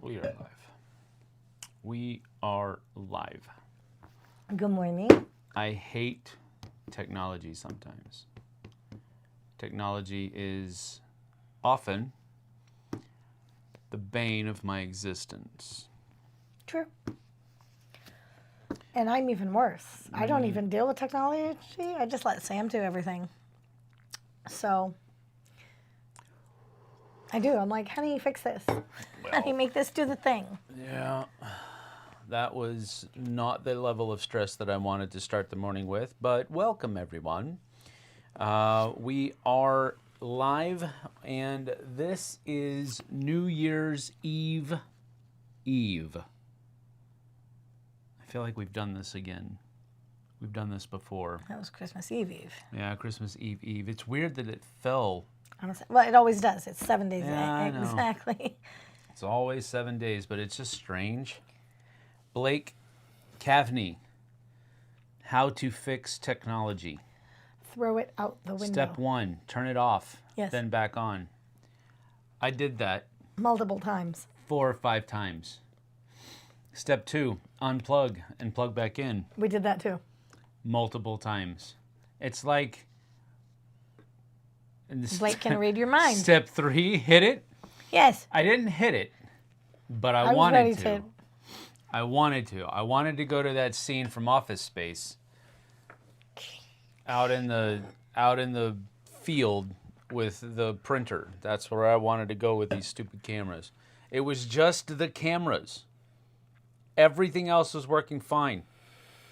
We are live. We are live. Good morning. I hate technology sometimes. Technology is often the bane of my existence. True. And I'm even worse. I don't even deal with technology. I just let Sam do everything. So I do. I'm like, honey, fix this. Honey, make this do the thing. Yeah, that was not the level of stress that I wanted to start the morning with, but welcome everyone. We are live, and this is New Year's Eve. I feel like we've done this again. We've done this before. That was Christmas Eve. Yeah, Christmas Eve. It's weird that it fell. Honestly, well, it always does. It's 7 days. Yeah, I know. Exactly. It's always 7 days, but it's just strange. Blake Cavney, how to fix technology. Throw it out the window. Step 1, turn it off, Yes. then back on. I did that Multiple times. 4 or 5 times. Step 2, unplug and plug back in. We did that too. Multiple times. It's like... Blake can read your mind. Step 3, hit it. Yes. I didn't hit it, but I was wanted ready to. I wanted to. I wanted to go to that scene from Office Space. Out in the field with the printer. That's where I wanted to go with these stupid cameras. It was just the cameras. Everything else was working fine.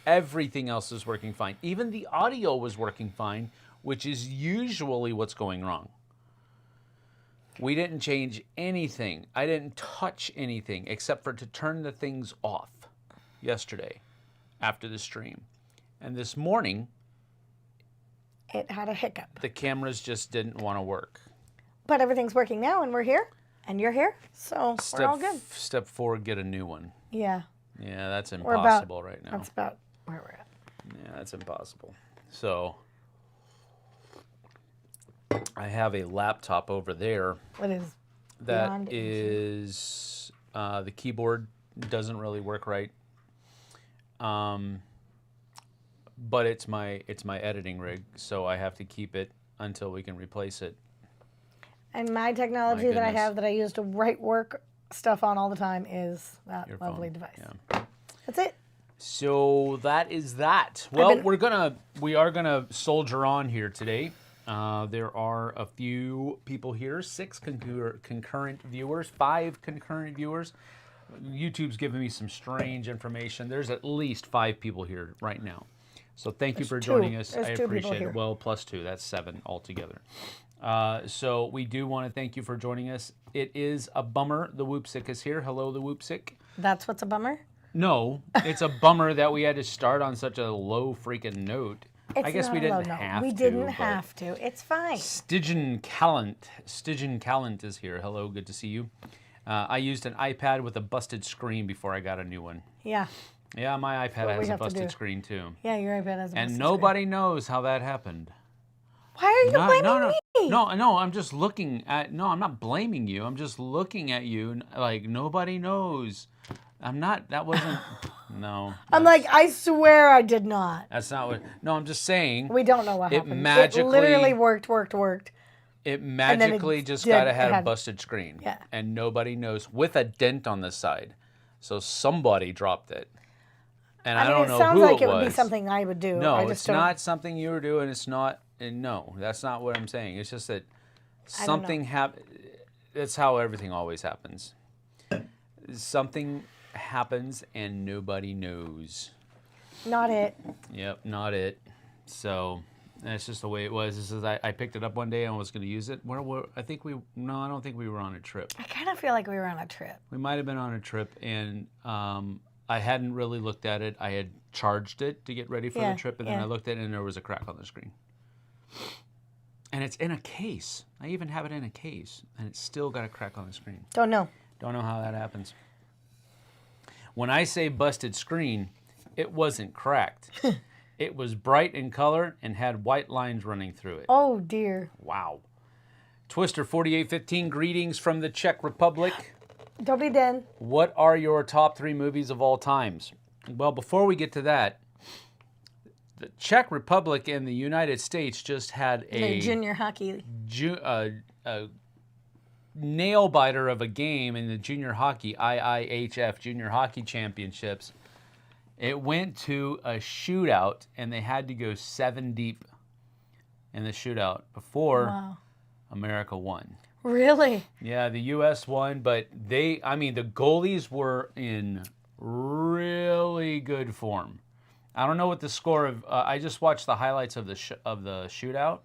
Everything else was working fine. Even the audio was working fine, which is usually what's going wrong. We didn't change anything. I didn't touch anything except for to turn the things off yesterday after the stream. And this morning, It had a hiccup. the cameras just didn't want to work. But everything's working now, and we're here, and you're here, so we're all good. Step 4, get a new one. Yeah. Yeah, that's We're impossible right now. That's about where we're at. Yeah, that's impossible. So, I have a laptop over there What is that beyond is, the keyboard doesn't really work right. But it's my editing rig, so I have to keep it until we can replace it. And my technology that I goodness. have that I use to write work stuff on all the time is that Your lovely phone, device. yeah. That's it. So that is that. Well, been- we are gonna soldier on here today. There are a few people here, 6 concurrent viewers, 5 concurrent viewers. YouTube's giving me some strange information. There's at least 5 people here right now. So thank you for joining us. There's I 2 people appreciate here. it. Well, plus 2, that's 7 altogether. So we do want to thank you for joining us. It is a bummer. The Whoopsick is here. Hello, the Whoopsick. That's what's a bummer. No, it's a bummer that we had to start on such a low freaking note. It's I guess not we a low didn't note. have to. We didn't but have to. It's fine. Stygian Callant is here. Hello, good to see you. I used an iPad with a busted screen before I got a new one. Yeah. Yeah, my iPad what has we a have to busted do. screen too. Yeah, your iPad has a And busted nobody knows how that happened. screen. Why are you blaming me? No, I'm just looking at, no, I'm not blaming you. I'm just looking at you and like nobody knows. I'm not, that wasn't, no. I'm like, I swear I did not. That's not what, no, I'm just saying. We don't know what It happened. magically- it literally worked. It magically just did- got to it had a had- busted screen. Yeah. And nobody knows, with a dent on the side. So somebody dropped it. And I, don't know it sounds who like it it would be was. something I would do. No, I just it's don't. not something you were doing. It's not, and no, that's not what I'm saying. It's just that something happened. That's how everything always happens. Something happens and nobody knows. Not it. Yep, not it. So that's just the way it was. This is, I picked it up one day and was going to use it. I don't think we were on a trip. I kind of feel like we were on a trip. We might have been on a trip, and I hadn't really looked at it. I had charged it to get ready for the trip, and then I looked at it, and there was a crack on the screen. And it's in a case. I even have it in a case, and it's still got a crack on the screen. Don't know. Don't know how that happens. When I say busted screen, it wasn't cracked. It was bright in color and had white lines running through it. Oh, dear. Wow. Twister 4815, greetings from the Czech Republic. Don't be done. What are your top 3 movies of all times? Well, before we get to that, the Czech Republic and the United States just had a junior hockey. A nail biter of a game in the junior hockey IIHF Junior Hockey Championships. It went to a shootout, and they had to go 7 deep in the shootout before America won. Really? Yeah, the U.S. won, but the goalies were in really good form. I don't know what the score of. I just watched the highlights of the shootout,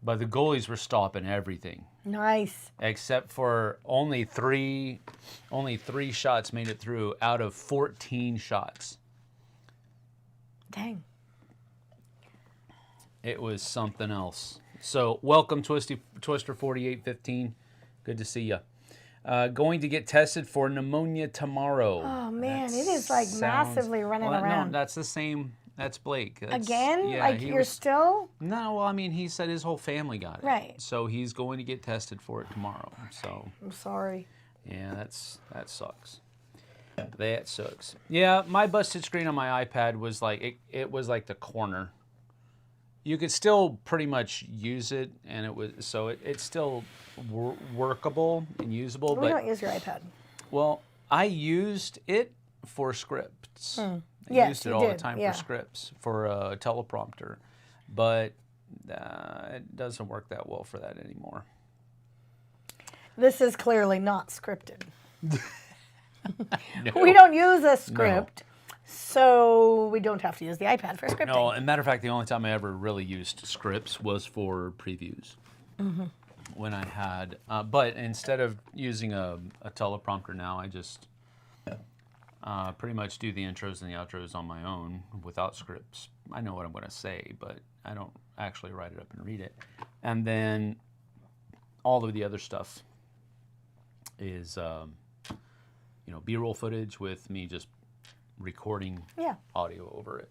but the goalies were stopping everything. Nice. Except for only three shots made it through out of 14 shots. Dang. It was something else. So, welcome, Twister 4815. Good to see you. Going to get tested for pneumonia tomorrow. Oh man, it is like massively running around. No, that's the same. That's Blake. Again? Yeah, like you're still? No, well, I mean, he said his whole family got it. Right. So he's going to get tested for it tomorrow. So. I'm sorry. Yeah, that sucks. That sucks. Yeah, my busted screen on my iPad was like it was like the corner. You could still pretty much use it, and it's still workable and usable. We don't use your iPad. Well, I used it for scripts. I used it all the time for scripts, for a teleprompter, but it doesn't work that well for that anymore. This is clearly not scripted. No. We don't use a script, so we don't have to use the iPad for scripting. No, as a matter of fact, the only time I ever really used scripts was for previews. Mm-hmm. When I had, but instead of using a teleprompter now, I just pretty much do the intros and the outros on my own without scripts. I know what I'm going to say, but I don't actually write it up and read it. And then all of the other stuff is, B-roll footage with me just recording audio over it.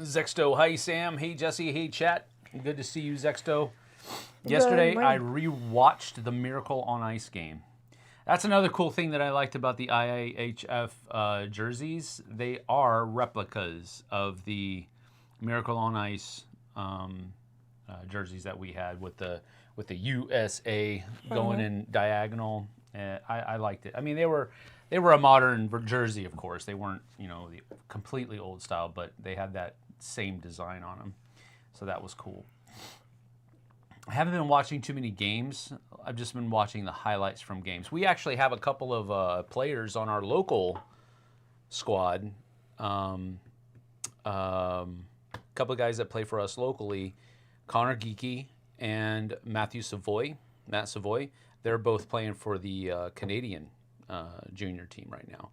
Zexto, hi Sam, hey Jessie, hey chat. Good to see you, Zexto. Yesterday, I rewatched the Miracle on Ice game. That's another cool thing that I liked about the IIHF jerseys. They are replicas of the Miracle on Ice jerseys that we had with the USA going in diagonal. I liked it. I mean, they were a modern jersey, of course. They weren't, the completely old style, but they had that same design on them. So that was cool. I haven't been watching too many games. I've just been watching the highlights from games. We actually have a couple of players on our local squad. Couple of guys that play for us locally, Connor Geeky and Matt Savoy. They're both playing for the Canadian junior team right now.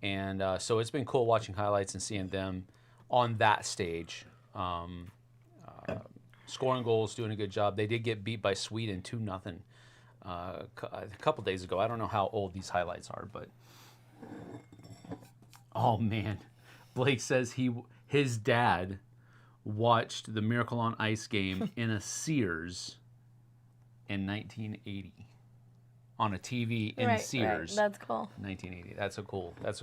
And so it's been cool watching highlights and seeing them on that stage. Scoring goals, doing a good job. They did get beat by Sweden 2-0 a couple days ago. I don't know how old these highlights are, but oh man, Blake says his dad watched the Miracle on Ice game in a Sears in 1980 on a TV in Sears. Right. That's cool. 1980. That's a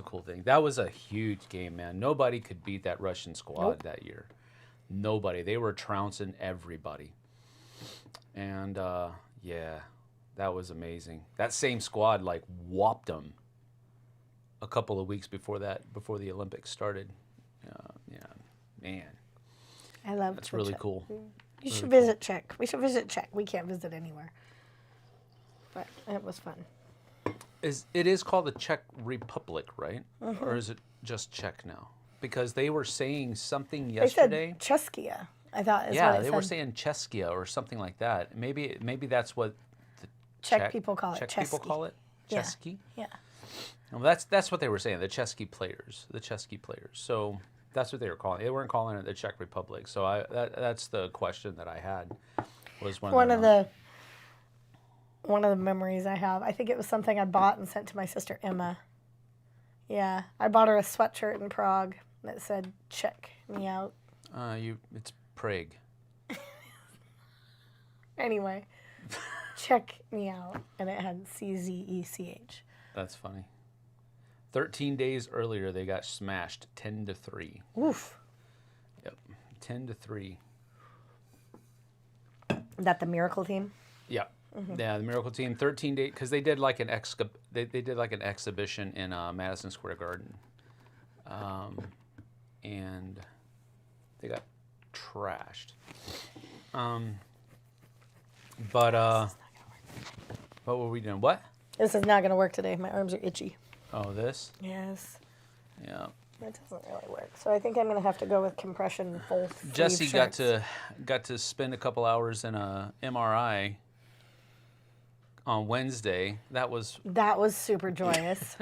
cool thing. That was a huge game, man. Nobody could beat that Russian squad that year. Nobody. They were trouncing everybody. And, that was amazing. That same squad, whopped them a couple of weeks before the Olympics started. Man. I love That's really cool. You should visit Czech. We should visit Czech. We can't visit anywhere. But it was fun. It is called the Czech Republic, right? Mm-hmm. Or is it just Czech now? Because they were saying something yesterday. They said Czechia, I thought. They were saying Czechia or something like that. Maybe that's what the Czech people call it. Czech people call it Česky. Yeah. Well, that's what they were saying. The Česky players. So that's what they were calling it. They weren't calling it the Czech Republic. So that's the question that I had. Was one of the memories I have. I think it was something I bought and sent to my sister Emma. Yeah, I bought her a sweatshirt in Prague that said "Check me out." It's Prague. Anyway, check me out, and it had CZECH. That's funny. 13 days earlier, they got smashed 10-3. Oof. Yep, 10-3. Is that the Miracle team? Yeah, yeah. The Miracle Team, 13 days, because they did like an they did like an exhibition in Madison Square Garden, and they got trashed. But what were we doing? What? This is not going to work today. My arms are itchy. Oh, this? Yes. Yeah. That doesn't really work. So I think I'm going to have to go with compression full sleeve Jessie shirts. got to spend a couple hours in a MRI on Wednesday. That was super joyous.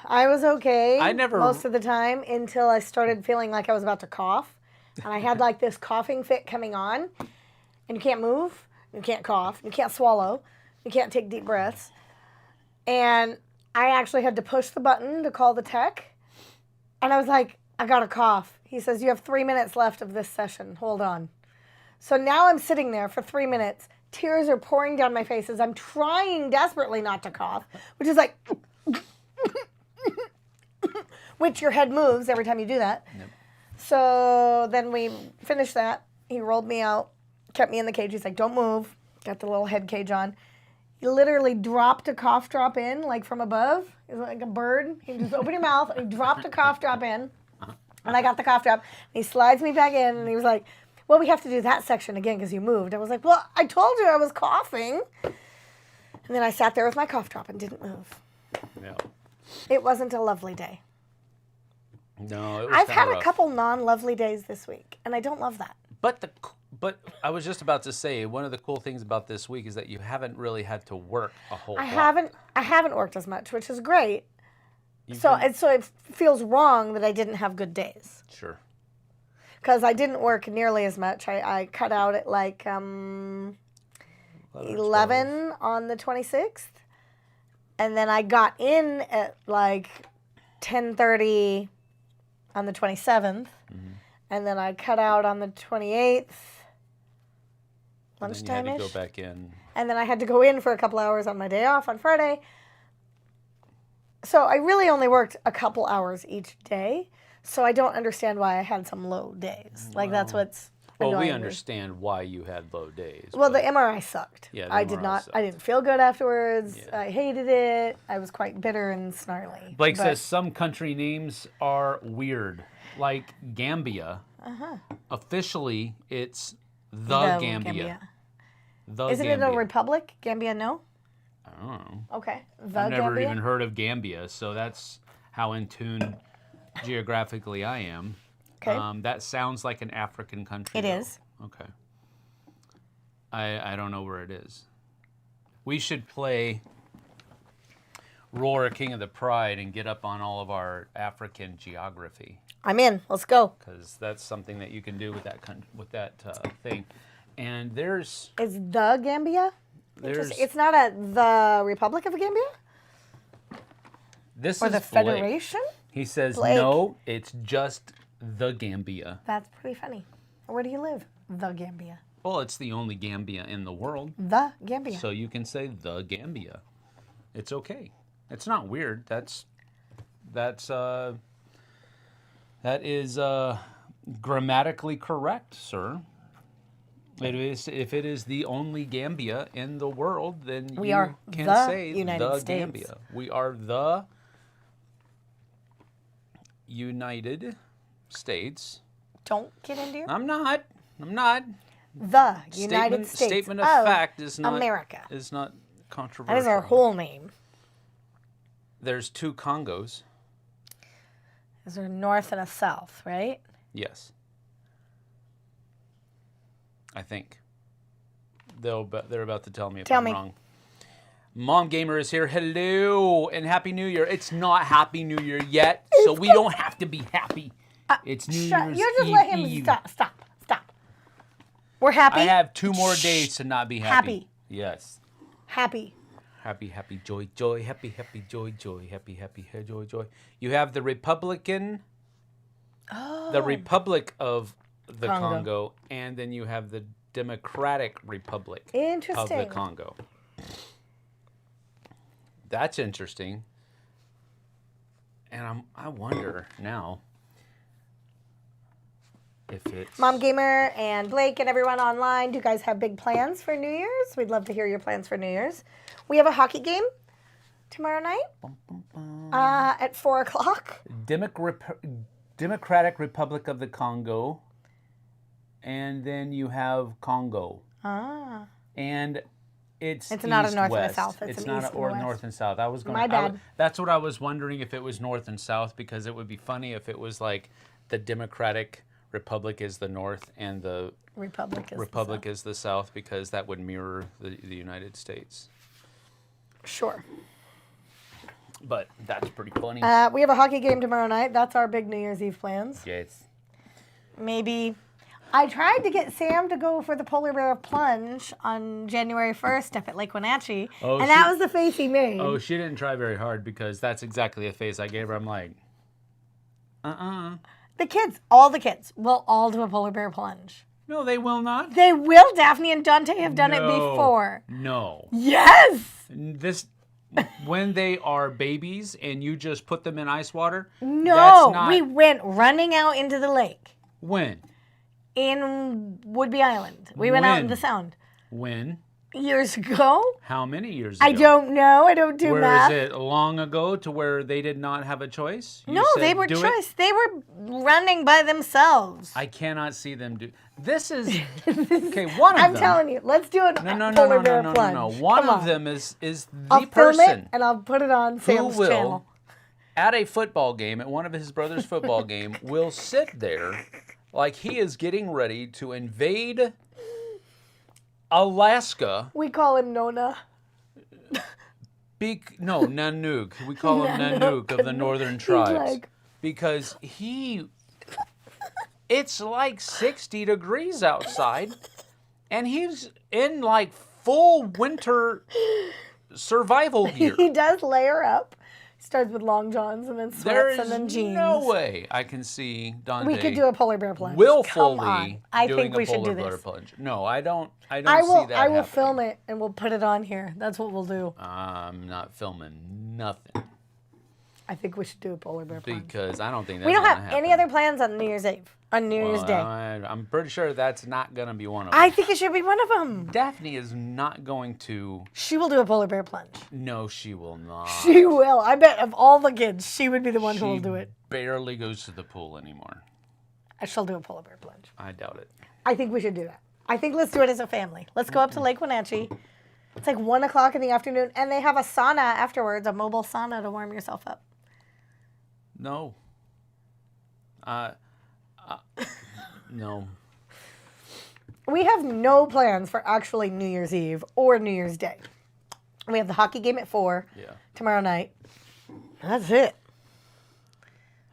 I was okay most of the time until I started feeling like I was about to cough. And I had like this coughing fit coming on. And you can't move. You can't cough. You can't swallow. You can't take deep breaths. And I actually had to push the button to call the tech. And I was like, I got a cough. He says, you have 3 minutes left of this session. Hold on. So now I'm sitting there for 3 minutes. Tears are pouring down my face as I'm trying desperately not to cough, which is like, which your head moves every time you do that. Yep. So then we finished that. He rolled me out, kept me in the cage. He's like, don't move. Got the little head cage on. He literally dropped a cough drop in, like from above. It was like a bird. He just opened your mouth and he dropped a cough drop in. And I got the cough drop. And he slides me back in and he was like, well, we have to do that section again because you moved. I was like, well, I told you I was coughing. And then I sat there with my cough drop and didn't move. Yeah. It wasn't a lovely day. No, it was I've kinda had rough. a couple non-lovely days this week, and I don't love that. But I was just about to say, one of the cool things about this week is that you haven't really had to work a whole lot. I haven't worked as much, which is great. So it feels wrong that I didn't have good days. Sure. Because I didn't work nearly as much. I cut out at like 11 on the 26th. And then I got in at like 10:30 on the 27th. And then I cut out on the 28th. Lunchtime-ish. And then you had to go back in. And then I had to go in for a couple hours on my day off on Friday. So I really only worked a couple hours each day. So I don't understand why I had some low days. Like that's what's annoying Well, we me. understand why you had low days. Well, but the MRI sucked. Yeah, the I MRI didn't feel good afterwards. Yeah. I hated it. I was quite bitter and snarly. Blake But- says some country names are weird, like Gambia. Officially, it's the Gambia. The Isn't Gambia. it a republic? Gambia, no? I don't know. Okay. The I've never Gambia? even heard of Gambia, so that's how in tune geographically I am. Okay. That sounds like an African country. It though. is. Okay. I don't know where it is. We should play Roar King of the Pride and get up on all of our African geography, I'm in. Let's go. because that's something that you can do with that thing. And there's Is the Gambia? there's It's not the Republic of Gambia? this Or is the Blake. Federation? He says Blake. no, it's just the Gambia. That's pretty funny. Where do you live? The Gambia. Well, it's the only Gambia in the world, The Gambia. so you can say the Gambia. It's okay. It's not weird. That is grammatically correct, sir. It is. If it is the only Gambia in the world, then We you are can the say United the States. Gambia. We are the United States. Don't get into your... I'm not. The United States Statement of fact is not America. Is not controversial. That is our whole name. There's two Congos. Is there a north and a south, right? Yes. I think. They're about to tell me if Tell I'm me. wrong. Mom Gamer is here. Hello and Happy New Year. It's not Happy New Year yet, so we don't have to be happy. It's New Year's You just Eve. let him stop. We're happy. I have 2 more days to not be happy. Happy. Yes. Happy. Happy, joy, joy, happy, joy, joy, happy, joy, joy. You have the Republican, the Republic of the Congo, and then you have the Democratic Republic of Interesting. the Congo. That's interesting. And I wonder now if it's... Mom Gamer and Blake and everyone online, do you guys have big plans for New Year's? We'd love to hear your plans for New Year's. We have a hockey game tomorrow night at 4 o'clock. Democratic Republic of the Congo. And then you have Congo. Ah. And it's not a north and a west. south. It's an not east or and a north west. and south. I was going. My bad. That's what I was wondering, if it was north and south, because it would be funny if it was like the Democratic Republic is the north and the Republic is the south, because that would mirror the United States. Sure. But that's pretty funny. We have a hockey game tomorrow night. That's our big New Year's Eve plans. Yes. Maybe. I tried to get Sam to go for the polar bear plunge on January 1st up at Lake Wenatchee, and that was the face he made. Oh, she didn't try very hard, because that's exactly the face I gave her. I'm like, The kids, all the kids, will all do a polar bear plunge. No, they will not. They will. Daphne and Dante have done it before. No. Yes. When they are babies and you just put them in ice water. No, we went running out into the lake. When? In Woodby Island. We went out in the Sound. When? Years ago? How many years ago? I don't know. I don't do math. Where is it long ago to where they did not have a choice? No, they were choice. They were running by themselves. I cannot see them do. This is okay. One of them. I'm telling you, let's do a polar bear plunge. No. One of them is the I'll person. Film it and I'll put it on Sam's channel. At a football game, at one of his brother's football game, will sit there like he is getting ready to invade Alaska. We call him Nona. Nanook. We call him Nanook of the northern tribes. Because it's like 60 degrees outside, and he's in like full winter survival gear. He does layer up. Starts with long johns and then sweats and then jeans. There is no way I can see Dante. We could do a polar bear plunge. Willfully I doing think we a should polar do bear this. plunge. No, I don't see that I will happening. film it and we'll put it on here. That's what we'll do. I'm not filming nothing. I think we should do a polar bear plunge. Because I don't think that's we don't gonna have happen. any other plans on New Year's Eve. On New Year's Day. I'm pretty sure that's not going to be one of them. I think it should be one of them. Daphne is not going to... She will do a polar bear plunge. No, she will not. She will. I bet of all the kids, she would be the one who will do it. She barely goes to the pool anymore. She'll do a polar bear plunge. I doubt it. I think we should do that. I think let's do it as a family. Let's go up to Lake Wenatchee. It's like 1 o'clock in the afternoon, and they have a sauna afterwards, a mobile sauna to warm yourself up. No. No. We have no plans for actually New Year's Eve or New Year's Day. We have the hockey game at 4 tomorrow night. That's it.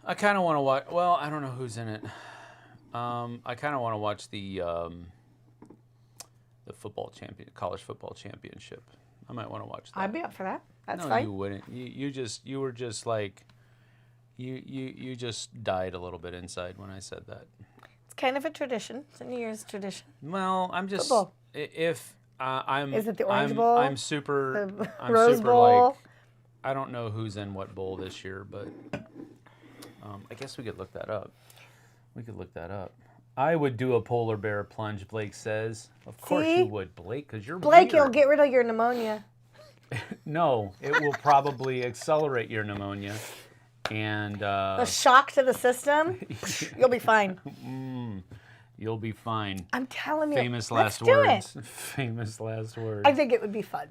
I kind of want to watch... Well, I don't know who's in it. I kind of want to watch the college football championship. I might want to watch that. I'd be up for that. That's no, fine. you wouldn't. You were just like... You just died a little bit inside when I said that. It's kind of a tradition. It's a New Year's tradition. Well, I'm just Football. If I'm. Is it the Orange Bowl? I'm super. The I'm Rose super Bowl? like. I don't know who's in what bowl this year, but I guess we could look that up. I would do a polar bear plunge. Blake says. Of course you would, Blake, because you're Blake, weird. you'll get rid of your pneumonia. No, it will probably accelerate your pneumonia. And the shock to the system, you'll be fine. You'll be fine. I'm telling you. Famous last let's words. Do it. Famous last words. I think it would be fun.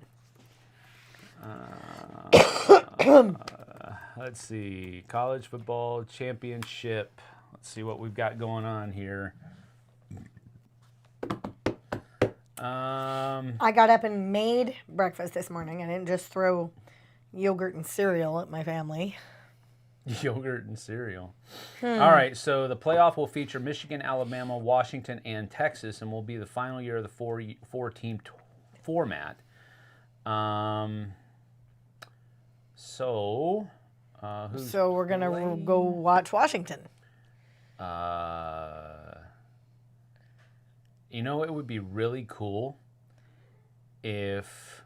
Let's see. College football championship. Let's see what we've got going on here. I got up and made breakfast this morning. I didn't just throw yogurt and cereal at my family. Yogurt and cereal. All right, so the playoff will feature Michigan, Alabama, Washington, and Texas, and will be the final year of the four-team format. So we're gonna go watch Washington. You know, it would be really cool if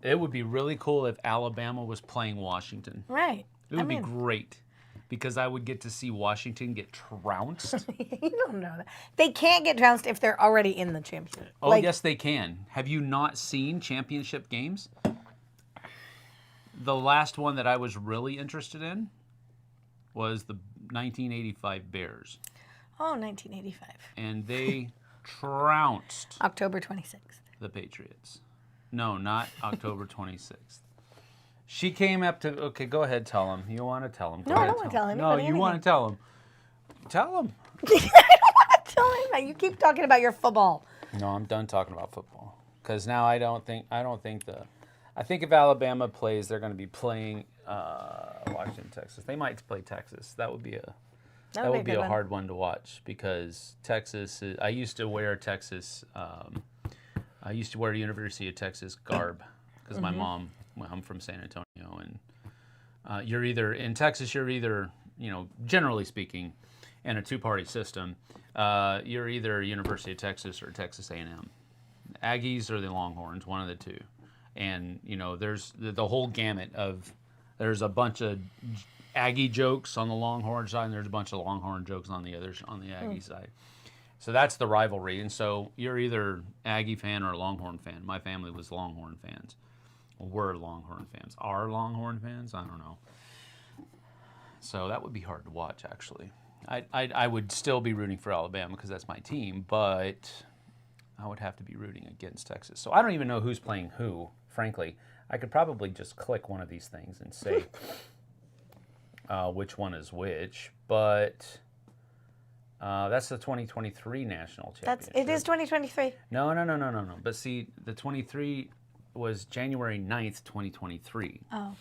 It would be really cool if Alabama was playing Washington. Right. It would be great because I would get to see Washington get trounced. You don't know that. They can't get trounced if they're already in the championship. Oh, yes, they can. Have you not seen championship games? The last one that I was really interested in was the 1985 Bears. Oh, 1985. And they trounced October 26th. the Patriots. No, not October 26th. She came up to, okay, go ahead, tell him. You want to tell him. No, I don't want to tell him. No, you want to tell him. Tell him. I don't want to tell him. You keep talking about your football. No, I'm done talking about football. Because now I think if Alabama plays, they're going to be playing Washington, Texas. They might play Texas. That would be a hard one to watch because Texas. I used to wear Texas. I used to wear University of Texas garb because my mom. I'm from San Antonio, and you're either in Texas. You're either, generally speaking, in a two-party system. You're either University of Texas or Texas A&M. Aggies or the Longhorns, one of the two. And there's the whole gamut of. There's a bunch of Aggie jokes on the Longhorn side, and there's a bunch of Longhorn jokes on the Aggie side. So that's the rivalry. And so you're either Aggie fan or a Longhorn fan. My family was Longhorn fans. We're Longhorn fans. Are Longhorn fans? I don't know. So that would be hard to watch, actually. I would still be rooting for Alabama because that's my team, but I would have to be rooting against Texas. So I don't even know who's playing who, frankly. I could probably just click one of these things and say which one is which, but that's the 2023 national championship. It is 2023. No. But see, the 23 was January 9th, 2023. Oh.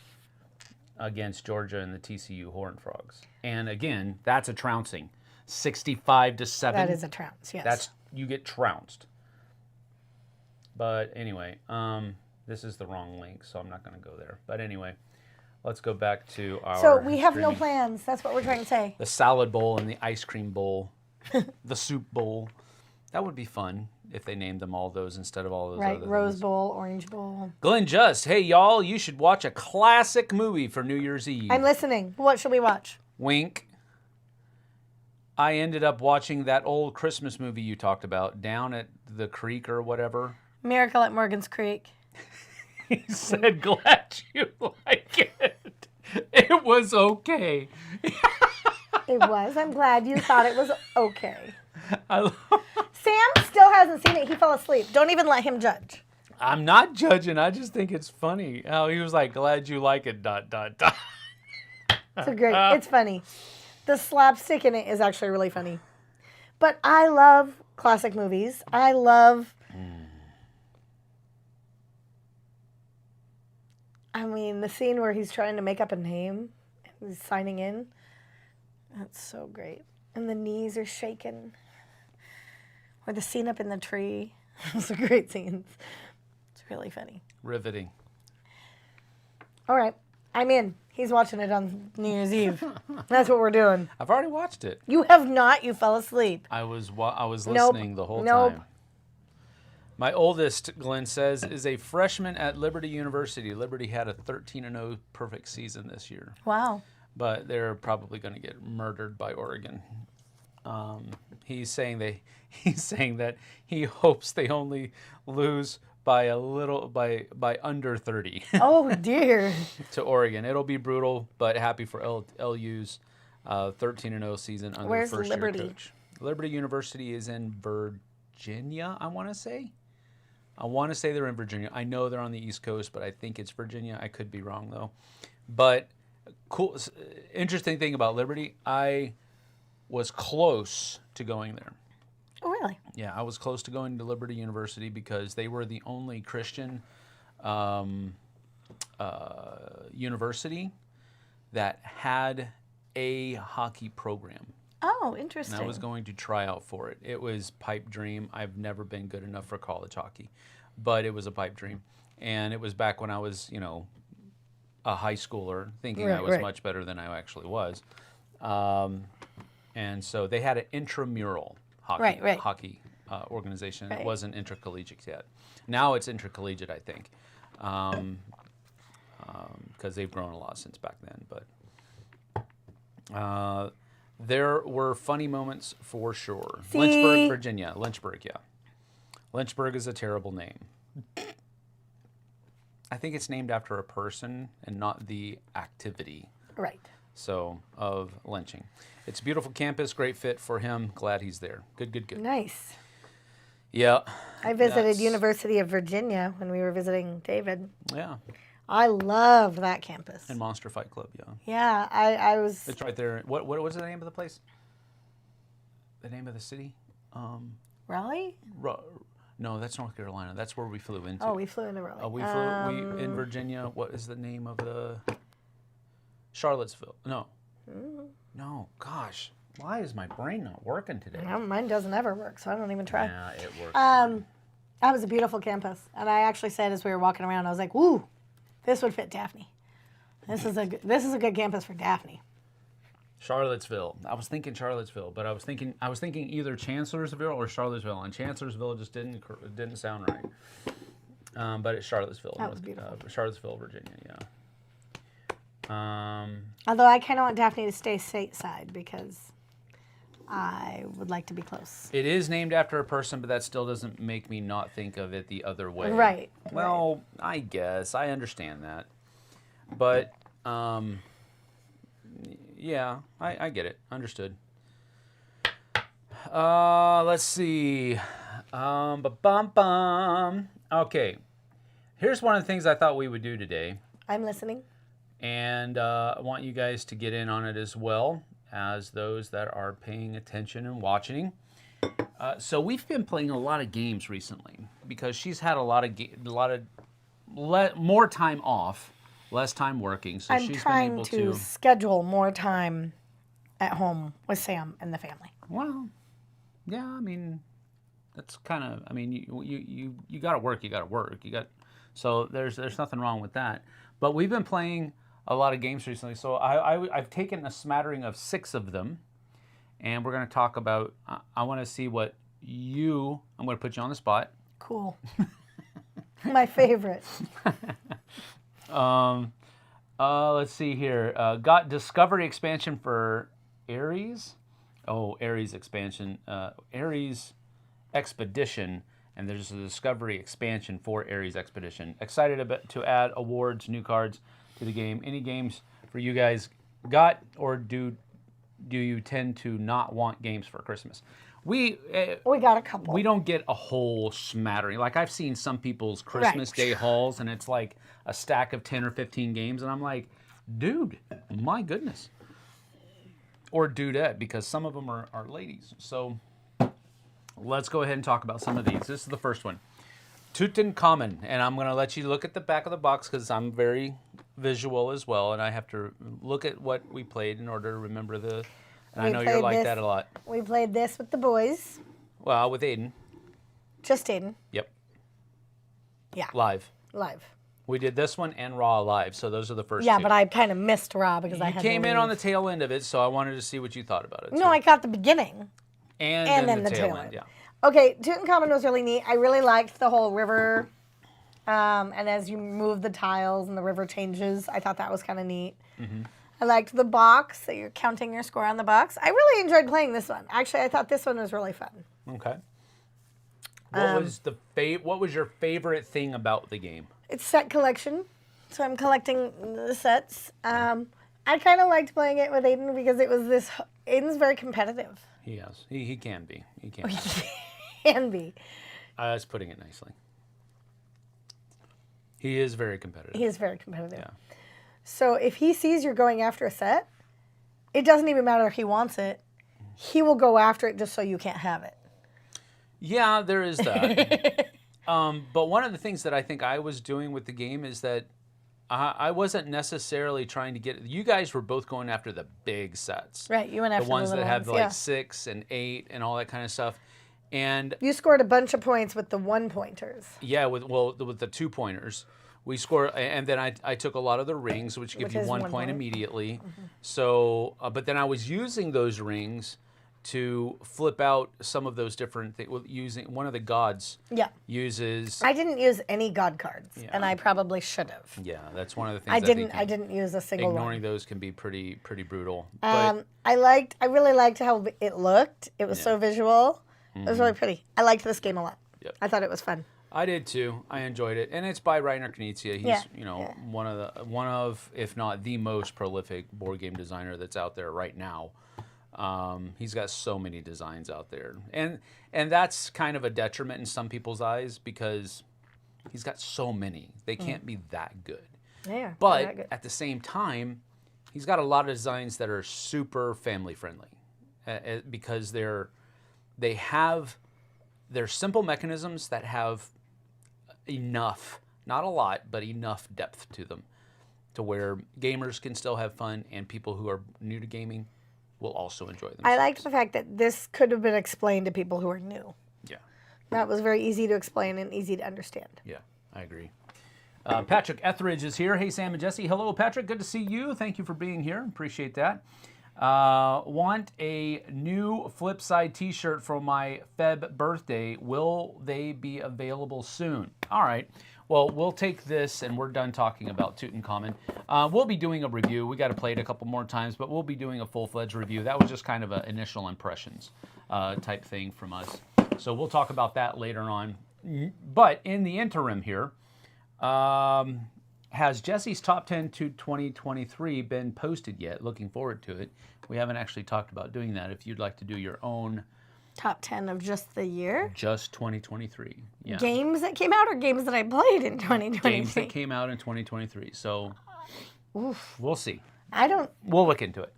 Against Georgia and the TCU Horned Frogs. And again, that's a trouncing. 65-7. That is a trounce, yes. You get trounced. But anyway, this is the wrong link, so I'm not going to go there. But anyway, let's go back to our... So we have no plans. That's what we're trying to say. The salad bowl and the ice cream bowl. The soup bowl. That would be fun if they named them all those instead of all those other things. Right, Rose Bowl, Orange Bowl. Glenn Just, hey, y'all, you should watch a classic movie for New Year's Eve. I'm listening. What should we watch? Wink. I ended up watching that old Christmas movie you talked about, Down at the Creek or whatever. Miracle at Morgan's Creek. He said, glad you like it. It was okay. It was. I'm glad you thought it was okay. Sam still hasn't seen it. He fell asleep. Don't even let him judge. I'm not judging. I just think it's funny how he was like, glad you like it, ... It's great. It's funny. The slapstick in it is actually really funny. But I love classic movies. I love... I mean, the scene where he's trying to make up a name, he's signing in, that's so great. And the knees are shaking. Or the scene up in the tree. Those are great scenes. It's really funny. Riveting. All right. I'm in. He's watching it on New Year's Eve. That's what we're doing. I've already watched it. You have not. You fell asleep. I was listening the whole time. My oldest, Glenn says, is a freshman at Liberty University. Liberty had a 13-0 perfect season this year. Wow. But they're probably going to get murdered by Oregon. He's saying that he hopes they only lose by a little by under 30. Oh dear. To Oregon. It'll be brutal, but happy for LU's 13-0 season under Where's first Liberty? Year coach. Liberty University is in Virginia, I want to say. They're in Virginia. I know they're on the East Coast, but I think it's Virginia. I could be wrong, though. But cool, interesting thing about Liberty, I was close to going there. Oh, really? Yeah, I was close to going to Liberty University because they were the only Christian university that had a hockey program. Oh, interesting. And I was going to try out for it. It was pipe dream. I've never been good enough for college hockey, but it was a pipe dream. And it was back when I was, a high schooler, thinking I was much better than I actually was. And so they had an intramural hockey organization. It wasn't intercollegiate yet. Now it's intercollegiate, I think. because they've grown a lot since back then. But there were funny moments for sure. See? Lynchburg, Virginia. Lynchburg, yeah. Lynchburg is a terrible name. I think it's named after a person and not the activity. Right. So, of lynching. It's a beautiful campus, great fit for him. Glad he's there. Good, good, good. Nice. Yeah. I visited University of Virginia when we were visiting David. Yeah. I love that campus. And Monster Fight Club, yeah. Yeah, I was... It's right there. What was the name of the place? The name of the city? Raleigh? No, that's North Carolina. That's where we flew into. Oh, we flew into Raleigh. We flew in Virginia. What is the name of the... Charlottesville. No. No, gosh. Why is my brain not working today? Well, mine doesn't ever work, so I don't even try. Yeah, it works. That was a beautiful campus. And I actually said as we were walking around, I was like, woo, this would fit Daphne. This is a good campus for Daphne. Charlottesville. I was thinking Charlottesville, but I was thinking either Chancellorsville or Charlottesville, and Chancellorsville just didn't sound right. But it's Charlottesville. That was beautiful. Charlottesville, Virginia. Yeah. Although I kind of want Daphne to stay stateside because I would like to be close. It is named after a person, but that still doesn't make me not think of it the other way. Right. Well, I guess I understand that, but yeah, I get it. Understood. Let's see. Okay. Here's one of the things I thought we would do today. I'm listening. And I want you guys to get in on it as well as those that are paying attention and watching. So we've been playing a lot of games recently because she's had more time off, less time working. So I'm trying to schedule more time at home with Sam and the family. Well, yeah, I mean, that's kind of. I mean, you got to work. You got to work. So there's nothing wrong with that. But we've been playing a lot of games recently. So I've taken a smattering of 6 of them, and we're going to talk about. I want to see what I'm going to put you on the spot. Cool. My favorite. Let's see here. Got Discovery expansion for Ares. Oh, Ares expansion. Ares Expedition. And there's a Discovery expansion for Ares Expedition. Excited to add awards, new cards to the game. Any games for you guys got, or do you tend to not want games for Christmas? We got a couple. We don't get a whole smattering. Like I've seen some people's Christmas Day hauls, and it's like a stack of 10 or 15 games, and I'm like, dude, my goodness. Or dudette, because some of them are ladies. So let's go ahead and talk about some of these. This is the first one. Tutankhamun, and I'm going to let you look at the back of the box because I'm very visual as well, and I have to look at what we played in order to remember the... And I know you're like that a lot. We played this with the boys. Well, with Aiden. Just Aiden. Yep. Yeah. Live. We did this one and Raw live, so those are the first two. Yeah, but I kind of missed Raw because I had to came in leave. on the tail end of it, so I wanted to see what you thought about it. No, I caught the beginning. And then the tail end, yeah. Okay, Tutankhamun was really neat. I really liked the whole river, and as you move the tiles and the river changes, I thought that was kind of neat. Mm-hmm. I liked the box, that you're counting your score on the box. I really enjoyed playing this one. Actually, I thought this one was really fun. Okay. What was your favorite thing about the game? It's set collection, so I'm collecting the sets. I kind of liked playing it with Aiden because it was this. Aiden's very competitive. He is. He can be. He can. He can be. I was putting it nicely. He is very competitive. He is very competitive. Yeah. So if he sees you're going after a set, it doesn't even matter if he wants it. He will go after it just so you can't have it. Yeah, there is that. But one of the things that I think I was doing with the game is that I wasn't necessarily trying to get... You guys were both going after the big sets. Right, you went after the ones that have ones, like 6 and 8 and all that kind of stuff. And you scored a bunch of points with the 1-pointers. Yeah, with the 2-pointers. We scored, and then I took a lot of the rings, which give you 1 point immediately. Mm-hmm. So, but then I was using those rings to flip out some of those different things. Using one of the gods uses. I didn't use any god cards, and I probably should have. Yeah, that's one of the things. I didn't use a single ignoring one. those can be pretty brutal. I really liked how it looked. It was so visual. It was really pretty. I liked this game a lot. Yep. I thought it was fun. I did too. I enjoyed it, and it's by Reiner Knizia. He's one of if not the most prolific board game designer that's out there right now. He's got so many designs out there, and that's kind of a detriment in some people's eyes because he's got so many. They can't be that good. Yeah, but at the same time, he's got a lot of designs that are super family friendly because they're simple mechanisms that have enough, not a lot, but enough depth to them to where gamers can still have fun and people who are new to gaming will also enjoy them. I liked the fact that this could have been explained to people who are new. Yeah. That was very easy to explain and easy to understand. Yeah, I agree. Patrick Etheridge is here. Hey, Sam and Jessie. Hello, Patrick. Good to see you. Thank you for being here. Appreciate that. Want a new Flipside t-shirt for my Feb birthday. Will they be available soon? All right. Well, we'll take this, and we're done talking about Tutankhamun. We'll be doing a review. We got to play it a couple more times, but we'll be doing a full-fledged review. That was just kind of an initial impressions type thing from us. So we'll talk about that later on. But in the interim here, has Jessie's Top 10 to 2023 been posted yet? Looking forward to it. We haven't actually talked about doing that. If you'd like to do your own Top 10 of just the year? Just 2023. Yeah. Games that came out or games that I played in 2023? Games that came out in 2023. So we'll see. We'll look into it.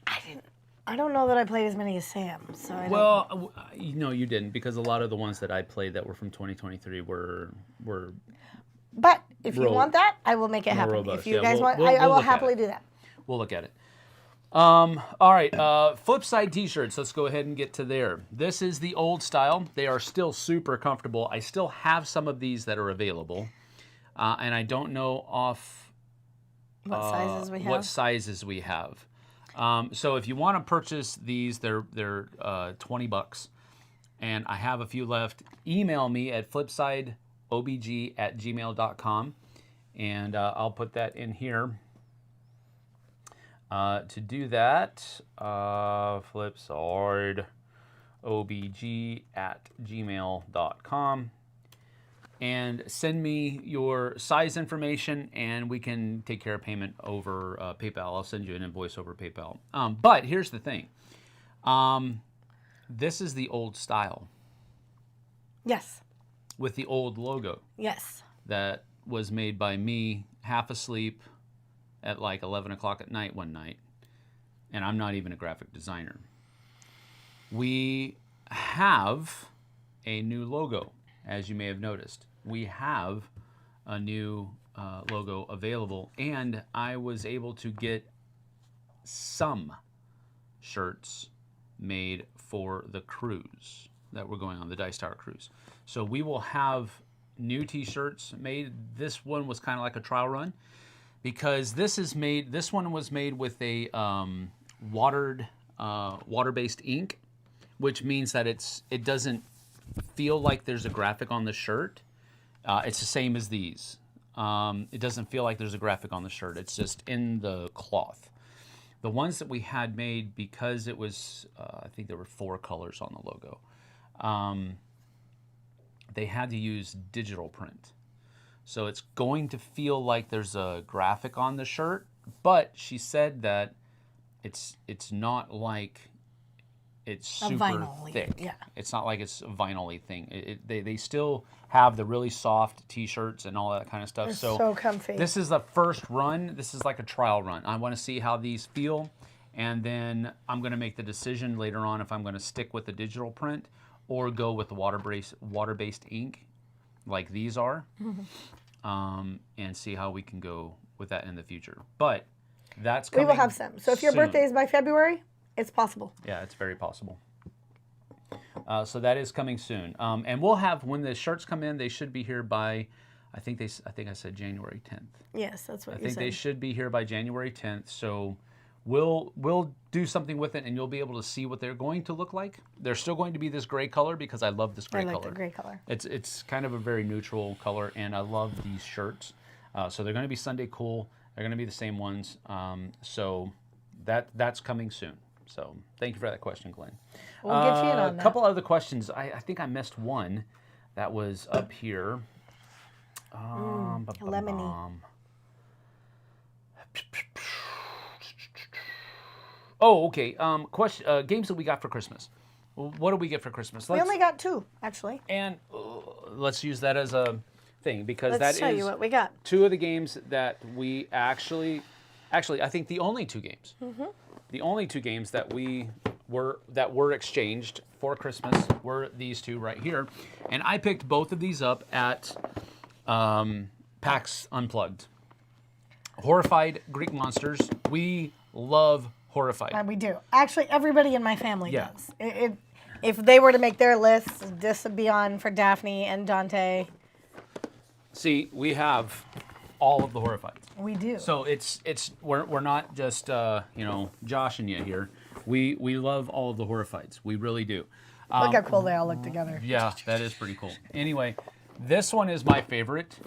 I don't know that I played as many as Sam. So no, you didn't, because a lot of the ones that I played that were from 2023 were. But if you want that, I will make it happen. Robust. If you guys want, I will happily do that. We'll look at it. All right, Flipside t-shirts. Let's go ahead and get to there. This is the old style. They are still super comfortable. I still have some of these that are available, and I don't know what sizes we have. So if you want to purchase these, they're $20, and I have a few left. Email me at flipsideobg@gmail.com, and I'll put that in here. To do that, flipsideobg@gmail.com, and send me your size information, and we can take care of payment over PayPal. I'll send you an invoice over PayPal. But here's the thing. This is the old style. Yes. With the old logo. Yes. That was made by me, half asleep, at like 11 o'clock at night one night, and I'm not even a graphic designer. We have a new logo, as you may have noticed. We have a new logo available, and I was able to get some shirts made for the cruise that we're going on, the Dice Tower cruise. So we will have new t-shirts made. This one was kind of like a trial run, because this one was made with a water-based ink, which means that it doesn't feel like there's a graphic on the shirt. It's the same as these. It doesn't feel like there's a graphic on the shirt. It's just in the cloth. The ones that we had made, because it was, I think there were 4 colors on the logo, they had to use digital print. So it's going to feel like there's a graphic on the shirt, but she said that it's not like it's super thick. Yeah. It's not like it's a vinyl-y thing. They still have the really soft t-shirts and all that kind of stuff. They're so comfy. This is the first run. This is like a trial run. I want to see how these feel, and then I'm going to make the decision later on if I'm going to stick with the digital print or go with the water-based ink like these are. And see how we can go with that in the future. But that's coming. We will have some. So if your birthday is by February, it's possible. Yeah, it's very possible. So that is coming soon. And we'll have, when the shirts come in, they should be here by, I think I said January 10th. Yes, that's what you said. I think they should be here by January 10th. So we'll do something with it, and you'll be able to see what they're going to look like. They're still going to be this gray color because I love this gray color. I like the gray color. It's kind of a very neutral color, and I love these shirts. So they're going to be Sunday cool. They're going to be the same ones. So that's coming soon. So thank you for that question, Glenn. We'll get you in on that. A couple other questions. I think I missed one that was up here. Lemony. Oh, okay. Question. Games that we got for Christmas. What did we get for Christmas? We only got 2, actually. And let's use that as a thing because Let's that show is you what we got. 2 of the games that we actually, I think the only 2 games. Mm-hmm. The only 2 games that were exchanged for Christmas were these 2 right here, and I picked both of these up at PAX Unplugged. Horrified Greek Monsters. We love Horrified. We do. Actually, everybody in my family does. If they were to make their lists, this would be on for Daphne and Dante. See, we have all of the Horrified. We do. So we're not just joshing you here. We love all of the Horrifieds. We really do. Look how cool they all look together. Yeah, that is pretty cool. Anyway, this one is my favorite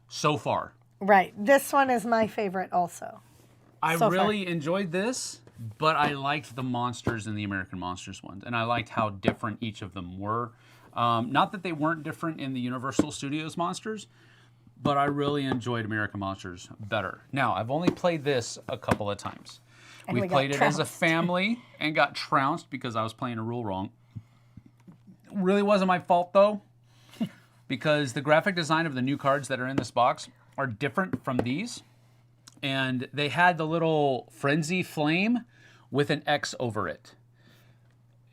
so far. Right. This one is my favorite also. I really enjoyed this, but I liked the monsters in the American Monsters ones, and I liked how different each of them were. Not that they weren't different in the Universal Studios monsters, but I really enjoyed American Monsters better. Now, I've only played this a couple of times. We played it as a family and got trounced because I was playing a rule wrong. Really wasn't my fault, though, because the graphic design of the new cards that are in this box are different from these. And they had the little frenzy flame with an X over it.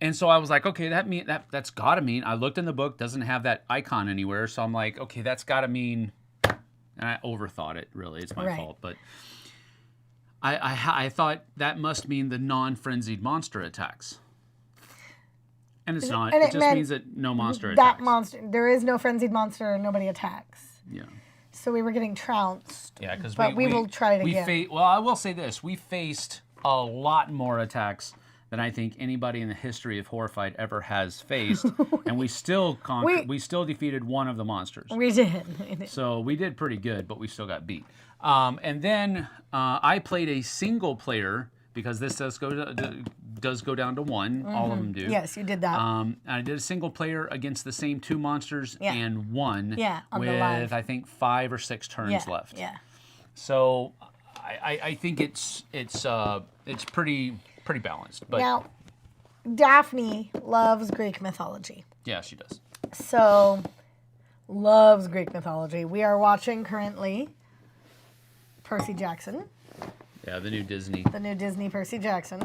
And so I was like, okay, that's got to mean, I looked in the book, doesn't have that icon anywhere. So I'm like, okay, that's got to mean, and I overthought it, really. It's my fault. But I thought that must mean the non-frenzied monster attacks. And it's not. It just means that no monster attacks. There is no frenzied monster, nobody attacks. Yeah. So we were getting trounced. Yeah, because we will try it again. Well, I will say this: we faced a lot more attacks than I think anybody in the history of Horrified ever has faced, and we still we still defeated one of the monsters. We did. So we did pretty good, but we still got beat. And then I played a single player because this does go down to 1. Mm-hmm. All of them do. Yes, you did that. I did a single player against the same 2 monsters and won. Yeah, on with the live. I think 5 or 6 turns left. Yeah. So I think it's pretty balanced. But now, Daphne loves Greek mythology. Yeah, she does. So, loves Greek mythology. We are watching currently Percy Jackson. Yeah, the new Disney. The new Disney Percy Jackson,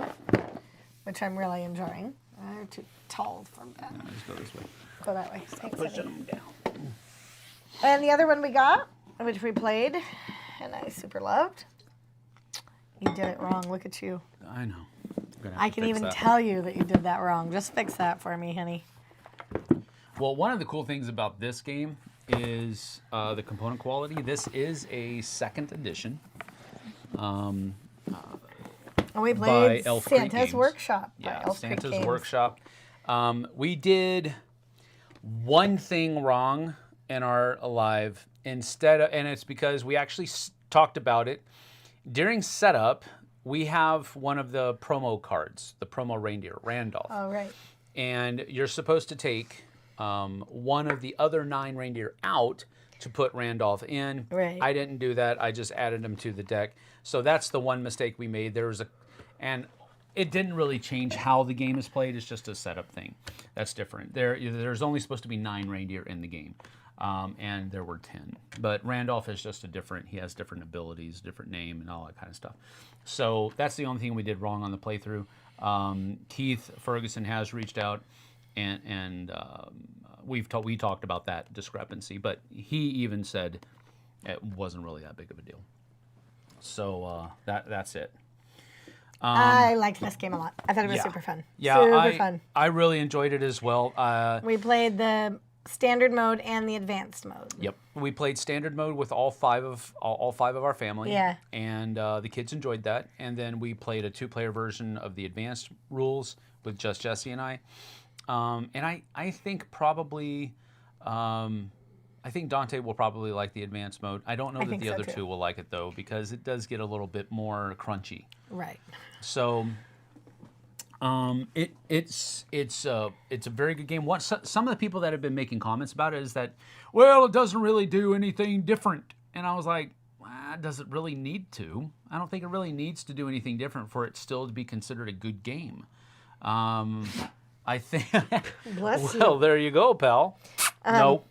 which I'm really enjoying. They're too tall for that. No, just go this way. Go that way. Thanks, Push honey. them down. And the other one we got, which we played, and I super loved. You did it wrong. Look at you. I know. I can even tell you that you did that wrong. Just fix that for me, honey. Well, one of the cool things about this game is the component quality. This is a 2nd edition. And we played Santa's Workshop. Yeah, Santa's Workshop. We did one thing wrong in our live and it's because we actually talked about it during setup. We have one of the promo cards, the promo reindeer, Randolph. Oh, right. And you're supposed to take one of the other 9 reindeer out to put Randolph in. Right. I didn't do that. I just added him to the deck. So that's the one mistake we made. And it didn't really change how the game is played. It's just a setup thing. That's different. There's only supposed to be 9 reindeer in the game. And there were 10. But Randolph is just he has different abilities, different name, and all that kind of stuff. So that's the only thing we did wrong on the playthrough. Keith Ferguson has reached out, and we talked about that discrepancy, but he even said it wasn't really that big of a deal. So that's it. I liked this game a lot. I thought it was super fun. Yeah, super fun. I really enjoyed it as well. We played the standard mode and the advanced mode. Yep. We played standard mode with all five of our family. Yeah. And the kids enjoyed that. And then we played a 2-player version of the advanced rules with just Jessie and I. And I think probably, I think Dante will probably like the advanced mode. I don't know that the other two will like it though, because it does get a little bit more crunchy. Right. So it's a very good game. Some of the people that have been making comments about it is that, well, it doesn't really do anything different. And I was like, well, does it really need to? I don't think it really needs to do anything different for it still to be considered a good game. I think. Bless you. Well, there you go, pal. Nope.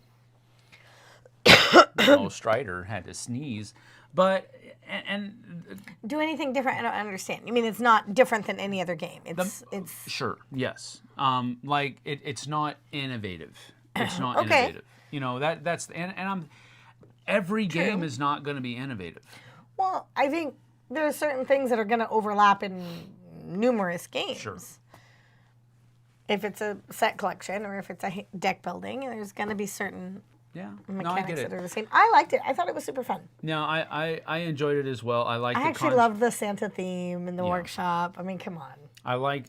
No, Strider had to sneeze, but and do anything different? I don't understand. I mean, it's not different than any other game. It's sure, yes. Like it's not innovative. It's not okay. Innovative. You know that's and I'm every True. game is not going to be innovative. Well, I think there are certain things that are going to overlap in numerous games. Sure. If it's a set collection or if it's a deck building, there's going to be certain mechanics that are the same. I liked it. I thought it was super fun. No, I enjoyed it as well. I actually love the Santa theme in the workshop. I mean, come on. I like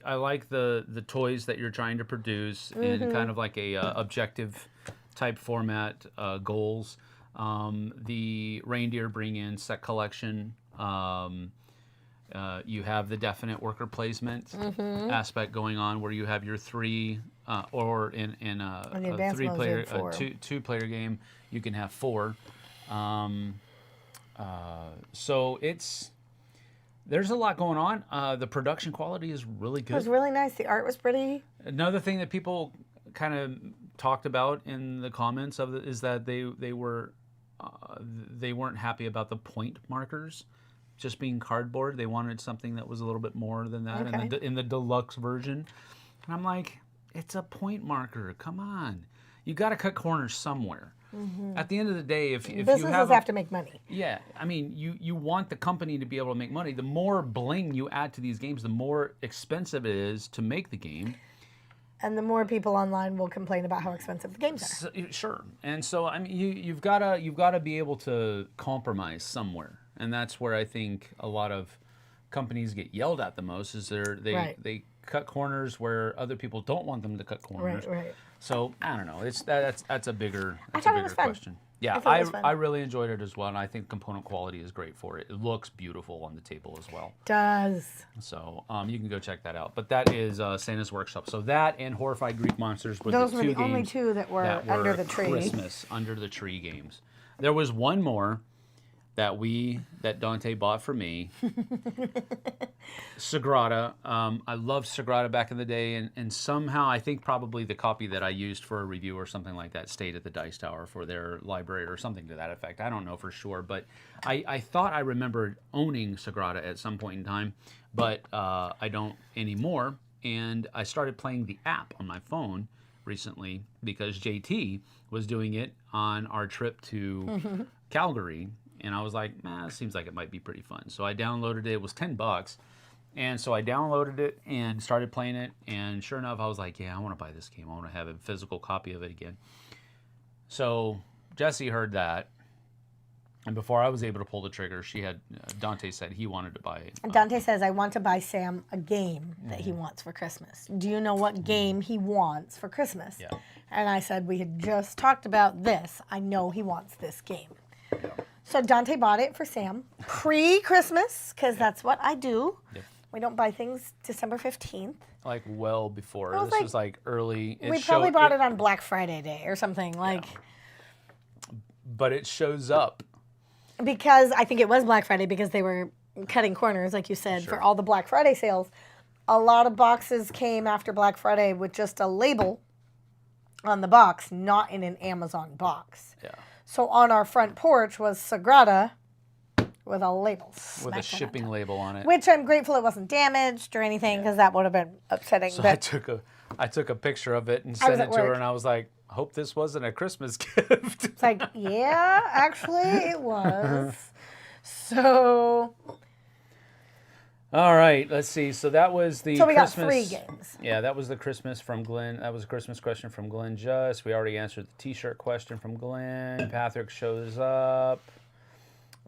the toys that you're trying to produce in kind of like a objective type format, goals. The reindeer bring in set collection. You have the definite worker placement aspect going on, where you have your 3, or in a 3-player, two-player game, you can have 4. So there's a lot going on. The production quality is really good. It was really nice. The art was pretty. Another thing that people kind of talked about in the comments of it is that they weren't happy about the point markers just being cardboard. They wanted something that was a little bit more than that in the deluxe version. And I'm like, it's a point marker. Come on. You got to cut corners somewhere. At the end of the day, if businesses you have to make money. Yeah, I mean, you want the company to be able to make money. The more bling you add to these games, the more expensive it is to make the game. And the more people online will complain about how expensive the games are. Sure. And so I mean, you've got to be able to compromise somewhere. And that's where I think a lot of companies get yelled at the most, is they cut corners where other people don't want them to cut corners. Right. So I don't know. That's a bigger question. Yeah, I really enjoyed it as well, and I think component quality is great for it. It looks beautiful on the table as well. Does. So you can go check that out. But that is Santa's Workshop. So that and Horrified Greek Monsters were those were the only two that were under the tree. Christmas under the tree games. There was one more that Dante bought for me. Sagrada. I loved Sagrada back in the day, and somehow I think probably the copy that I used for a review or something like that stayed at the Dice Tower for their library or something to that effect. I don't know for sure, but I thought I remembered owning Sagrada at some point in time, but I don't anymore. And I started playing the app on my phone recently because JT was doing it on our trip to Calgary. And I was like, it seems like it might be pretty fun. So I downloaded it. It was $10. And so I downloaded it and started playing it. And sure enough, I was like, yeah, I want to buy this game. I want to have a physical copy of it again. So Jessie heard that. And before I was able to pull the trigger, Dante said he wanted to buy it. Dante says, I want to buy Sam a game that he wants for Christmas. Do you know what game he wants for Christmas? Yeah. And I said, we had just talked about this. I know he wants this game. Yeah. So Dante bought it for Sam pre-Christmas, because that's what I do. Yep. We don't buy things December 15th. Like well before. This was like early. We probably bought it on Black Friday day or something. Yeah. But it shows up. Because I think it was Black Friday, because they were cutting corners, like you said, for all the Black Friday sales. A lot of boxes came after Black Friday with just a label on the box, not in an Amazon box. Yeah. So on our front porch was Sagrada with a label. With a shipping label on it. Which I'm grateful it wasn't damaged or anything, because that would have been upsetting. So I took a picture of it and sent it to her, and I was like, hope this wasn't a Christmas gift. It's like, yeah, actually it was. So All right, let's see. So that was the So we got Christmas. 3 games. Yeah, that was the Christmas from Glenn. That was a Christmas question from Glenn Just. We already answered the T-shirt question from Glenn. Patrick shows up.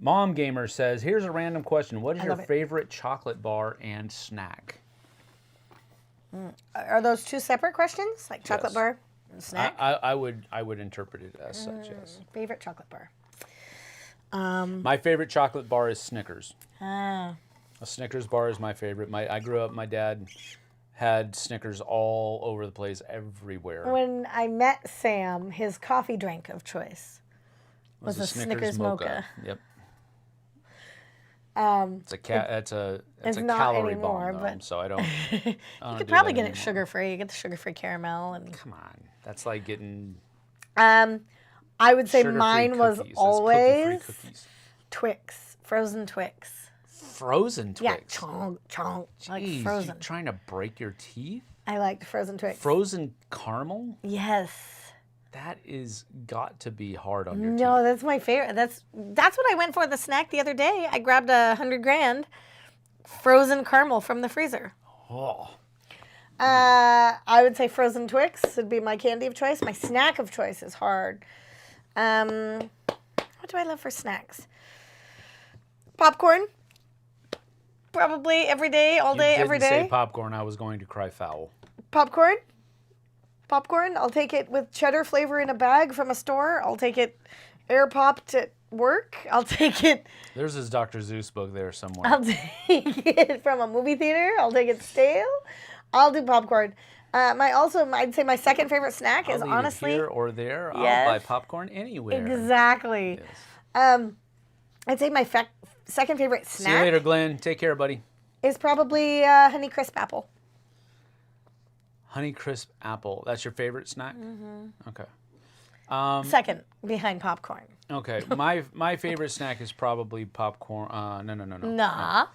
Mom Gamer says, here's a random question. What is your favorite chocolate bar and snack? Are those 2 separate questions? Like chocolate bar and snack? I would interpret it as such, yes. Favorite chocolate bar. My favorite chocolate bar is Snickers. Ah. A Snickers bar is my favorite. I grew up, my dad had Snickers all over the place, everywhere. When I met Sam, his coffee drink of choice was a Snickers mocha. Yep. It's a calorie bomb, though, so I don't. You could probably get it sugar-free. You get the sugar-free caramel and. Come on, that's like getting. I would say mine was always Twix, frozen Twix. Frozen Twix. Yeah, chonk, chonk. Jeez, like frozen. You trying to break your teeth? I liked frozen Twix. Frozen caramel? Yes. That is got to be hard on your teeth. No, that's my favorite. That's what I went for the snack the other day. I grabbed $100 frozen caramel from the freezer. Oh. I would say frozen Twix would be my candy of choice. My snack of choice is hard. What do I love for snacks? Popcorn. Probably every day, all day, every day. You didn't say popcorn. I was going to cry foul. Popcorn. I'll take it with cheddar flavor in a bag from a store. I'll take it air popped at work. I'll take it. There's his Dr. Zeus book there somewhere. I'll take it from a movie theater. I'll take it stale. I'll do popcorn. I'd say my second favorite snack is honestly here or there. Yes. I'll buy popcorn anywhere. Exactly. Yes. I'd say my second favorite snack. See you later, Glenn. Take care, buddy. Is probably Honey Crisp Apple. Honey Crisp Apple. That's your favorite snack? Mm-hmm. Okay. Second, behind popcorn. Okay. My favorite snack is probably popcorn. No. Nah.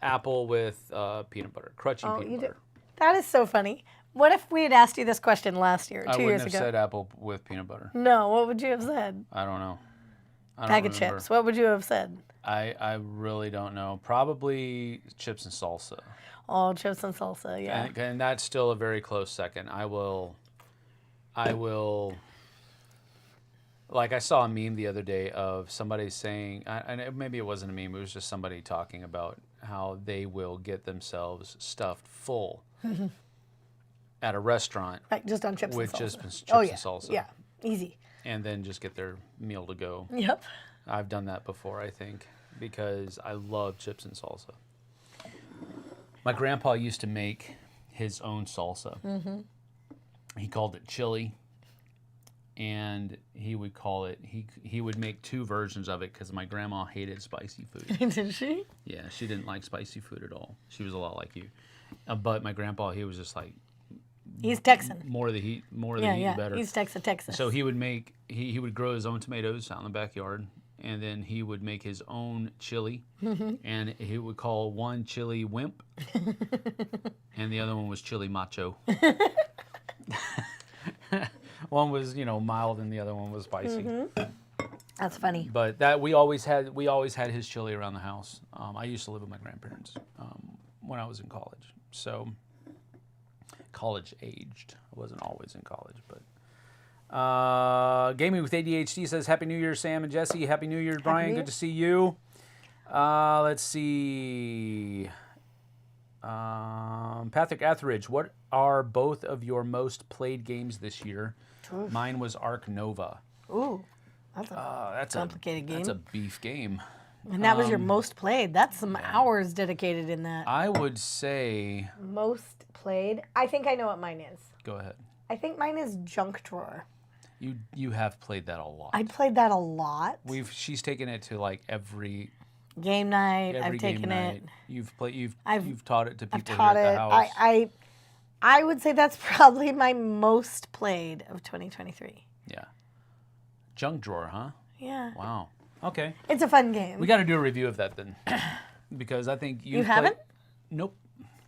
Apple with peanut butter. Crunchy peanut butter. That is so funny. What if we had asked you this question last year, 2 years ago? I wouldn't have said apple with peanut butter. No. What would you have said? I don't know. Bag of chips. What would you have said? I really don't know. Probably chips and salsa. Oh, chips and salsa, yeah. And that's still a very close second. I will. Like I saw a meme the other day of somebody saying, and maybe it wasn't a meme. It was just somebody talking about how they will get themselves stuffed full at a restaurant, like just on chips with and salsa. just chips and salsa. Yeah, easy. And then just get their meal to go. Yep. I've done that before, I think, because I love chips and salsa. My grandpa used to make his own salsa. Mm-hmm. He called it chili, and he would call it. He would make 2 versions of it because my grandma hated spicy food. Did she? Yeah, she didn't like spicy food at all. She was a lot like you, but my grandpa, he was just like. He's Texan. More the heat, the better. He's Texas. So he would make. He would grow his own tomatoes out in the backyard. And then he would make his own chili, and he would call one chili wimp, and the other one was chili macho. One was, mild, and the other one was spicy. Mm-hmm. That's funny. But that we always had his chili around the house. I used to live with my grandparents when I was in college, so college aged. I wasn't always in college, but. Gaming with ADHD says, Happy New Year, Sam and Jessie. Happy New Year, Brian. Good to see you. Let's see. Patrick Etheridge, what are both of your most played games this year? Oof. Mine was Ark Nova. Ooh, that's a complicated game. That's a beef game. And that was your most played. That's some hours dedicated in that. I would say... Most played? I think I know what mine is. Go ahead. I think mine is Junk Drawer. You have played that a lot. I played that a lot. She's taken it to like every game night. I've taken it. You've taught it to people here at the house. I would say that's probably my most played of 2023. Yeah. Junk Drawer, huh? Yeah. Wow. Okay. It's a fun game. We got to do a review of that then, because I think you haven't. Nope.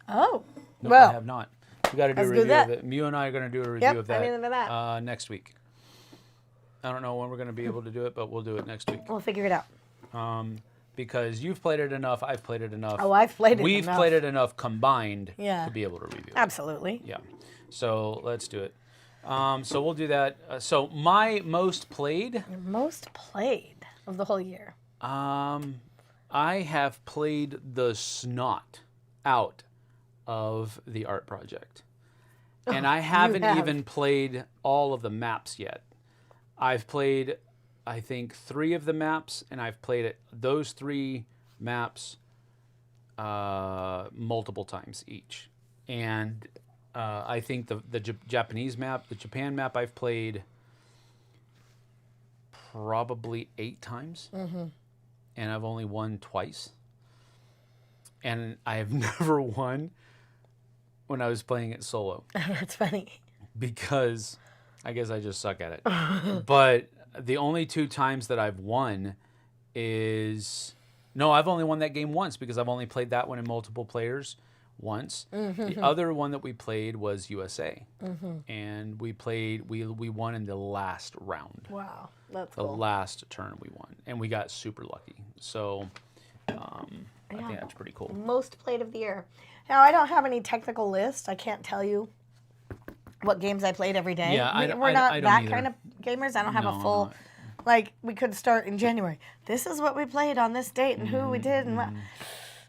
Oh. Nope, well, I have not. We got to do a review of it. You and I are going to do a review of that. I'm into that. Next week. I don't know when we're going to be able to do it, but we'll do it next week. We'll figure it out. because you've played it enough. I've played it enough. Oh, I've played it We've enough. played it enough combined Yeah. to be able to review it. Absolutely. Yeah. So let's do it. So we'll do that. So my most played. Your most played of the whole year. I have played the snot out of the art project. And I haven't even played all of the maps yet. I've played, I think, 3 of the maps, and I've played those 3 maps multiple times each. And I think the Japanese map, the Japan map, I've played probably 8 times. Mm-hmm. And I've only won twice. And I have never won when I was playing it solo. That's funny. Because I guess I just suck at it. But the only 2 times that I've won is... No, I've only won that game once because I've only played that one in multiple players once. Mm-hmm. The other one that we played was USA. Mm-hmm. And we won in the last round. Wow, that's cool. The last turn we won. And we got super lucky. So I think that's pretty cool. Most played of the year. Now, I don't have any technical list. I can't tell you what games I played every day. Yeah, we're not that either. kind of gamers. I don't have No, a full... Like, we could start in January. This is what we played on this date and who we did and what.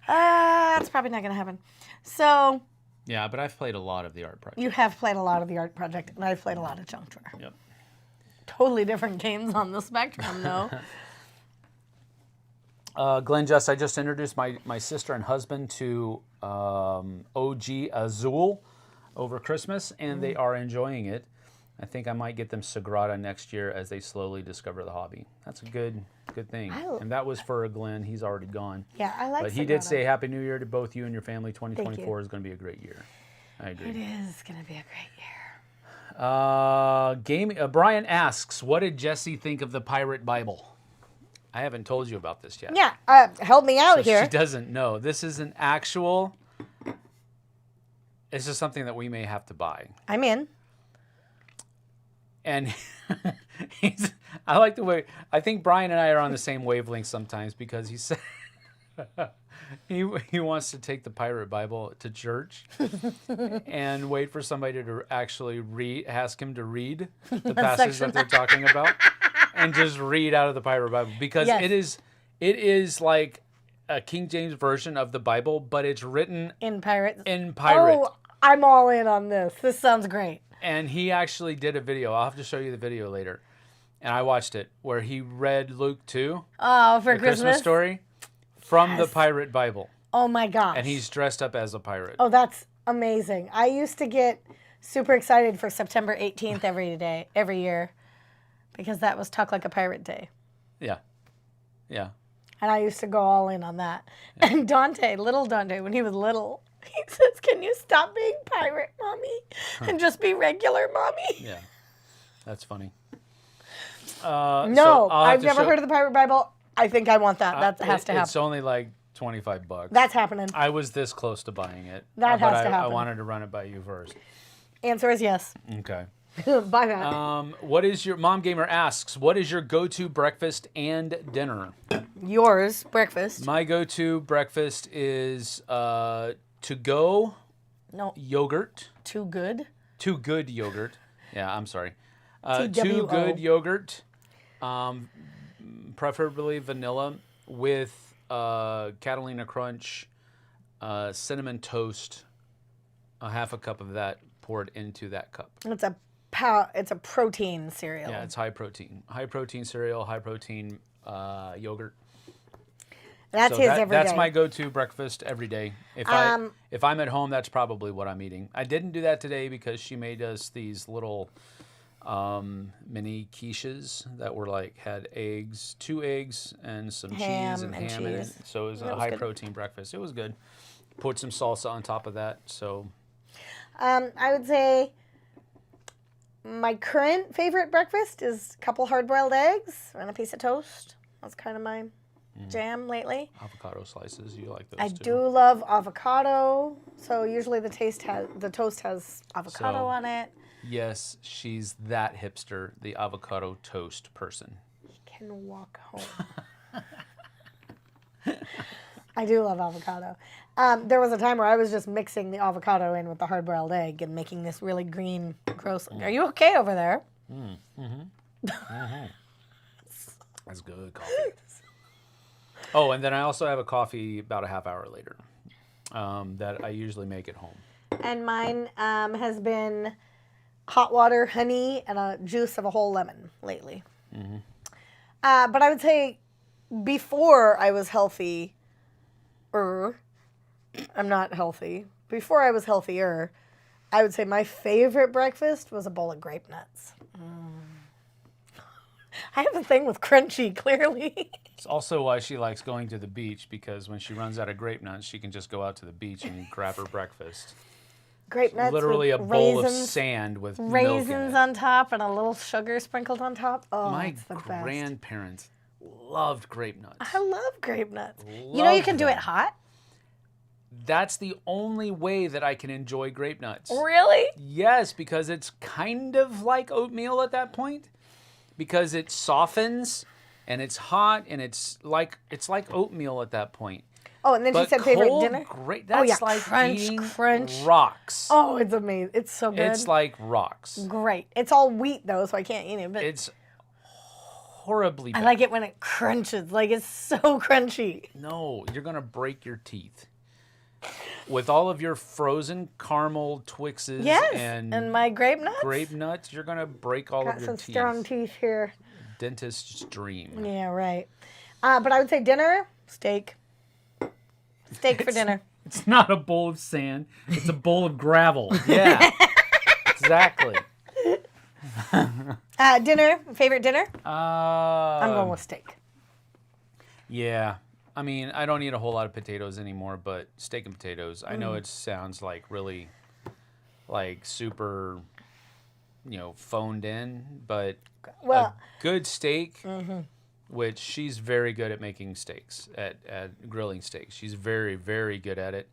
That's probably not going to happen. So... Yeah, but I've played a lot of the art project. You have played a lot of the art project, and I've played a lot of Junk Drawer. Yep. Totally different games on the spectrum, though. Glenn I just introduced my sister and husband to OG Azul over Christmas, and they are enjoying it. I think I might get them Sagrada next year as they slowly discover the hobby. That's a good thing. And that was for Glenn. He's already gone. Yeah, I like But he Sagrada. did say Happy New Year to both you and your family. 2024 is going to be a great year. I agree. It is going to be a great year. Brian asks, what did Jessie think of the Pirate Bible? I haven't told you about this yet. Yeah, help me out here. She doesn't know. This is an actual... This is something that we may have to buy. I'm in. And I like the way... I think Brian and I are on the same wavelength sometimes because he said... He wants to take the Pirate Bible to church and wait for somebody to actually ask him to read the passage that they're talking about and just read out of the Pirate Bible because it is like a King James version of the Bible, but it's written in pirate. Oh, I'm all in on this. This sounds great. And he actually did a video. I'll have to show you the video later. And I watched it where he read Luke 2. Oh, for the Christmas story. From the Pirate Bible. Oh my gosh. And he's dressed up as a pirate. Oh, that's amazing. I used to get super excited for September 18th every year, because that was Talk Like a Pirate Day. Yeah. Yeah. And I used to go all in on that. Yeah. And little Dante, when he was little, he says, "Can you stop being pirate, Mommy, and just be regular, Mommy?" Yeah. That's funny. No, I've never heard of the Pirate Bible. I think I want that. That has to happen. It's only like $25. That's happening. I was this close to buying it. That has to happen. I wanted to run it by you first. Answer is yes. Okay. Buy that. What is your... Mom Gamer asks, what is your go-to breakfast and dinner? Yours, breakfast. My go-to breakfast is to-go yogurt. Too good? Too good yogurt. Yeah, I'm sorry. Too good yogurt. Preferably vanilla with Catalina Crunch, cinnamon toast, a half a cup of that poured into that cup. It's a protein cereal. Yeah, it's high protein. High protein cereal, high protein yogurt. That's every day. That's my go-to breakfast every day. If I'm at home, that's probably what I'm eating. I didn't do that today because she made us these little mini quiches that were had 2 eggs and some cheese and ham in it. So it was a high protein breakfast. It was good. Put some salsa on top of that. So I would say my current favorite breakfast is a couple hard-boiled eggs and a piece of toast. That's kind of my jam lately. Avocado slices, you like those I too? do love avocado. So usually the toast has avocado on it. Yes, she's that hipster, the avocado toast person. He can walk home. I do love avocado. There was a time where I was just mixing the avocado in with the hard-boiled egg and making this really green, gross. Are you okay over there? That's good coffee. Oh, and then I also have a coffee about a half hour later that I usually make at home. And mine has been hot water, honey, and a juice of a whole lemon lately. But I would say before I was healthy, I'm not healthy. Before I was healthier, I would say my favorite breakfast was a bowl of grape nuts. I have a thing with crunchy, clearly. It's also why she likes going to the beach, because when she runs out of grape nuts, she can just go out to the beach and grab her breakfast. Grape nuts, literally a with bowl of raisins, sand with raisins milk in it. on top and a little sugar sprinkled on top. Oh, My that's the best. grandparents loved grape nuts. I love grape nuts. You know you can do it hot? That's the only way that I can enjoy grape nuts. Really? Yes, because it's kind of like oatmeal at that point. Because it softens and it's hot and it's like oatmeal at that point. Oh, and then she said favorite dinner? That's like eating rocks. Oh, it's amazing. It's so good. It's like rocks. Great. It's all wheat though, so I can't eat it. But it's horribly bad. I like it when it crunches. Like it's so crunchy. No, you're going to break your teeth. With all of your frozen caramel Twixes and my grape nuts. Grape nuts, you're going to break all of your Got some teeth. strong teeth here. Dentist's dream. Yeah, right. But I would say dinner, steak. Steak for dinner. It's not a bowl of sand. It's a bowl of gravel. Yeah, exactly. Dinner, favorite dinner? I'm going with steak. Yeah. I mean, I don't eat a whole lot of potatoes anymore, but steak and potatoes. I know it sounds like really, like super, phoned in, but a good steak, which she's very good at making steaks, at grilling steaks. She's very, very good at it.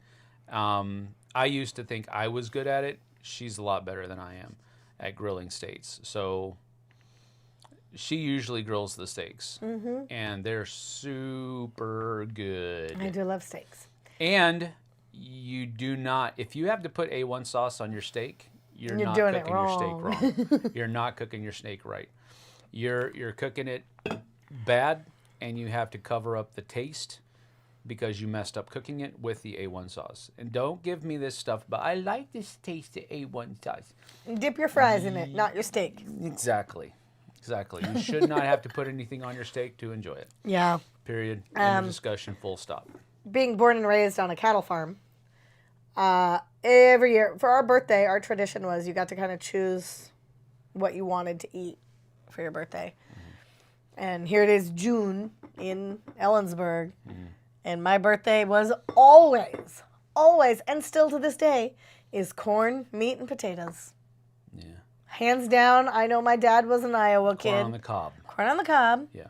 I used to think I was good at it. She's a lot better than I am at grilling steaks. So she usually grills the steaks, and they're super good. I do love steaks. And you do not, if you have to put A1 sauce on your steak, you're not doing cooking it wrong. your steak wrong. You're not cooking your steak right. You're cooking it bad, and you have to cover up the taste because you messed up cooking it with the A1 sauce. And don't give me this stuff, but I like this taste of A1 sauce. Dip your fries in it, not your steak. Exactly. You should not have to put anything on your steak to enjoy it. Yeah. Period. End of discussion. Full stop. Being born and raised on a cattle farm, every year for our birthday, our tradition was you got to kind of choose what you wanted to eat for your birthday. And here it is, June in Ellensburg, and my birthday was always, and still to this day, is corn, meat, and potatoes. Yeah. Hands down, I know my dad was an Iowa kid. Corn on the cob. Corn on the cob. Yeah.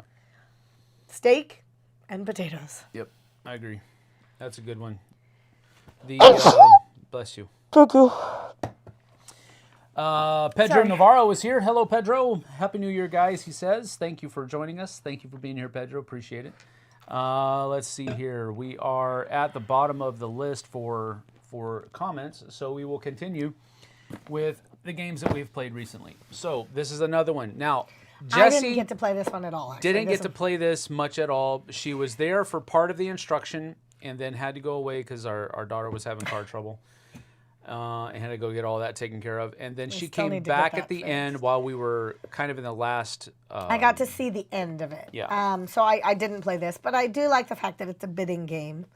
Steak and potatoes. Yep, I agree. That's a good one. Bless you. Thank you. Pedro Navarro is here. Hello, Pedro. Happy New Year, guys, he says. Thank you for joining us. Thank you for being here, Pedro. Appreciate it. Let's see here. We are at the bottom of the list for comments, so we will continue with the games that we've played recently. So this is another one. Now, Jessie I didn't get to play this one at all. Actually. Didn't get to play this much at all. She was there for part of the instruction and then had to go away because our daughter was having car trouble. And had to go get all that taken care of. And then she came back at the end while we were kind of in the last... I got to see the end of it. Yeah. So I didn't play this, but I do like the fact that it's a bidding game.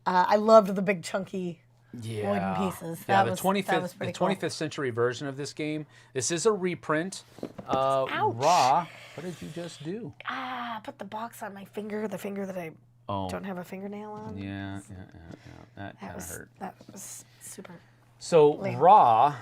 I loved the big chunky wooden pieces. Yeah, the 25th century version of this game. This is a reprint. Raw. What did you just do? I put the box on my finger, the finger that I don't have a fingernail on. Yeah. That kind of hurt. That was super. So Raw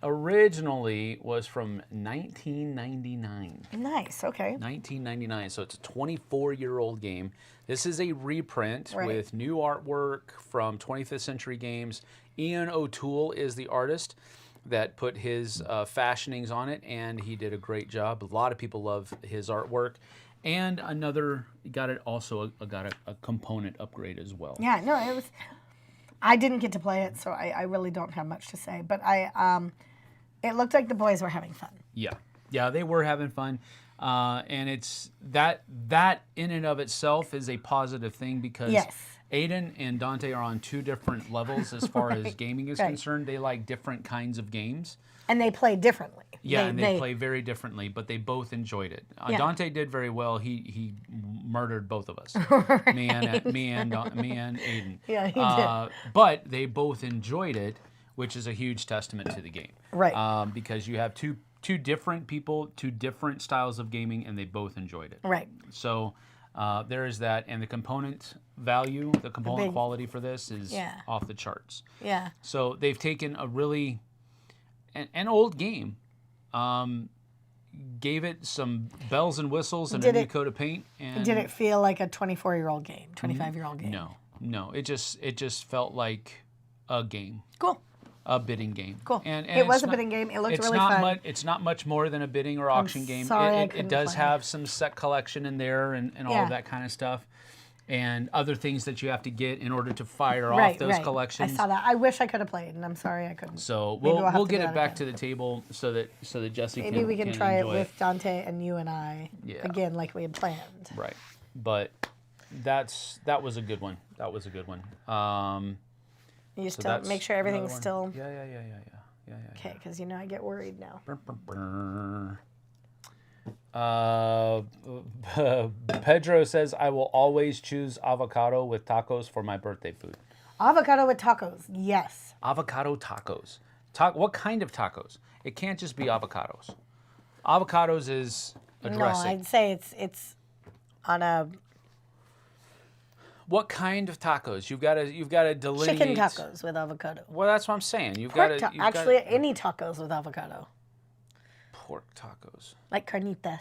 originally was from 1999. Nice, okay. 1999, so it's a 24-year-old game. This is a reprint with new artwork from 25th Century Games. Ian O'Toole is the artist that put his fashionings on it, and he did a great job. A lot of people love his artwork. And got a component upgrade as well. Yeah, no, it was. I didn't get to play it, so I really don't have much to say. But it looked like the boys were having fun. Yeah, they were having fun, and it's that in and of itself is a positive thing because Aiden and Dante are on two different levels as far as gaming is concerned. They like different kinds of games. And they play differently. Yeah, they play very differently, but they both enjoyed it. Dante did very well. He murdered both of us, me and Aiden. Yeah, he did. But they both enjoyed it, which is a huge testament to the game. Right. Because you have two different people, two different styles of gaming, and they both enjoyed it. Right. So there is that, and the component value, the component quality for this is off the charts. Yeah. So they've taken a really an old game, gave it some bells and whistles and a new coat of paint. And did it feel like a 24-year-old game, 25-year-old game? No. It just felt like a game. Cool. A bidding game. Cool. And it was a bidding game. It looked really fun. It's not much more than a bidding or auction game. It does have some set collection in there and all of that kind of stuff. And other things that you have to get in order to fire off those collections. I saw that. I wish I could have played, and I'm sorry I couldn't. So we'll get it back to the table so that Jessie can maybe we can try it with it. Dante and you and I again like we had planned. Right, but that was a good one. That was a good one. You still make sure everything's still. Yeah. Okay, because I get worried now. Pedro says, I will always choose avocado with tacos for my birthday food. Avocado with tacos, yes. Avocado tacos. What kind of tacos? It can't just be avocados. Avocados is a dressing. No, I'd say it's on a... What kind of tacos? You've got to delineate. Chicken tacos with avocado. Well, that's what I'm saying. Any tacos with avocado. Pork tacos. Like carnitas.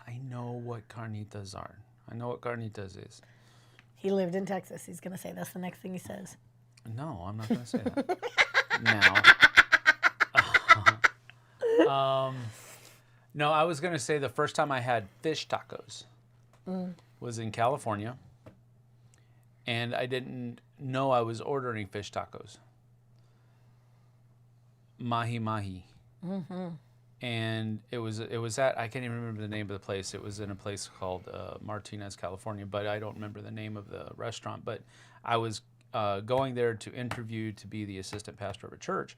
I know what carnitas are. I know what carnitas is. He lived in Texas. He's going to say that's the next thing he says. No, I'm not going to say that. Now. No, I was going to say the first time I had fish tacos was in California. And I didn't know I was ordering fish tacos. Mahi. Mm-hmm. And it was at, I can't even remember the name of the place. It was in a place called Martinez, California, but I don't remember the name of the restaurant. But I was going there to interview to be the assistant pastor of a church.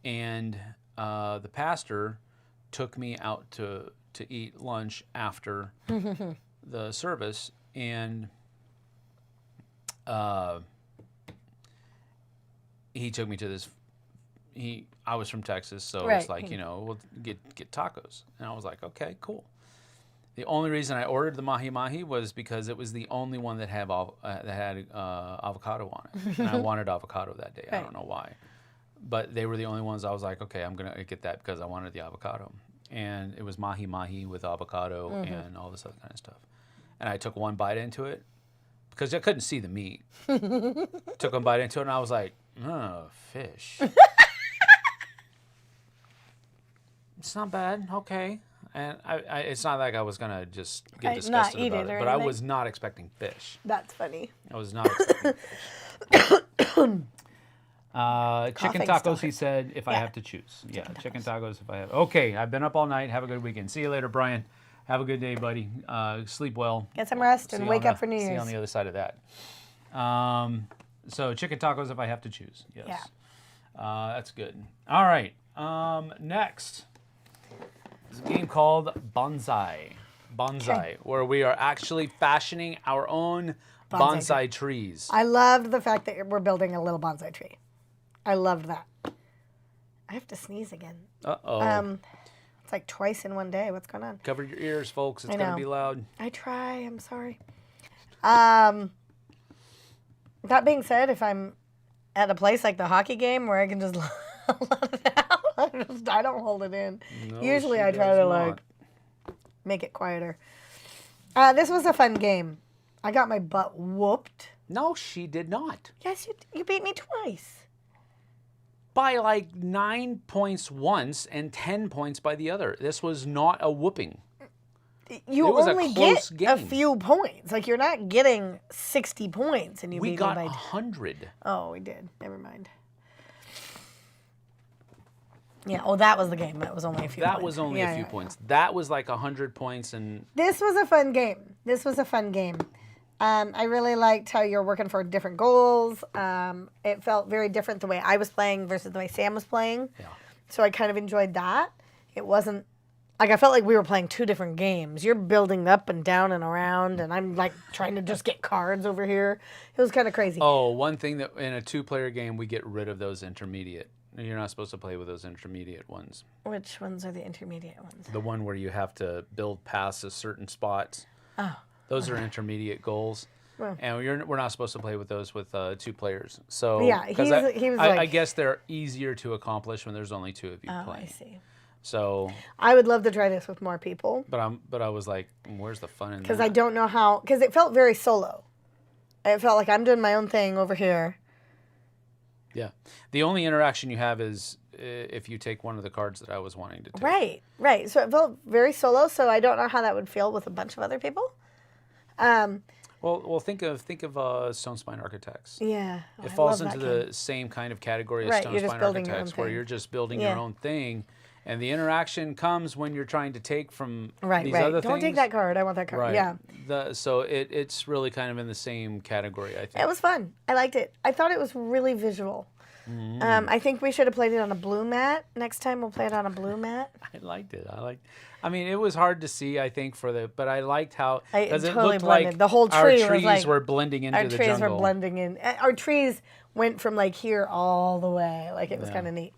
And the pastor took me out to eat lunch after the service. And he took me to this. I was from Texas, so it's like, we'll get tacos, and I was like, okay, cool. The only reason I ordered the mahi was because it was the only one that had avocado on it, and I wanted avocado that day. I don't know why, but they were the only ones. I was like, okay, I'm gonna get that because I wanted the avocado, and it was mahi with avocado and all this other kind of stuff. And I took one bite into it because I couldn't see the meat. Took one bite into it, and I was like, oh, fish. It's not bad, okay. And it's not like I was going to just get disgusted about it, but I was not expecting fish. That's funny. I was not expecting fish. Chicken tacos, he said, if I have to choose. Chicken tacos if I have. Okay, I've been up all night. Have a good weekend. See you later, Brian. Have a good day, buddy. Sleep well. Get some rest and wake up for New Year's. See you on the other side of that. So chicken tacos if I have to choose. Yes. Yeah. That's good. All right. Next. It's a game called Bonsai, where we are actually fashioning our own bonsai trees. I loved the fact that we're building a little bonsai tree. I loved that. I have to sneeze again. Uh-oh. It's like twice in one day. What's going on? Cover your ears, folks. It's going to be loud. I try. I'm sorry. That being said, if I'm at a place like the hockey game where I can just let it out, I don't hold it in. No, usually I try to make it quieter. This was a fun game. I got my butt whooped. No, she did not. Yes, you beat me twice. By like 9 points once and 10 points by the other. This was not a whooping. you It was a only close get a game. few points. Like, you're not getting 60 points and you We beat got me by 100. Oh, we did. Never mind. Yeah, oh, that was the game. That was only a few points. That was only a few points. That was like 100 points. And This was a fun game. I really liked how you're working for different goals. It felt very different the way I was playing versus the way Sam was playing. Yeah. So I kind of enjoyed that. It wasn't, like, I felt like we were playing two different games. You're building up and down and around, and I'm, like, trying to just get cards over here. It was kind of crazy. Oh, one thing that in a 2-player game, we get rid of those intermediate. You're not supposed to play with those intermediate ones. Which ones are the intermediate ones? The one where you have to build past a certain spots. Oh. Those are intermediate goals. Well. And we're not supposed to play with those with 2 players. So Yeah, he was like... I guess they're easier to accomplish when there's only 2 of you playing. I see. So I would love to try this with more people. But I was like, where's the fun in that? Because I don't know how... Because it felt very solo. It felt like I'm doing my own thing over here. Yeah. The only interaction you have is if you take one of the cards that I was wanting to take. Right. So it felt very solo, so I don't know how that would feel with a bunch of other people. Well, think of Stone Spine Architects. Yeah. It falls into the same kind of category as Stone Spine Architects, where you're just building your own thing, and the interaction comes when you're trying to take from these other things. Don't take that card. I want that card. Right. Yeah. So it's really kind of in the same category, I think. It was fun. I liked it. I thought it was really visual. I think we should have played it on a blue mat. Next time we'll play it on a blue mat. I liked it. I mean, it was hard to see, I think, but I liked how because it totally looked blended. like The whole tree our trees was like, were blending into the jungle. Our trees were blending in. Our trees went from like here all the way. Like, it was kind of neat.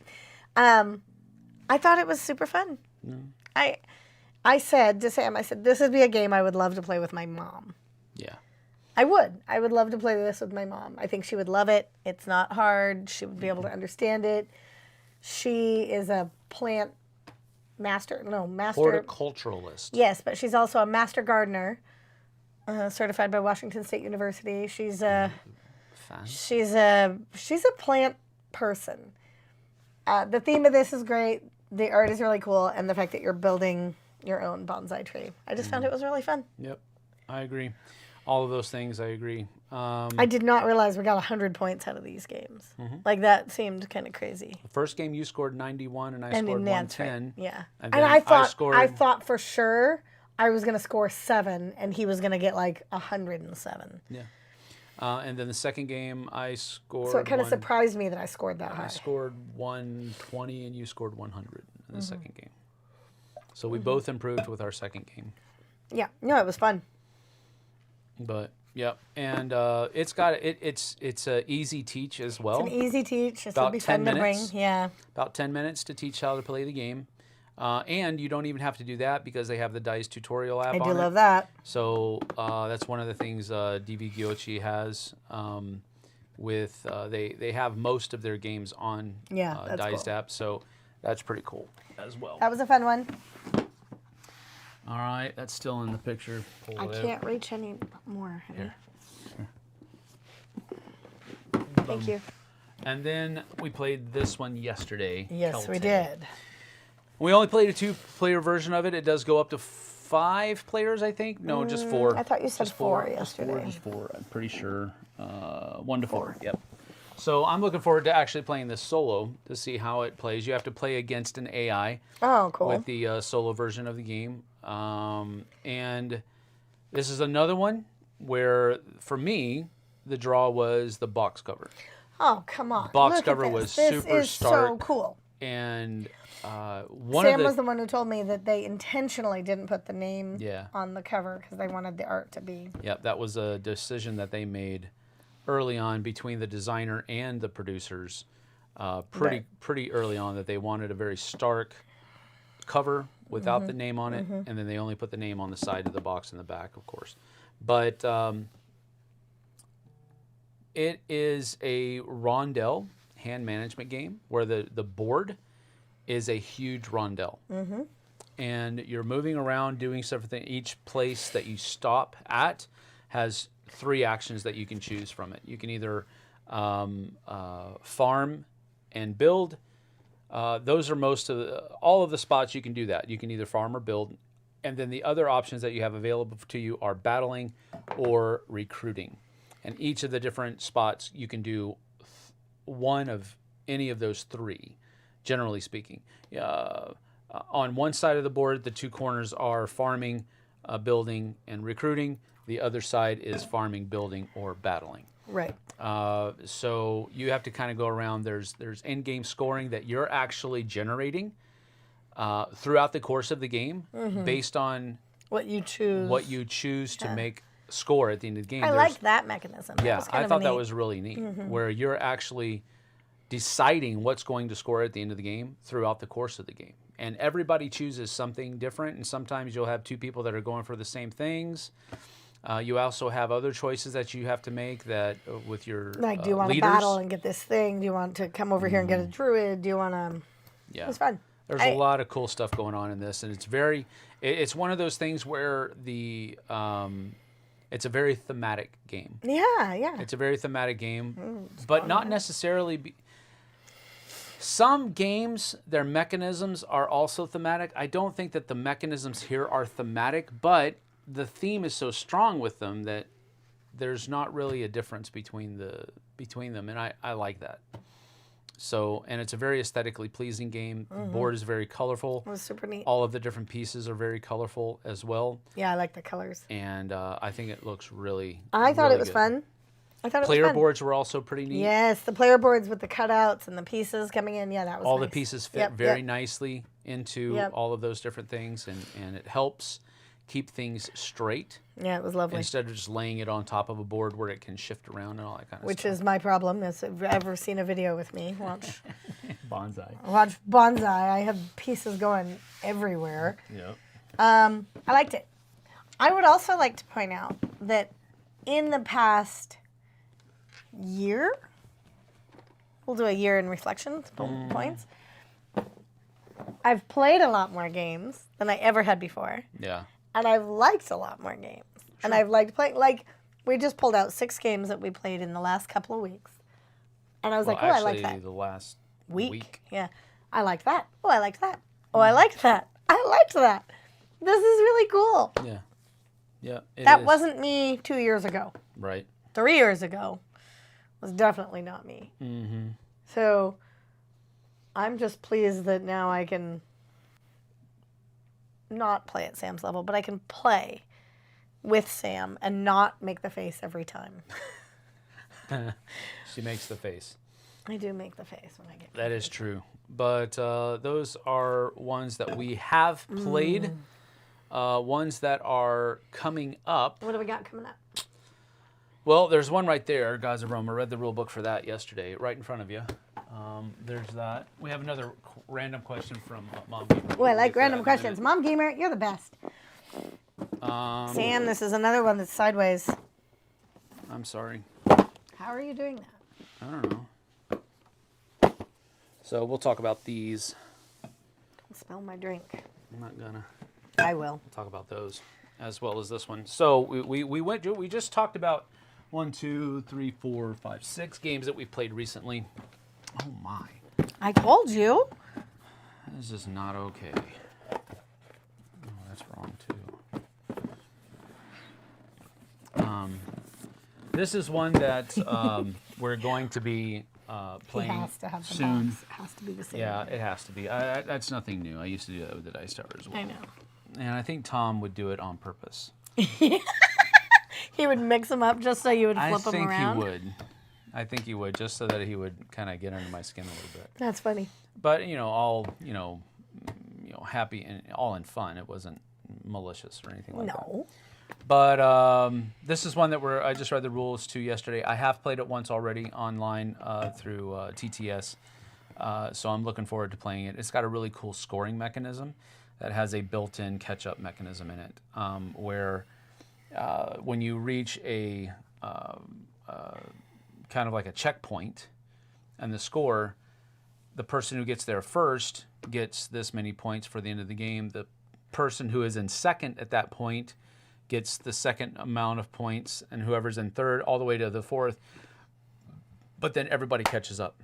I thought it was super fun. I said to Sam, this would be a game I would love to play with my mom. Yeah. I would love to play this with my mom. I think she would love it. It's not hard. She would be able to understand it. She is a plant master. Horticulturalist. Yes, but she's also a master gardener, certified by Washington State University. She's a plant person. The theme of this is great. The art is really cool, and the fact that you're building your own bonsai tree. I just found it was really fun. Yep, I agree. All of those things, I agree. I did not realize we got 100 points out of these games. Like, that seemed kind of crazy. The first game you scored 91 and I scored 110. Right. Yeah. And I thought for sure I was going to score 7 and he was going to get like 107. Yeah. And then the second game I scored... So it kind of surprised me that I scored that high. I scored 120 and you scored 100 in the second game. So we both improved with our second game. Yeah. No, it was fun. But yeah, and it's an easy teach as well. It's an easy teach. It's about be fun 10 to bring. minutes. Yeah. About 10 minutes to teach how to play the game, and you don't even have to do that because they have the dice tutorial app. I do on love it. that. So that's one of the things DV Gyochi has. With they have most of their games on Diced app, so that's pretty cool as well. That was a fun one. All right, that's still in the picture. I can't reach any more. Here. Thank you. And then we played this one yesterday. Yes, we did. We only played a 2-player version of it. It does go up to 5 players, I think. No, just 4. I thought you said 4 yesterday. Just 4. I'm pretty sure. 1 to 4. Yep. So I'm looking forward to actually playing this solo to see how it plays. You have to play against an AI. Oh, cool. With the solo version of the game. And this is another one where, for me, the draw was the box cover. Oh, come on. Box cover was super stark. So cool. And Sam was the one who told me that they intentionally didn't put the name on the cover because they wanted the art to be. Yep, that was a decision that they made early on between the designer and the producers. Pretty early on, that they wanted a very stark cover without the name on it, and then they only put the name on the side of the box in the back, of course. But it is a rondel hand management game where the board is a huge rondel. And you're moving around doing stuff. Each place that you stop at has 3 actions that you can choose from it. You can either farm and build. Those are all of the spots you can do that. You can either farm or build. And then the other options that you have available to you are battling or recruiting. And each of the different spots, you can do one of any of those three, generally speaking. On one side of the board, the two corners are farming, building, and recruiting. The other side is farming, building, or battling. Right. So you have to kind of go around. There's in-game scoring that you're actually generating throughout the course of the game, based on what you choose. To make score at the end of the game. I like that mechanism. Yeah, I thought that was really neat, where you're actually deciding what's going to score at the end of the game throughout the course of the game. And everybody chooses something different, and sometimes you'll have two people that are going for the same things. You also have other choices that you have to make that with your like, do you want to battle and get this thing? Do you want to come over here and get a druid? Do you want to... Yeah. It's fun. There's a lot of cool stuff going on in this, and it's one of those things where it's a very thematic game. Yeah. It's a very thematic game, but not necessarily... Some games, their mechanisms are also thematic. I don't think that the mechanisms here are thematic, but the theme is so strong with them that there's not really a difference between them, and I like that. So, and it's a very aesthetically pleasing game. The board is very colorful. It was super neat. All of the different pieces are very colorful as well. Yeah, I like the colors. And I think it looks really I thought really it was good. fun. I thought it was Player fun. boards were also pretty neat. Yes, the player boards with the cutouts and the pieces coming in. Yeah, that was all nice. the pieces fit very nicely into all of those different things, and it helps keep things straight. Yeah, it was lovely. Instead of just laying it on top of a board where it can shift around and all that kind of Which stuff. is my problem. If you've ever seen a video with me, watch Bonsai. Bonsai. I have pieces going everywhere. Yep. I liked it. I would also like to point out that in the past year, we'll do a year in reflection, points. I've played a lot more games than I ever had before. Yeah. And I've liked a lot more games. Sure. And I've liked playing, like, we just pulled out 6 games that we played in the last couple of weeks. And I was like, oh, I like that. The last week. Yeah. I like that. Oh, I like that. Oh, I like that. I liked that. This is really cool. Yeah. Yeah. That wasn't me 2 years ago. Right. 3 years ago was definitely not me. Mm-hmm. So I'm just pleased that now I can not play at Sam's level, but I can play with Sam and not make the face every time. She makes the face. I do make the face when I get That is true. But those are ones that we have played. Ones that are coming up. What do we got coming up? Well, there's one right there, Gods of Rome. I read the rule book for that yesterday, right in front of you. There's that. We have another random question from Mom Gamer. Oh, I like random questions. Mom Gamer, you're the best. Sam, this is another one that's sideways. I'm sorry. How are you doing that? I don't know. So we'll talk about these. Don't spill my drink. I'm not gonna. I will. Talk about those as well as this one. So we just talked about 1, 2, 3, 4, 5, 6 games that we've played recently. Oh my. I told you. This is not okay. Oh, that's wrong too. This is one that we're going to be playing He has to have the soon. box. It has to be the same. Yeah, it has to be. That's nothing new. I used to do that with the Dice Tower as well. I know. And I think Tom would do it on purpose. He would mix them up just so you would flip them around. I think he would, just so that he would kind of get under my skin a little bit. That's funny. But all happy and all in fun. It wasn't malicious or anything like that. No. But this is one that I just read the rules to yesterday. I have played it once already online through TTS, so I'm looking forward to playing it. It's got a really cool scoring mechanism that has a built-in catch-up mechanism in it, where when you reach a kind of like a checkpoint and the score, the person who gets there first gets this many points for the end of the game. The person who is in second at that point gets the second amount of points, and whoever's in third all the way to the fourth. But then everybody catches up.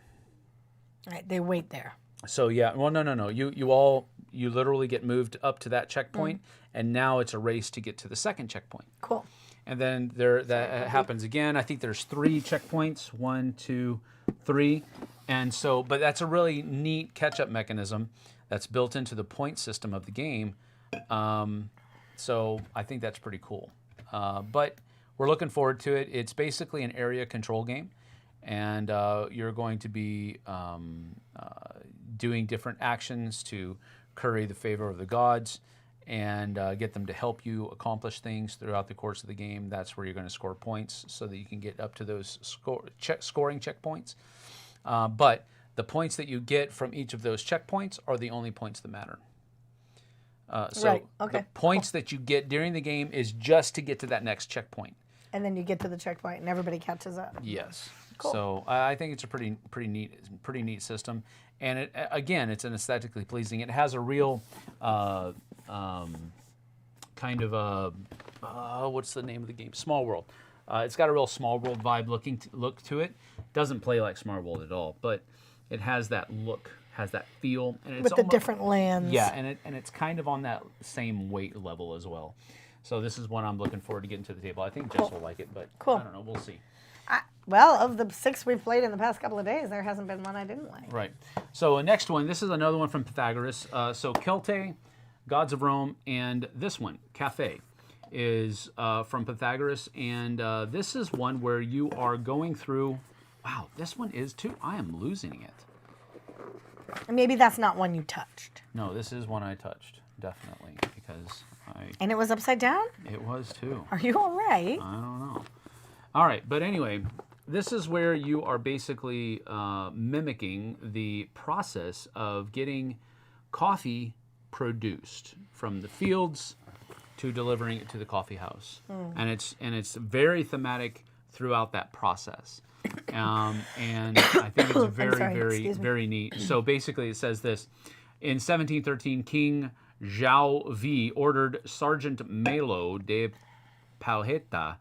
All right, they wait there. So yeah, well, no. You all you literally get moved up to that checkpoint, and now it's a race to get to the second checkpoint. Cool. And then that happens again. I think there's 3 checkpoints, 1, 2, 3. And so, but that's a really neat catch-up mechanism that's built into the point system of the game. So I think that's pretty cool. But we're looking forward to it. It's basically an area control game. And you're going to be doing different actions to curry the favor of the gods and get them to help you accomplish things throughout the course of the game. That's where you're going to score points so that you can get up to those scoring checkpoints. But the points that you get from each of those checkpoints are the only points that matter. So the points that you get during the game is just to get to that next checkpoint. And then you get to the checkpoint and everybody catches up. Yes. Cool. So I think it's a pretty neat system, and it's an aesthetically pleasing. It has a real kind of a what's the name of the game? Small World. It's got a real Small World vibe look to it. Doesn't play like Small World at all, but it has that look, has that feel, and it's with the different lands. Yeah, and it's kind of on that same weight level as well. So this is one I'm looking forward to getting to the table. I think Jess will like it, but I don't know. We'll see. Well, of the 6 we've played in the past couple of days, there hasn't been one I didn't like. Right. So next one, this is another one from Pythagoras. So Kelte, Gods of Rome, and this one, Cafe, is from Pythagoras. And this is one where you are going through... Wow, this one is too... I am losing it. Maybe that's not one you touched. No, this is one I touched, definitely, because And it was upside down? It was too. Are you all right? I don't know. All right, but anyway, this is where you are basically mimicking the process of getting coffee produced from the fields to delivering it to the coffee house, and it's very thematic throughout that process, and I think it's very neat. So basically, it says this: in 1713, King Zhao V ordered Sergeant Melo de Palheta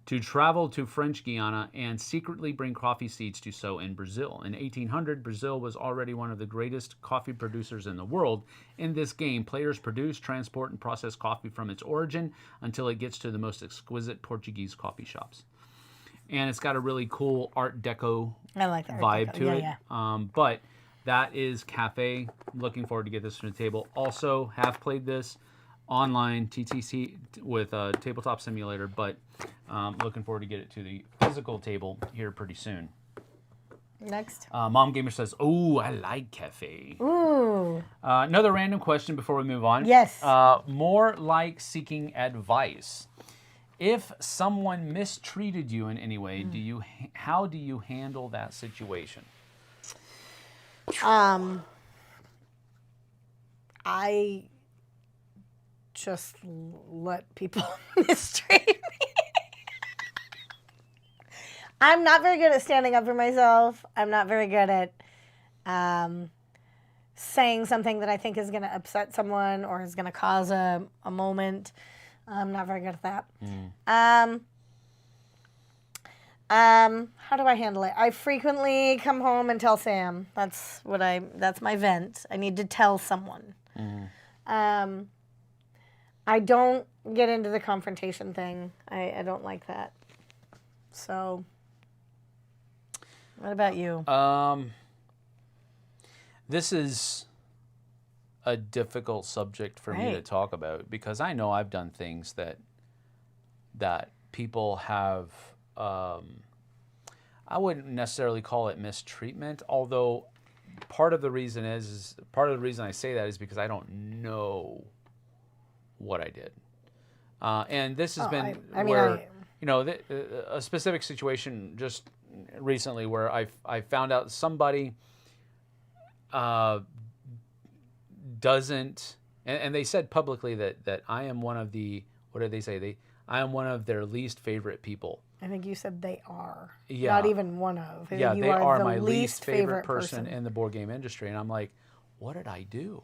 to travel to French Guiana and secretly bring coffee seeds to sow in Brazil. In 1800, Brazil was already one of the greatest coffee producers in the world. In this game, players produce, transport, and process coffee from its origin until it gets to the most exquisite Portuguese coffee shops. And it's got a really cool Art Deco vibe to it. But that is Cafe. Looking forward to get this from the table. Also, have played this online TTC with a tabletop simulator, but looking forward to get it to the physical table here pretty soon. Next. Mom Gamer says, "Oh, I like Cafe." Ooh. Another random question before we move on. Yes. More like seeking advice. If someone mistreated you in any way, how do you handle that situation? I just let people mistreat me. I'm not very good at standing up for myself. I'm not very good at saying something that I think is going to upset someone or is going to cause a moment. I'm not very good at that. How do I handle it? I frequently come home and tell Sam. That's my vent. I need to tell someone. I don't get into the confrontation thing. I don't like that. So, what about you? This is a difficult subject for me to talk about because I know I've done things that people have. I wouldn't necessarily call it mistreatment, although part of the reason I say that is because I don't know what I did. And this has been a specific situation just recently where I found out somebody doesn't, and they said publicly that I am one of the, what did they say? I am one of their least favorite people. I think you said they are. Yeah. Not even one of. Yeah, you they are the my least favorite person in the board game industry. And I'm like, what did I do?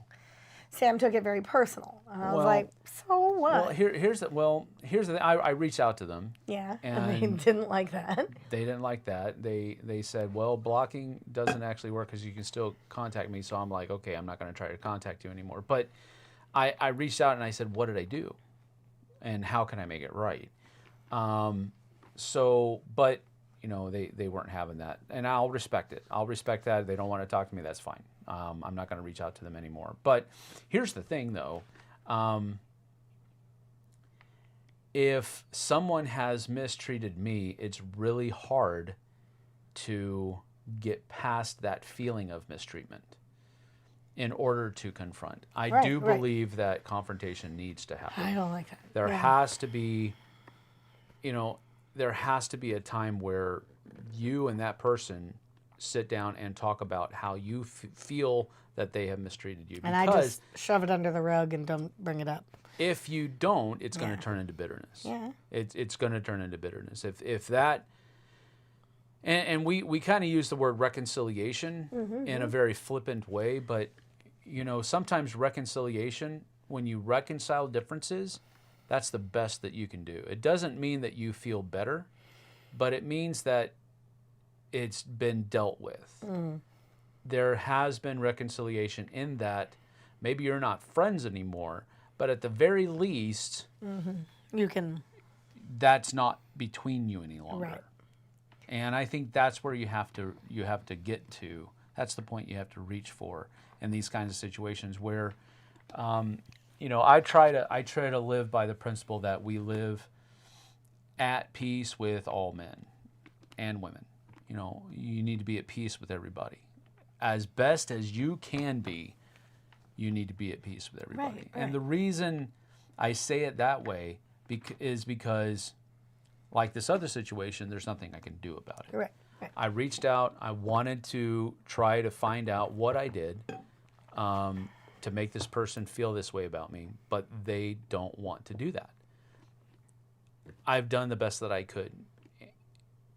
Sam took it very personal. And I was like, so what? Here's the thing. I reached out to them. Yeah, and they didn't like that. They didn't like that. They said, well, blocking doesn't actually work because you can still contact me. So I'm like, okay, I'm not going to try to contact you anymore. But I reached out and I said, what did I do? And how can I make it right? But you know, they weren't having that, and I'll respect it. I'll respect that. If they don't want to talk to me, that's fine. I'm not going to reach out to them anymore. But here's the thing, though. If someone has mistreated me, it's really hard to get past that feeling of mistreatment in order to confront. I do believe that confrontation needs to happen. I don't like that. There has to be, there has to be a time where you and that person sit down and talk about how you feel that they have mistreated you. And I just shove it under the rug and don't bring it up. If you don't, it's going to turn into bitterness. Yeah. It's going to turn into bitterness. If that, and we kind of use the word reconciliation in a very flippant way, but sometimes reconciliation, when you reconcile differences, that's the best that you can do. It doesn't mean that you feel better, but it means that it's been dealt with. There has been reconciliation in that maybe you're not friends anymore, but at the very least, you can. That's not between you any longer. Right. And I think that's where you have to get to. That's the point you have to reach for in these kinds of situations where, I try to live by the principle that we live at peace with all men and women. You need to be at peace with everybody. As best as you can be, you need to be at peace with everybody. Right. And the reason I say it that way is because, like this other situation, there's nothing I can do about it. Right. I reached out. I wanted to try to find out what I did to make this person feel this way about me, but they don't want to do that. I've done the best that I could,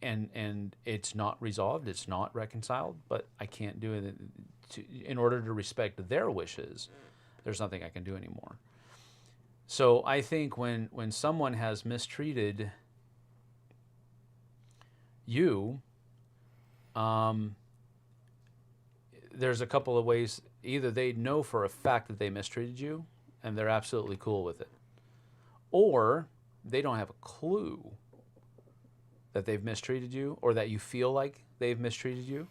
and it's not resolved. It's not reconciled, but I can't do it. In order to respect their wishes, there's nothing I can do anymore. So I think when someone has mistreated you, there's a couple of ways. Either they know for a fact that they mistreated you and they're absolutely cool with it, or they don't have a clue that they've mistreated you or that you feel like they've mistreated you.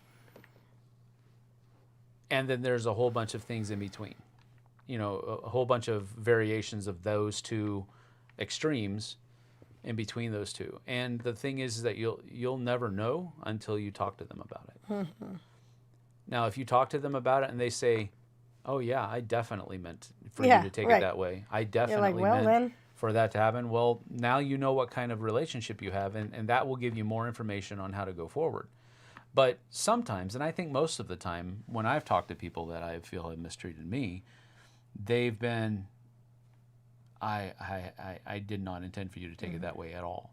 And then there's a whole bunch of things in between, a whole bunch of variations of those two extremes in between those two. And the thing is that you'll never know until you talk to them about it. Now, if you talk to them about it and they say, oh yeah, I definitely meant for you to take it that way. I definitely meant for that to happen. Well, now you know what kind of relationship you have, and that will give you more information on how to go forward. But sometimes, and I think most of the time, when I've talked to people that I feel have mistreated me, they've been, I did not intend for you to take it that way at all.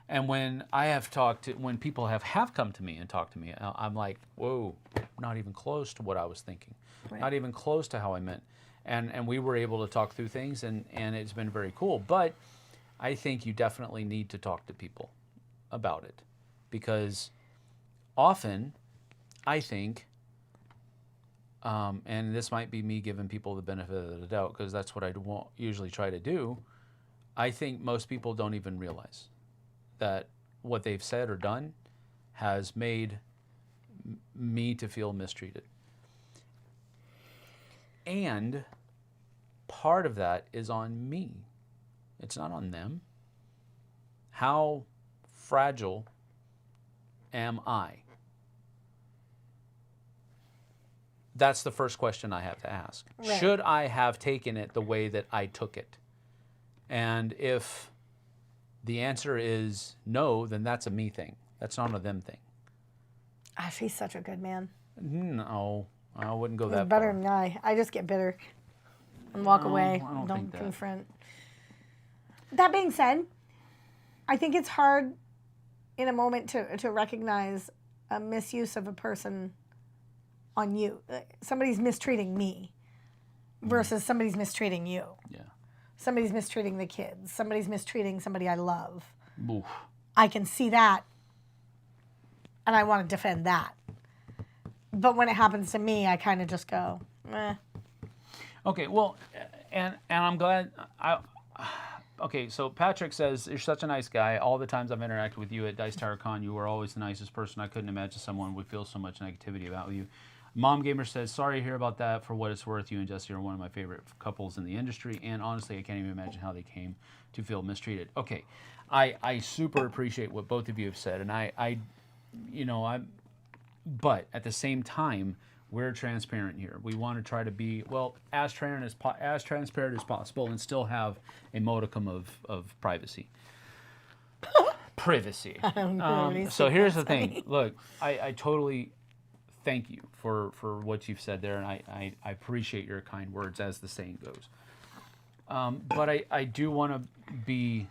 And when when people have come to me and talked to me, I'm like, whoa, not even close to what I was thinking, not even close to how I meant. And we were able to talk through things, and it's been very cool. But I think you definitely need to talk to people about it, because often, I think, and this might be me giving people the benefit of the doubt, because that's what I won't usually try to do, I think most people don't even realize that what they've said or done has made me to feel mistreated. And part of that is on me. It's not on them. How fragile am I? That's the first question I have to ask. Right. Should I have taken it the way that I took it? And if the answer is no, then that's a me thing. That's not a them thing. Gosh, he's such a good man. No, I wouldn't go that far. Better than I just get bitter and walk away. Don't confront. That being said, I think it's hard in a moment to recognize a misuse of a person on you. Somebody's mistreating me. versus somebody's mistreating you. Yeah. Somebody's mistreating the kids. Somebody's mistreating somebody I love. Oof. I can see that, and I want to defend that. But when it happens to me, I kind of just go, eh. Okay, well, and I'm glad. Okay, so Patrick says, you're such a nice guy. All the times I've interacted with you at Dice Tower Con, you were always the nicest person. I couldn't imagine someone would feel so much negativity about you. Mom Gamer says, sorry to hear about that. For what it's worth, you and Jessie are one of my favorite couples in the industry, and honestly, I can't even imagine how they came to feel mistreated. Okay, I super appreciate what both of you have said, and but at the same time, we're transparent here. We want to try to be, well, as transparent as possible and still have a modicum of privacy. Privacy. So here's the thing. Look, I totally thank you for what you've said there, and I appreciate your kind words, as the saying goes. But I do want to be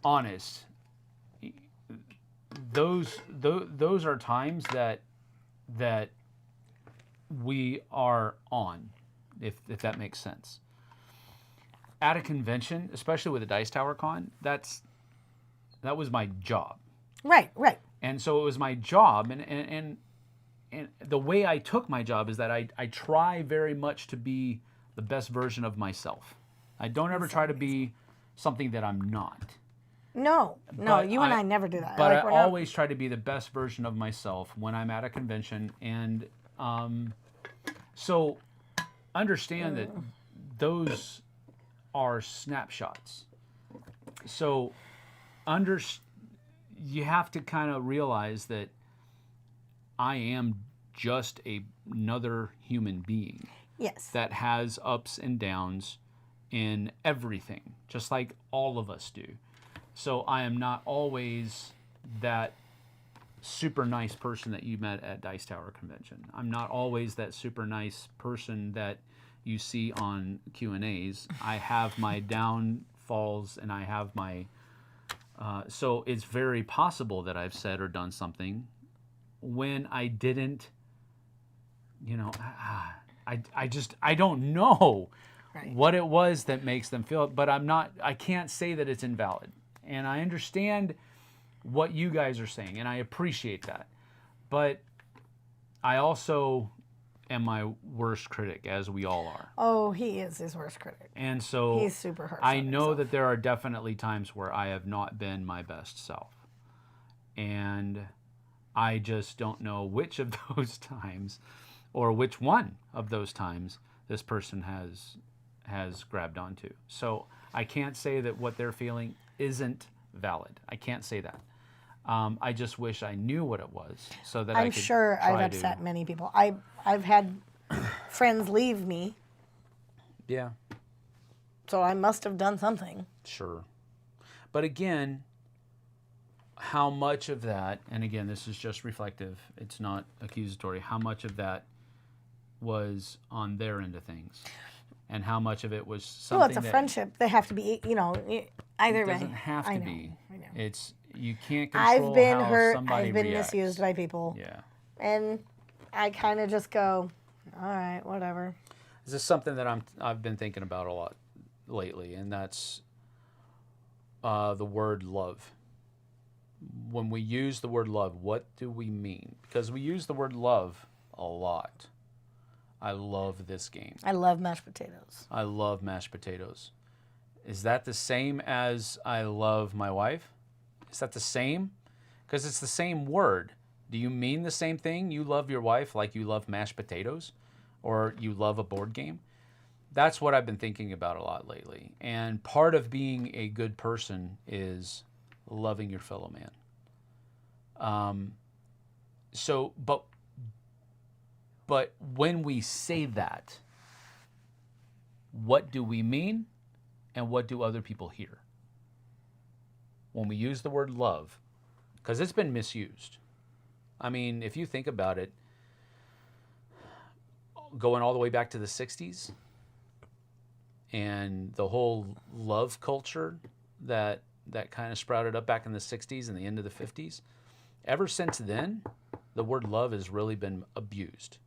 honest. Those are times that we are on, if that makes sense. At a convention, especially with a Dice Tower Con, that was my job. Right. And so it was my job, and the way I took my job is that I try very much to be the best version of myself. I don't ever try to be something that I'm not. No, you and I never do that. But I always try to be the best version of myself when I'm at a convention, and so understand that those are snapshots. So you have to kind of realize that I am just another human being. Yes. That has ups and downs in everything, just like all of us do. So I am not always that super nice person that you met at Dice Tower Convention. I'm not always that super nice person that you see on Q&As. I have my downfalls, and I have my... so it's very possible that I've said or done something when I didn't, I don't know what it was that makes them feel it, but I can't say that it's invalid. And I understand what you guys are saying, and I appreciate that. But I also am my worst critic, as we all are. Oh, he is his worst critic. And so he's super harsh. I know that there are definitely times where I have not been my best self. And I just don't know which of those times, or which one of those times, this person has grabbed onto. So I can't say that what they're feeling isn't valid. I can't say that. I just wish I knew what it was, so that I could I'm sure I've upset many people. I've had friends leave me. Yeah. So I must have done something. Sure. But again, how much of that, and again, this is just reflective, it's not accusatory, how much of that was on their end of things? And how much of it was something well, it's a friendship. They have to be, either way. It doesn't have to be. I know. It's, you can't control I've been how hurt. somebody I've been reacts. misused by people. Yeah. And I kind of just go, all right, whatever. This is something that I've been thinking about a lot lately, and that's the word love. When we use the word love, what do we mean? Because we use the word love a lot. I love this game. I love mashed potatoes. I love mashed potatoes. Is that the same as I love my wife? Is that the same? Because it's the same word. Do you mean the same thing? You love your wife like you love mashed potatoes? Or you love a board game? That's what I've been thinking about a lot lately. And part of being a good person is loving your fellow man. But when we say that, what do we mean, and what do other people hear? When we use the word love, because it's been misused. I mean, if you think about it, going all the way back to the 60s, and the whole love culture that kind of sprouted up back in the 60s and the end of the 50s, ever since then, the word love has really been abused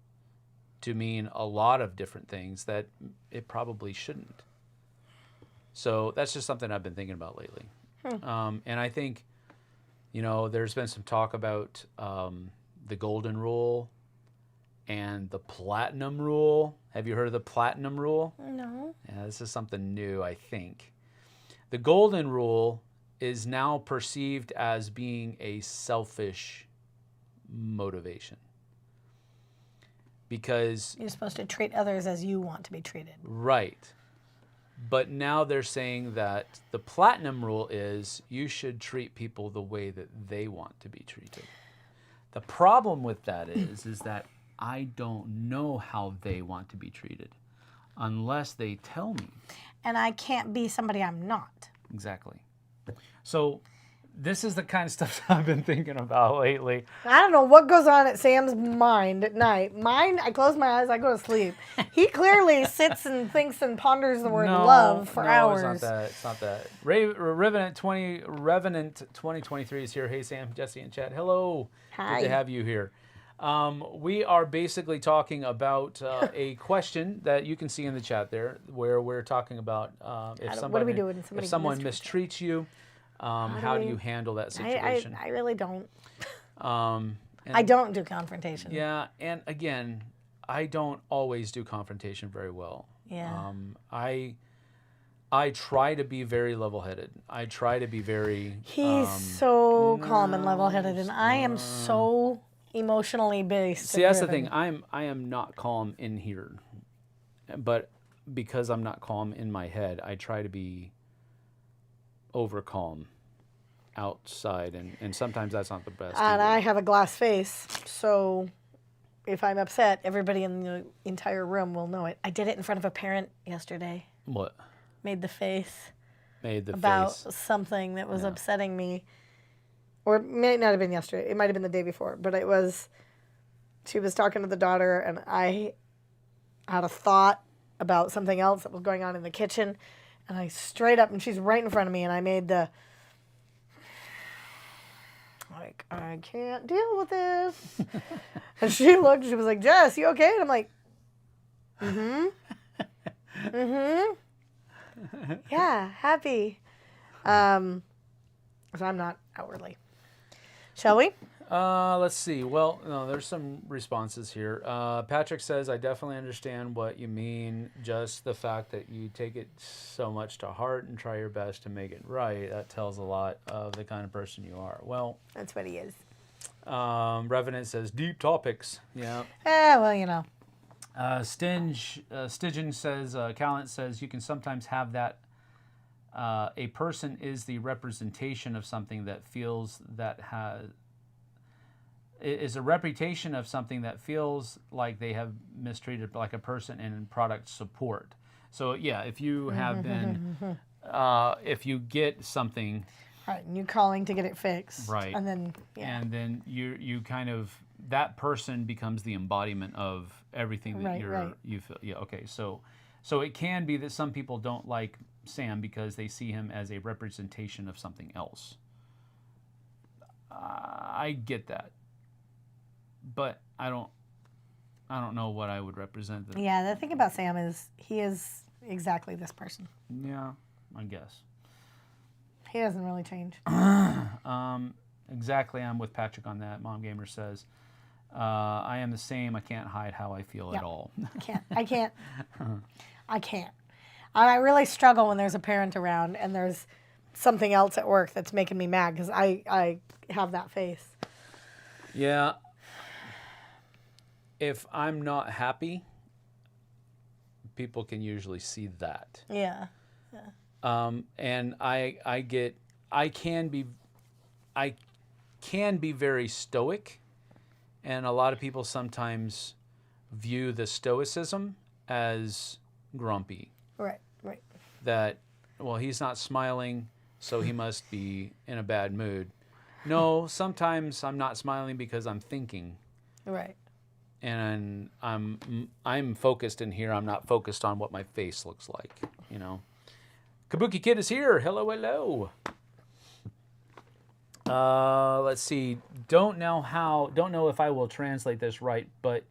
to mean a lot of different things that it probably shouldn't. So that's just something I've been thinking about lately. And I think, there's been some talk about the golden rule and the platinum rule. Have you heard of the platinum rule? No. Yeah, this is something new, I think. The golden rule is now perceived as being a selfish motivation. Because you're supposed to treat others as you want to be treated. Right. But now they're saying that the platinum rule is you should treat people the way that they want to be treated. The problem with that is that I don't know how they want to be treated unless they tell me. And I can't be somebody I'm not. Exactly. So this is the kind of stuff that I've been thinking about lately. I don't know what goes on at Sam's mind at night. Mine, I close my eyes, I go to sleep. He clearly sits and thinks and ponders the word love for hours. No, it's not that. Revenant 2023 is here. Hey, Sam, Jessie, and Chad. Hello. Hi. Good to have you here. We are basically talking about a question that you can see in the chat there, where we're talking about if someone mistreats you, how do you handle that situation? I really don't. I don't do confrontation. Yeah, and again, I don't always do confrontation very well. Yeah. I try to be very level-headed. I try to be very... He's so calm and level-headed, and I am so emotionally based. See, that's the thing. I am not calm in here, but because I'm not calm in my head, I try to be over calm outside, and sometimes that's not the best. And I have a glass face, so if I'm upset, everybody in the entire room will know it. I did it in front of a parent yesterday. What? Made the face. About something that was upsetting me. Or it may not have been yesterday. It might have been the day before. But she was talking to the daughter, and I had a thought about something else that was going on in the kitchen. And I straight up, and she's right in front of me, and I made the, like, I can't deal with this. And she looked, she was like, Jess, you okay? And I'm like, yeah, happy. So I'm not outwardly. Shall we? Let's see. Well, no, there's some responses here. Patrick says, I definitely understand what you mean. Just the fact that you take it so much to heart and try your best to make it right, that tells a lot of the kind of person you are. Well, that's what he is. Revenant says, deep topics. Yeah. Well, Stygian says, Callant says, you can sometimes have that a person is the representation of something that feels is a reputation of something that feels like they have mistreated, like a person in product support. So yeah, if you have been, if you get something, right, and you're calling to get it fixed, right, and then you kind of, that person becomes the embodiment of everything that you feel. Yeah, okay, so it can be that some people don't like Sam because they see him as a representation of something else. I get that, but I don't know what I would represent. Yeah, the thing about Sam is he is exactly this person. Yeah, I guess. He doesn't really change. Exactly, I'm with Patrick on that. Mom Gamer says, I am the same. I can't hide how I feel at all. I can't. I really struggle when there's a parent around and there's something else at work that's making me mad because I have that face. Yeah. If I'm not happy, people can usually see that. Yeah. And I can be very stoic, and a lot of people sometimes view the stoicism as grumpy. Right. That, well, he's not smiling, so he must be in a bad mood. No, sometimes I'm not smiling because I'm thinking. Right. And I'm focused in here. I'm not focused on what my face looks like, Kabuki Kid is here. Hello. Let's see. Don't know if I will translate this right, but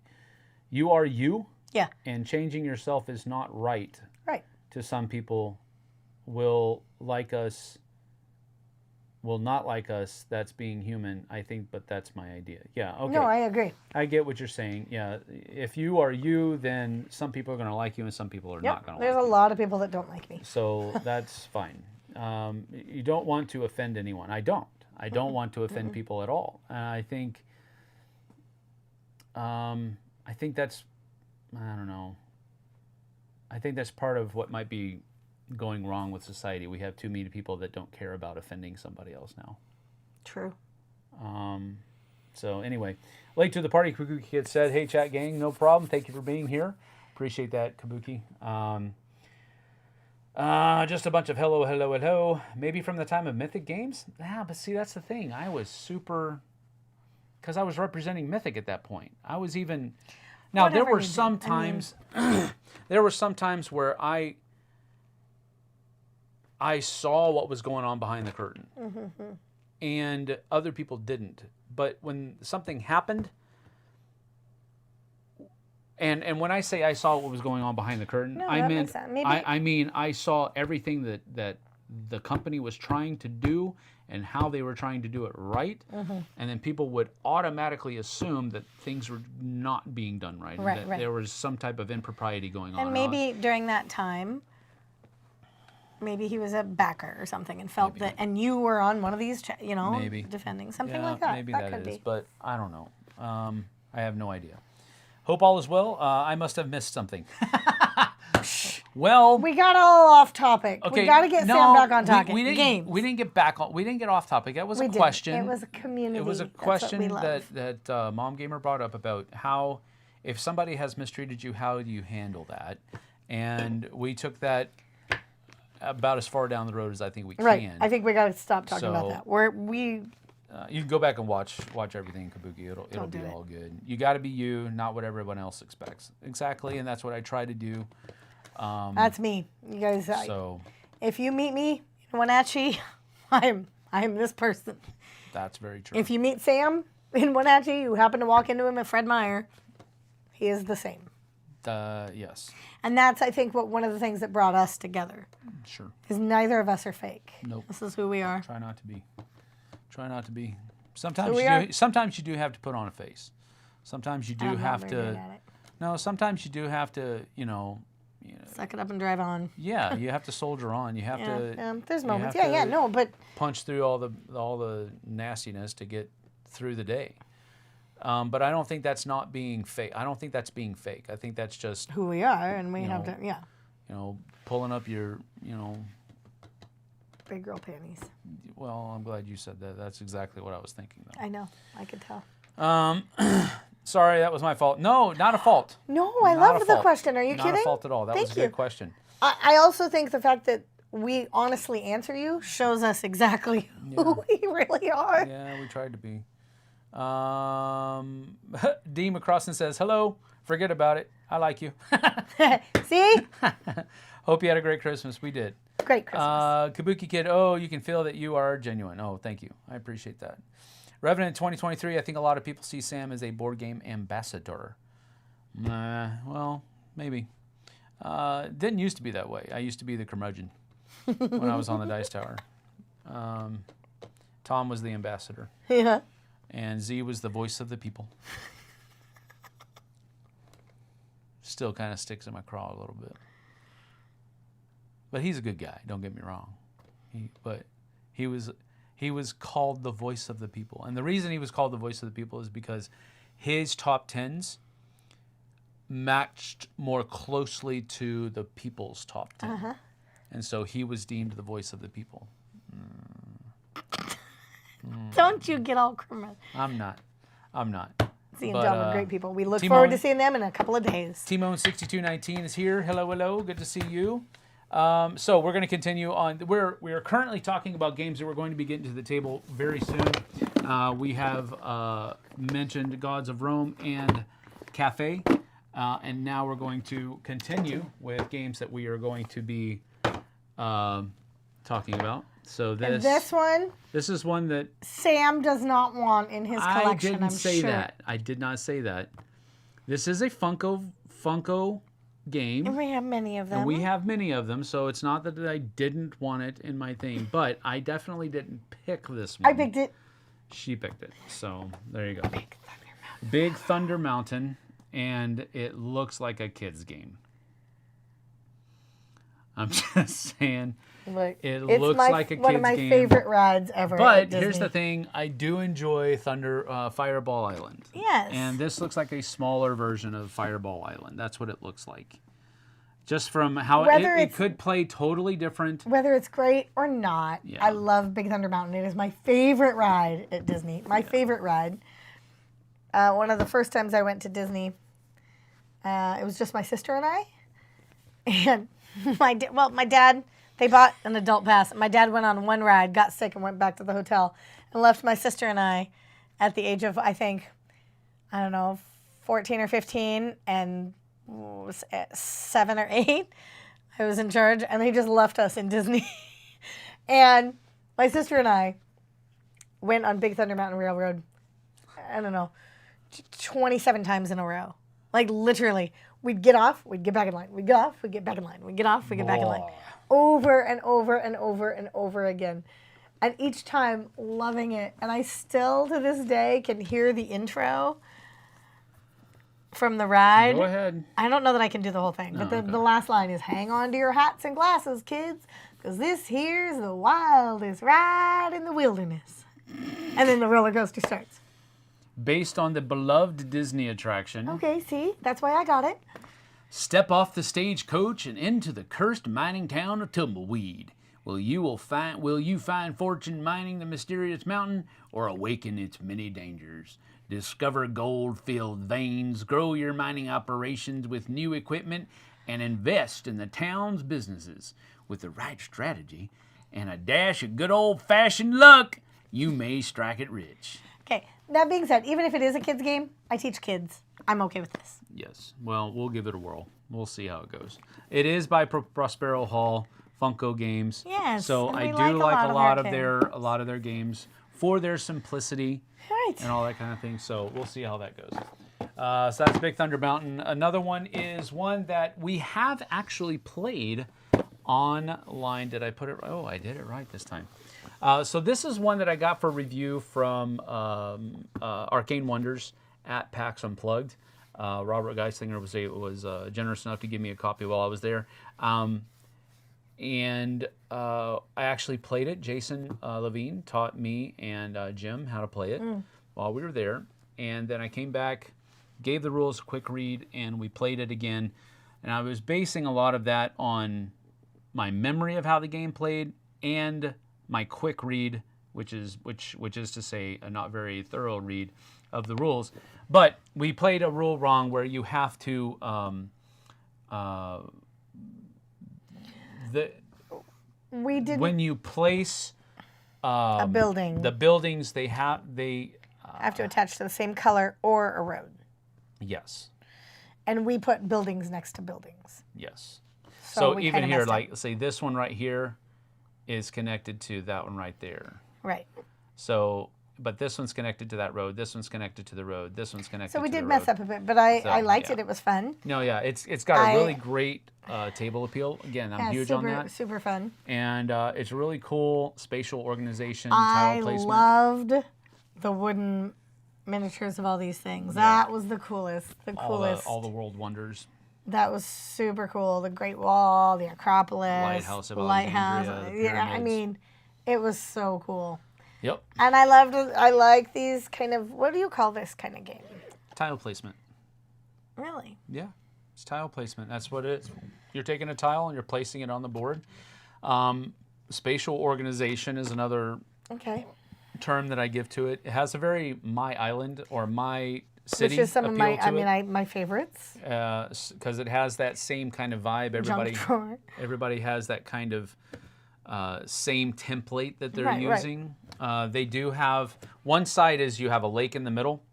you are you. Yeah. And changing yourself is not right. Right. To some people, will like us, will not like us. That's being human, I think, but that's my idea. Yeah, okay. No, I agree. I get what you're saying. Yeah, if you are you, then some people are going to like you and some people are not going to like you. There's a lot of people that don't like me. So that's fine. You don't want to offend anyone. I don't want to offend people at all. And I think that's, I don't know. I think that's part of what might be going wrong with society. We have too many people that don't care about offending somebody else now. True. So anyway, late to the party, Kabuki Kid said, "Hey chat gang, no problem. Thank you for being here. Appreciate that, Kabuki. Just a bunch of hello, hello, hello. Maybe from the time of Mythic games? Yeah, but see, that's the thing. I was super, because I was representing Mythic at that point. I was even, now Whatever there were you some did. times, there were some times where I saw what was going on behind the curtain. And other people didn't. But when something happened, and when I say I saw what was going on behind the curtain, No, I that meant makes sense. Maybe- I mean I saw everything that the company was trying to do and how they were trying to do it right, and then people would automatically assume that things were not being done right, and that there was some type of impropriety going on. And maybe during that time, maybe he was a backer or something and felt that, and you were on one of these, defending something like that. Maybe that that could is, be. but I don't know. I have no idea. Hope all is well. I must have missed something. Well, We got all off topic. okay, We got to get Sam back on topic. We didn't, Games. we didn't get back on. We didn't get off topic. That was a didn't. question. It was a community. It was a That's what question we love. that Mom Gamer brought up about how, if somebody has mistreated you, how do you handle that? And we took that about as far down the road as I think we Right. can. I think we got to stop talking about So- that. You can go back and watch everything, Kabuki. It'll Don't be do it. all good. You got to be you, not what everyone else expects. Exactly, and that's what I try to do. That's me. You guys, So if you meet me in Wenatchee, I am this person. that's very true. If you meet Sam in Wenatchee, you happen to walk into him at Fred Meyer, he is the same. Yes, And that's, I think, one of the things that brought us together. sure. Is neither of us are fake. Nope. This is who we are. Try not to be. we Sometimes you do have to put on a face. Sometimes you do I'm not have very to. good at it. No, sometimes you do have to. Suck it up and drive on. Yeah, you have to soldier on. You have Yeah, to. there's you moments. have Yeah, to no, but punch through all the nastiness to get through the day. But I don't think that's not being fake. I don't think that's being fake. I think that's just who we are, and we have to, pulling up your big girl panties. Well, I'm glad you said that. That's exactly what I was thinking though. I know. I could tell. Sorry, that was my fault. No, not a fault. No, I Not love a the fault. question. Are you Not kidding? a fault at all. That was a Thank good question. I also think the fact that we honestly answer you shows us exactly who we really are. Yeah, we tried to be. D. McCrossan says, hello. Forget about it. I like you. See? Hope you had a great Christmas. We did. Great Christmas. Kabuki Kid, oh, you can feel that you are genuine. Oh, thank you. I appreciate that. Revenant 2023, I think a lot of people see Sam as a board game ambassador. Well, maybe. Didn't used to be that way. I used to be the curmudgeon when I was on the Dice Tower. Tom was the ambassador. Yeah. And Z was the voice of the people. Still kind of sticks in my craw a little bit. But he's a good guy, don't get me wrong. But he was called the voice of the people. And the reason he was called the voice of the people is because his top tens matched more closely to the people's top 10. Uh-huh. And so he was deemed the voice of the people. Don't you get all criminal. I'm not. Seeing But, John with great people. We look Timon- forward to seeing them in a couple of days. Timon6219 is here. Hello, hello. Good to see you. So we're going to continue on. We are currently talking about games that we're going to be getting to the table very soon. We have mentioned Gods of Rome and Cafe. And now we're going to continue with games that we are going to be talking about. So And this is one that Sam does not want in his collection, I didn't say sure. that. I did not say that. This is a Funko game. And we have many of them. And we have many of them, so it's not that I didn't want it in my thing, but I definitely didn't pick this one. I picked it. She picked it. So there you go. Big Thunder Mountain, and it looks like a kid's game. I'm just saying. Look, it looks like a kid's game. One of my favorite rides ever. But here's the thing: I do enjoy Fireball Island. Yes. And this looks like a smaller version of Fireball Island. That's what it looks like. Just from how it could play totally different. Whether it's great or not, Yeah. I love Big Thunder Mountain. It is my favorite ride at Disney. My favorite ride. One of the first times I went to Disney, it was just my sister and I, and my dad. They bought an adult pass. My dad went on one ride, got sick, and went back to the hotel, and left my sister and I at the age of, I think, 14 or 15, and 7 or 8. I was in charge, and they just left us in Disney. And my sister and I went on Big Thunder Mountain Railroad, 27 times in a row. Like, literally, we'd get off, we'd get back in line. We'd get off, we'd get back in line. We'd get off, we'd get back in line. Over and over and over and over again. And each time, loving it. And I still, to this day, can hear the intro from the ride. Go ahead. I don't know that I can do the whole thing, but the last line is, hang on to your hats and glasses, kids, because this here's the wildest ride in the wilderness. And then the roller coaster starts. Based on the beloved Disney attraction. Okay, see? That's why I got it. Step off the stagecoach and into the cursed mining town of Tumbleweed. Will you find fortune mining the mysterious mountain or awaken its many dangers? Discover gold-filled veins, grow your mining operations with new equipment, and invest in the town's businesses. With the right strategy and a dash of good old-fashioned luck, you may strike it rich. Okay, that being said, even if it is a kid's game, I teach kids. I'm okay with this. Yes. Well, we'll give it a whirl. We'll see how it goes. It is by Prospero Hall, Funko Games. Yes. So I do like a lot of their games for their simplicity. Right. And all that kind of thing. So we'll see how that goes. So that's Big Thunder Mountain. Another one is one that we have actually played online. Did I put it right? Oh, I did it right this time. So this is one that I got for review from Arcane Wonders at PAX Unplugged. Robert Geislinger was generous enough to give me a copy while I was there. And I actually played it. Jason Levine taught me and Jim how to play it while we were there. And then I came back, gave the rules a quick read, and we played it again. And I was basing a lot of that on my memory of how the game played and my quick read, which is to say a not very thorough read of the rules. But we played a rule wrong where you have to when you place a building, the buildings they have to attach to the same color or a road. Yes. And we put buildings next to buildings. Yes. So even here, like say this one right here is connected to that one right there. Right. So, but this one's connected to that road. This one's connected to the road. This one's connected to the road. So we did mess up a bit, but I liked it. It was fun. No, yeah, it's got a really great table appeal. Again, I'm huge on that. Super fun. And it's really cool spatial organization, tile placement. I loved the wooden miniatures of all these things. That was the coolest. All the world wonders. That was super cool. The Great Wall, the Acropolis, Lighthouse of Alexandria, yeah, I mean, it was so cool. Yep. And I like these kind of, what do you call this kind of game? Tile placement. Really? Yeah, it's tile placement. That's what it is. You're taking a tile and you're placing it on the board. Spatial organization is another term that I give to it. It has a very my island or my city, which is some of my favorites. Because it has that same kind of vibe. Everybody has that kind of same template that they're using. They do have one side is you have a lake in the middle,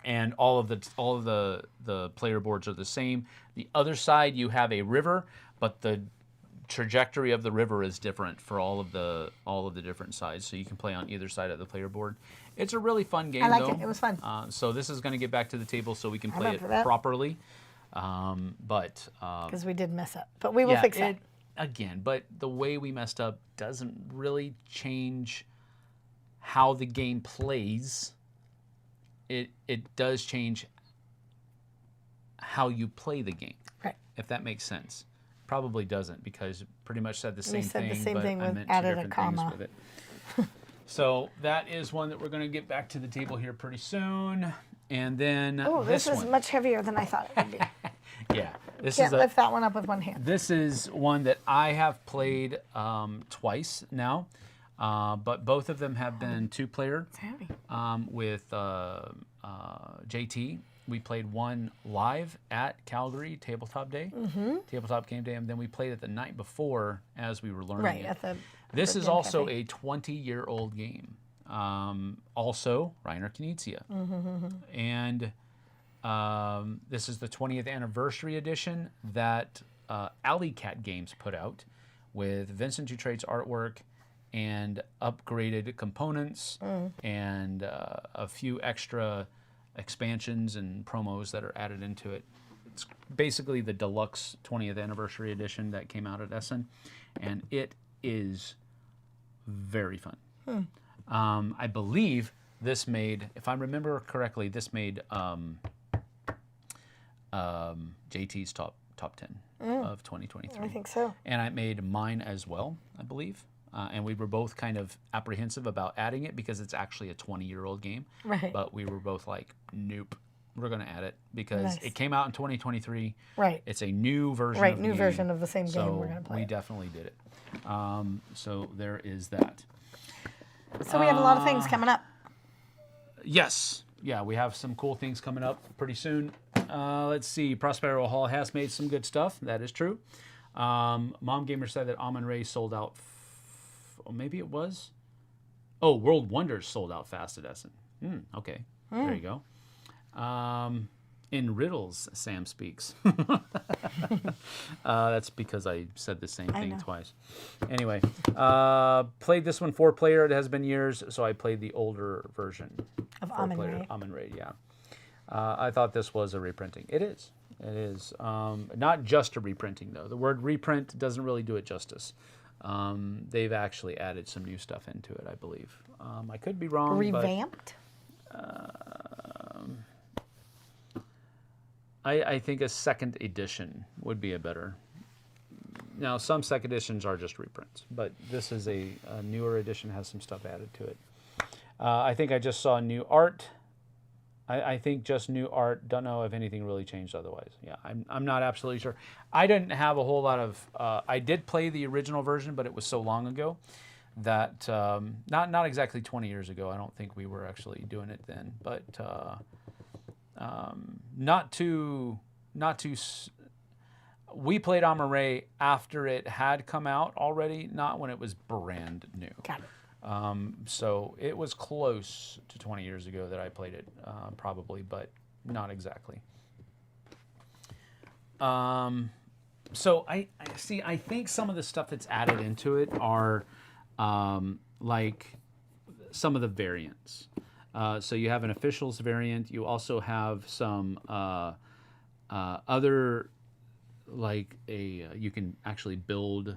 and all of the player boards are the same. The other side you have a river, but the trajectory of the river is different for all of the different sides, so you can play on either side of the player board. It's a really fun game. I liked though. it. It was fun. So this is going to get back to the table so we can play it for that. properly. Because we did mess up, but we will fix it again. But the way we messed up doesn't really change how the game plays. It does change how you play the game, right? If that makes sense. Probably doesn't, because it pretty much said the same said thing, the same but thing I with meant two added a different things comma. with it. So that is one that we're going to get back to the table here pretty soon. And then this is one. much heavier than I thought it would be. Yeah. Can't lift that one up with one hand. This is one that I have played twice now, but both of them have been two-player. It's heavy. With JT. We played one live at Calgary Tabletop Day, Tabletop Game Day, and then we played it the night before as we were learning it. This is also a 20-year-old game. Also, Reiner Knizia. And this is the 20th anniversary edition that Alley Cat Games put out with Vincent Dutrade's artwork and upgraded components and a few extra expansions and promos that are added into it. It's basically the deluxe 20th anniversary edition that came out at Essen, and it is very fun. I believe this made, if I remember correctly, this made JT's top 10 of 2023. I think so. And I made mine as well, I believe. And we were both kind of apprehensive about adding it because it's actually a 20-year-old game. Right. But we were both like, nope, we're going to add it because it came out in 2023. Right. It's a new version of the game. version of the same game So we're going to play. we definitely did it. So there is that. So we have a lot of things coming up. Yes. Yeah, we have some cool things coming up pretty soon. Let's see. Prospero Hall has made some good stuff. That is true. Mom Gamer said that Amon Ray sold out. Maybe it was. Oh, World Wonders sold out fast at Essen. Okay. There you go. In riddles, Sam speaks. That's because I said the same thing twice. Anyway, played this one 4-player. It has been years, so I played the older version. Of Amon Ray. Amon Ray, yeah. I thought this was a reprinting. It is. It is. Not just a reprinting, though. The word reprint doesn't really do it justice. They've actually added some new stuff into it, I believe. I could be wrong. Revamped? I think a second edition would be a better. Now, some second editions are just reprints, but this is a newer edition, has some stuff added to it. I think I just saw new art. I think just new art. Don't know if anything really changed otherwise. Yeah, I'm not absolutely sure. I didn't have a whole lot of. I did play the original version, but it was so long ago that not exactly 20 years ago. I don't think we were actually doing it then, but not too. We played Amon Ray after it had come out already, not when it was brand new. Got it. So it was close to 20 years ago that I played it, probably, but not exactly. So I see. I think some of the stuff that's added into it are like some of the variants. So you have an officials variant. You also have some other, like you can actually build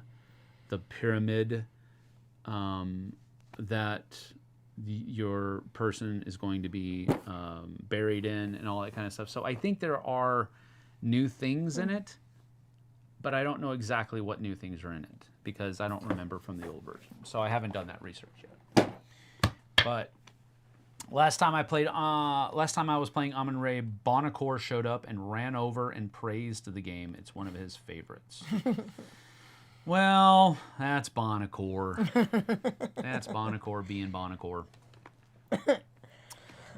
the pyramid that your person is going to be buried in and all that kind of stuff. So I think there are new things in it, but I don't know exactly what new things are in it because I don't remember from the old version. So I haven't done that research yet. But last time I was playing Amon Ray, Bonacore showed up and ran over and praised the game. It's one of his favorites. Well, that's Bonacore. That's Bonacore being Bonacore.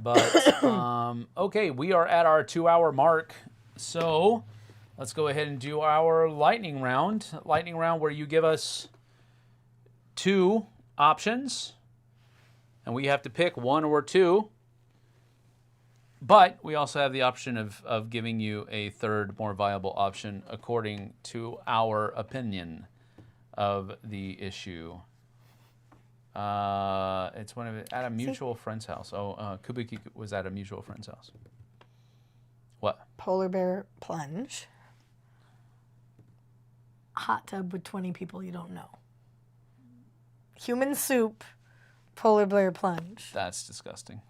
But, okay, we are at our 2-hour mark. So, let's go ahead and do our lightning round. Lightning round where you give us 2 options. And we have to pick 1 or 2. But we also have the option of giving you a third, more viable option according to our opinion. of the issue. It's one of it at a mutual friend's house. Oh, Kubiki was at a mutual friend's house. What? Polar bear plunge. Hot tub with 20 people you don't know. Human soup. Polar bear plunge. That's disgusting.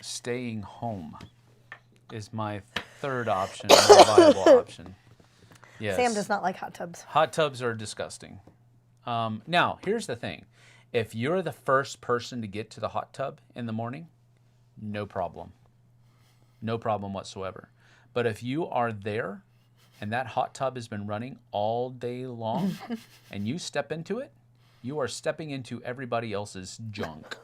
Staying home is my third option, my viable option. Yes. Sam does not like hot tubs. Hot tubs are disgusting. Now, here's the thing. If you're the first person to get to the hot tub in the morning, no problem. No problem whatsoever. But if you are there and that hot tub has been running all day long and you step into it, you are stepping into everybody else's junk.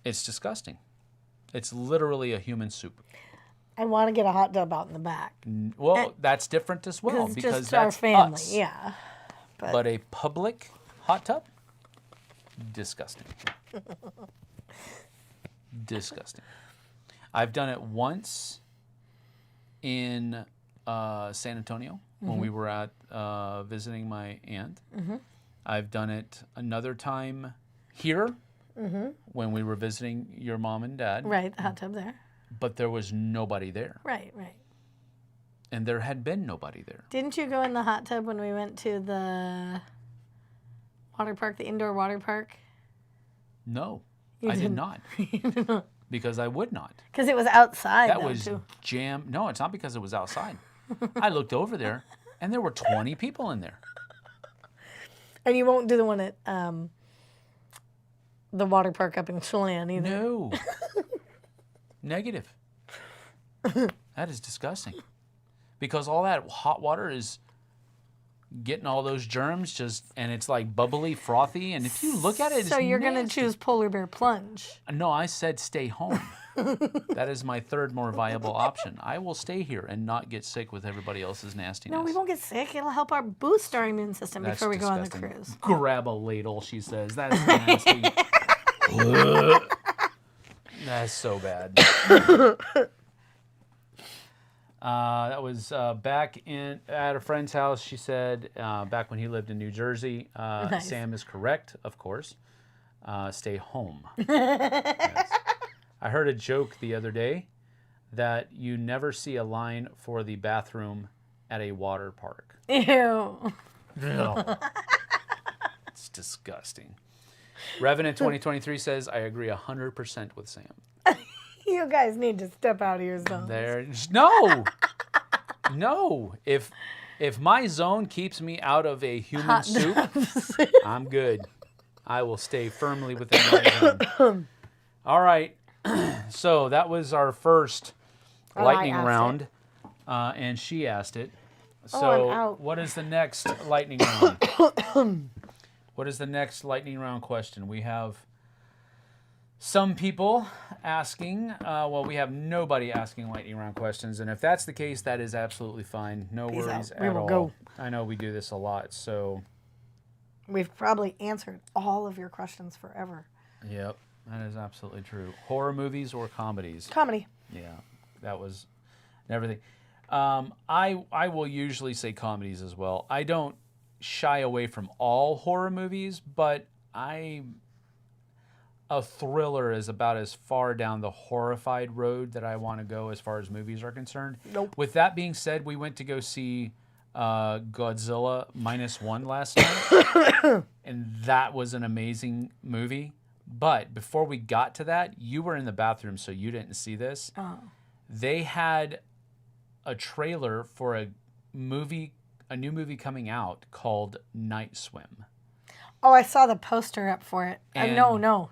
It's disgusting. It's literally a human soup. I want to get a hot tub out in the back. Well, that's different as well It's because just that's our family, us. yeah. But a public hot tub, disgusting. Disgusting. I've done it once in San Antonio when we were at visiting my aunt. I've done it another time here when we were visiting your mom and dad. Right, the hot tub there. But there was nobody there. Right, right. And there had been nobody there. Didn't you go in the hot tub when we went to the water park, the indoor water park? No, You I did didn't. not. Because I would not. Because it was outside. That though, was too. jam. No, it's not because it was outside. I looked over there, and there were 20 people in there. And you won't do the one at the water park up in Chelan either. No. Negative. That is disgusting. Because all that hot water is getting all those germs and it's like bubbly, frothy, and if you look at it, it's So you're going to nasty. choose polar bear plunge. No, I said stay home. That is my third more viable option. I will stay here and not get sick with everybody else's nastiness. No, we won't get sick. It'll help our boost our immune system That's before we disgusting. go on the cruise. Grab a ladle, she says. That's nasty. That's so bad. That was back at a friend's house. She said back when he lived in New Jersey. Nice. Sam is correct, of course. Stay home. Yes. I heard a joke the other day that you never see a line for the bathroom at a water park. Ew. It's disgusting. Revenant 2023 says, I agree 100% with Sam. You guys need to step out of your zone. No. If my zone keeps me out of a human soup, I'm good. I will stay firmly within my zone. All right. So that was our first lightning round, and she asked it. So I'm out. what is the next lightning round? What is the next lightning round question? We have some people asking. Well, we have nobody asking lightning round questions, and if that's the case, that is absolutely fine. No Peace worries out. We at will all. go. I know we do this a lot, so We've probably answered all of your questions forever. yep, that is absolutely true. Horror movies or comedies? Comedy. Yeah, that was everything. I will usually say comedies as well. I don't shy away from all horror movies, but a thriller is about as far down the horrified road that I want to go as far as movies are concerned. Nope. With that being said, we went to go see Godzilla -1 last night, and that was an amazing movie. But before we got to that, you were in the bathroom, so you didn't see this. Oh. They had a trailer for a new movie coming out called Night Swim. Oh, I saw the poster up for it. And- No.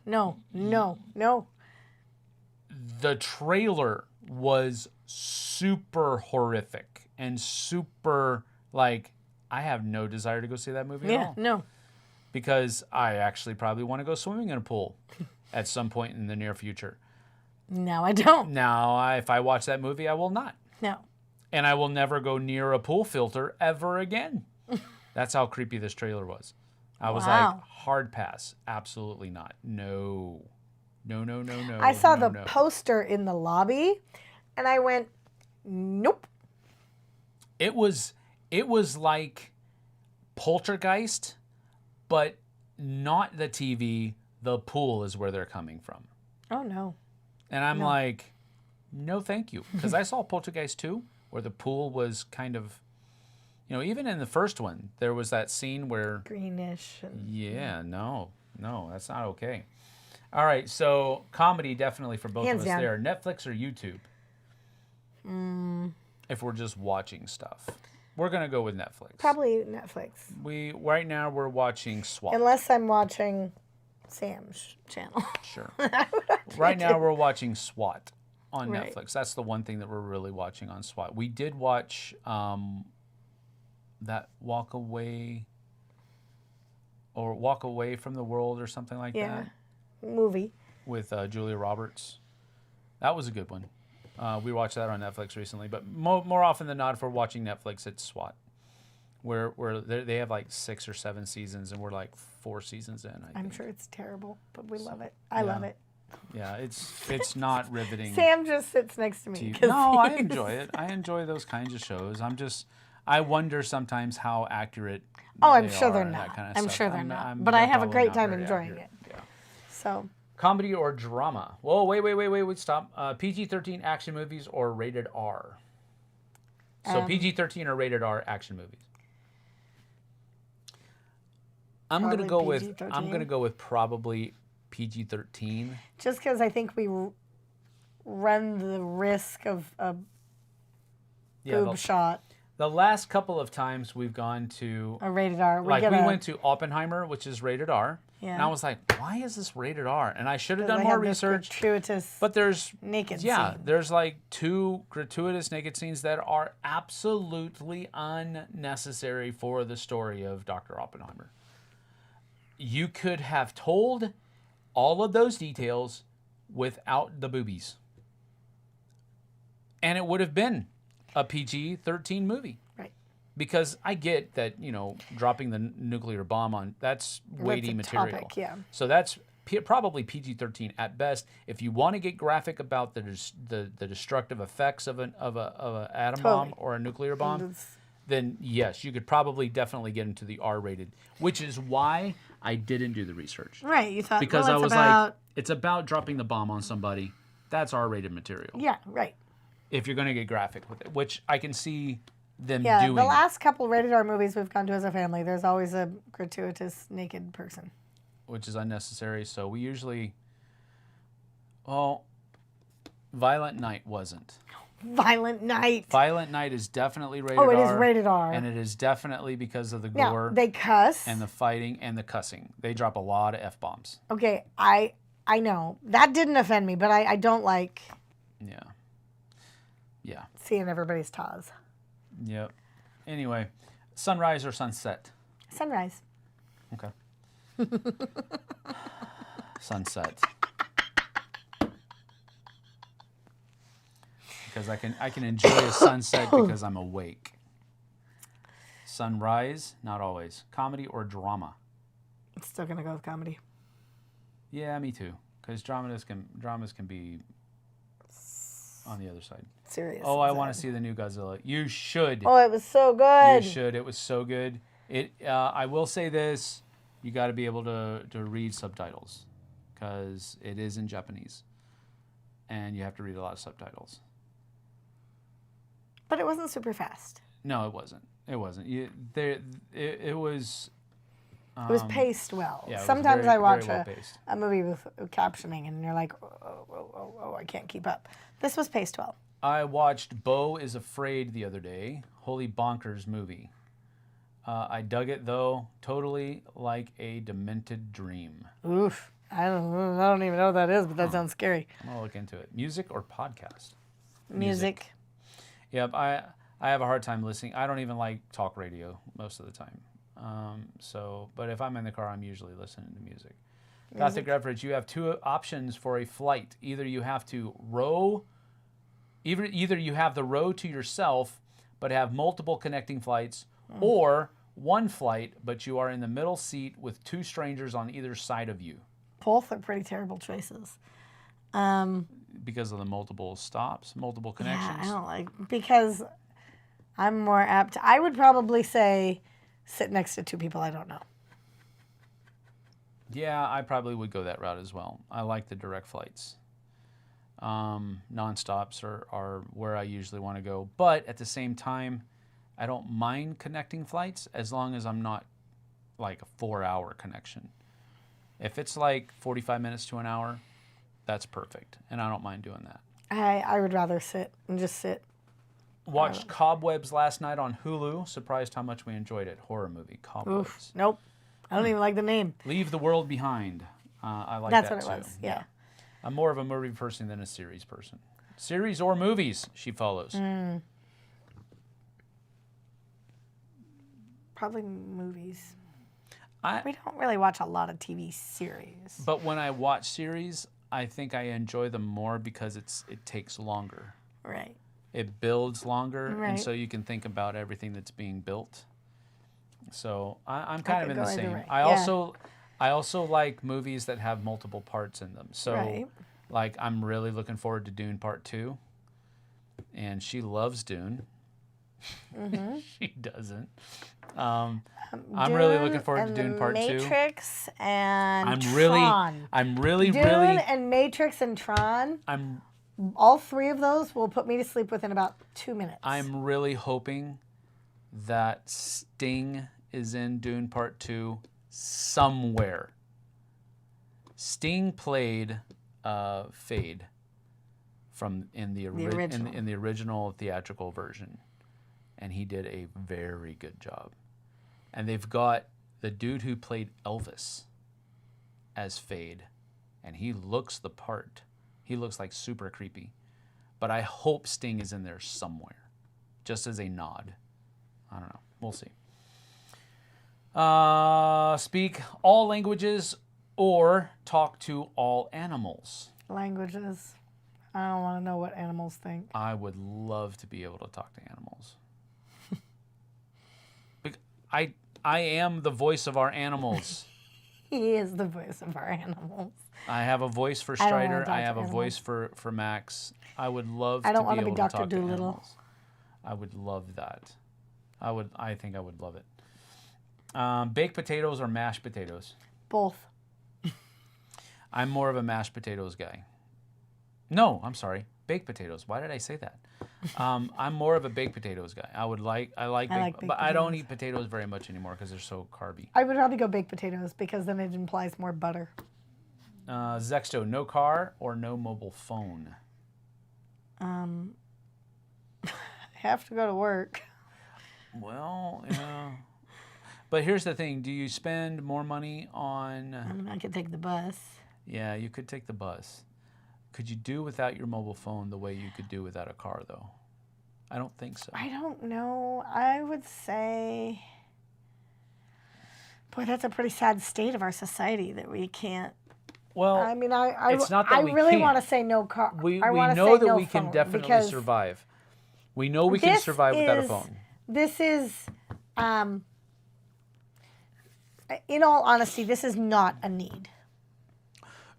The trailer was super horrific and super, like, I have no desire to go see that movie at all. No. Because I actually probably want to go swimming in a pool at some point in the near future. Now I don't. Now, if I watch that movie, I will not. No. And I will never go near a pool filter ever again. That's how creepy this trailer was. I was like, Wow. hard pass. Absolutely not. No. I saw the no. poster in the lobby, And I went, nope. It was like Poltergeist, but not the TV. The pool is where they're coming from. Oh, no. And I'm like, no, thank you. Because I saw Poltergeist 2, where the pool was kind of, even in the first one, there was that scene where... Greenish. Yeah, no, that's not okay. All right, so comedy definitely for both of us there. Netflix or YouTube? If we're just watching stuff. We're going to go with Netflix. Probably Netflix. Right now we're watching SWAT. Unless I'm watching Sam's channel. Sure. Right now we're watching SWAT on Netflix. That's the one thing that we're really watching on SWAT. We did watch that Walk Away from the World or something like that. Movie. With Julia Roberts. That was a good one. We watched that on Netflix recently, but more often than not, if we're watching Netflix, it's SWAT, where they have like 6 or 7 seasons, and we're like 4 seasons in. I'm sure it's terrible, but we love it. I love it. Yeah, it's not riveting. Sam just sits next to me. No, I enjoy it. I enjoy those kinds of shows. I wonder sometimes how accurate. I'm sure they're not. I'm sure they're not. But I have a great time enjoying it. Yeah. So. Comedy or drama? Whoa, wait, stop. PG-13 action movies or rated R? So PG-13 or rated R action movies? I'm gonna go with probably PG-13. Just because I think we run the risk of a boob shot. The last couple of times we've gone to a rated R, we went to Oppenheimer, which is rated R. Yeah. And I was like, why is this rated R? And I should have done more research. Gratuitous but there's naked scene. There's like 2 gratuitous naked scenes that are absolutely unnecessary for the story of Dr. Oppenheimer. You could have told all of those details without the boobies. And it would have been a PG-13 movie. Right. Because I get that, dropping the nuclear bomb on, that's weighty material. Topic, yeah. So that's probably PG-13 at best. If you want to get graphic about the destructive effects of an atom bomb or a nuclear bomb, then yes, you could probably definitely get into the R-rated, which is why I didn't do the research. Right, you thought, because I was like, it's about dropping the bomb on somebody. That's R-rated material. Yeah, right. If you're going to get graphic with it, which I can see them doing. Yeah, the last couple rated R movies we've gone to as a family, there's always a gratuitous naked person. Which is unnecessary, so we usually... Well, Violent Night wasn't. Violent Night. Violent Night is definitely rated R. Oh, it is rated R. And it is definitely because of the gore. They cuss. And the fighting and the cussing. They drop a lot of F-bombs. Okay, I know. That didn't offend me, but I don't like... Yeah. Seeing everybody's taws. Yep. Anyway, sunrise or sunset? Sunrise. Okay. Sunset. Because I can enjoy a sunset because I'm awake. Sunrise, not always. Comedy or drama? I'm still gonna go with comedy. Yeah, me too. Because dramas can be on the other side. Serious. Oh, I want to see the new Godzilla. You should. Oh, it was so good. You should. It was so good. I will say this: you got to be able to read subtitles, because it is in Japanese, and you have to read a lot of subtitles. But it wasn't super fast. No, it wasn't. It wasn't. It was. It was paced well. Yeah, sometimes I watch well a movie with captioning, and you're like, oh, I can't keep up. This was paced well. I watched Beau is Afraid the other day. Holy bonkers movie. I dug it, though. Totally like a demented dream. Oof. I don't even know what that is, but that sounds scary. I'm going to look into it. Music or podcast? Music. Yep, I have a hard time listening. I don't even like talk radio most of the time. But if I'm in the car, I'm usually listening to music. Gothic Beverage, you have 2 options for a flight. Either you have to row... Either you have the row to yourself, but have multiple connecting flights, or one flight, but you are in the middle seat with 2 strangers on either side of you. Both are pretty terrible choices. because of the multiple stops, multiple connections? Yeah, I don't like, because I'm more apt. I would probably say sit next to two people I don't know. Yeah, I probably would go that route as well. I like the direct flights. Non-stops are where I usually want to go. But at the same time, I don't mind connecting flights as long as I'm not like a 4-hour connection. If it's like 45 minutes to an hour, that's perfect. And I don't mind doing that. I would rather sit and just sit. Watched Cobwebs last night on Hulu. Surprised how much we enjoyed it. Horror movie, Cobwebs. Oof, nope. I don't even like the name. Leave the World Behind. I like That's that what it too. was, yeah. I'm more of a movie person than a series person. Series or movies, she follows. Probably movies. I, We don't really watch a lot of TV series. but when I watch series, I think I enjoy them more because it takes longer. Right. It builds longer, Right. and so you can think about everything that's being built. So I'm kind of could in the go either same. way. I also like movies that have multiple parts in them. So Right. like I'm really looking forward to Dune Part 2. And she loves Dune. She doesn't. I'm really looking forward to Dune Part 2. Matrix and I'm Tron. really Dune and Matrix and Tron. All three of those will put me to sleep within about 2 minutes. I'm really hoping that Sting is in Dune Part 2 somewhere. Sting played Fade in the original theatrical version, and he did a very good job. And they've got the dude who played Elvis as Fade, and he looks the part. He looks like super creepy. But I hope Sting is in there somewhere, just as a nod. I don't know. We'll see. Speak all languages or talk to all animals. Languages. I don't want to know what animals think. I would love to be able to talk to animals. I am the voice of our animals. He is the voice of our animals. I have a voice for Strider. I have a voice for Max. I would love to be able to talk to animals. I would love that. I think I would love it. Baked potatoes or mashed potatoes? Both. I'm more of a mashed potatoes guy. No, I'm sorry. Baked potatoes. Why did I say that? I'm more of a baked potatoes guy. I like baked baked but I don't potatoes. eat potatoes very much anymore because they're so carby. I would probably go baked potatoes because then it implies more butter. Zexto, no car or no mobile phone? I have to go to work. Well, yeah. But here's the thing. Do you spend more money on... I mean, I could take the bus. Yeah, you could take the bus. Could you do without your mobile phone the way you could do without a car, though? I don't think so. I don't know. I would say... Boy, that's a pretty sad state of our society that we can't... Well, I mean, I it's not that we really can't. want to say no car. We I wanna know say that no we can phone definitely because survive. We know we can survive without a phone. This is, in all honesty, this is not a need.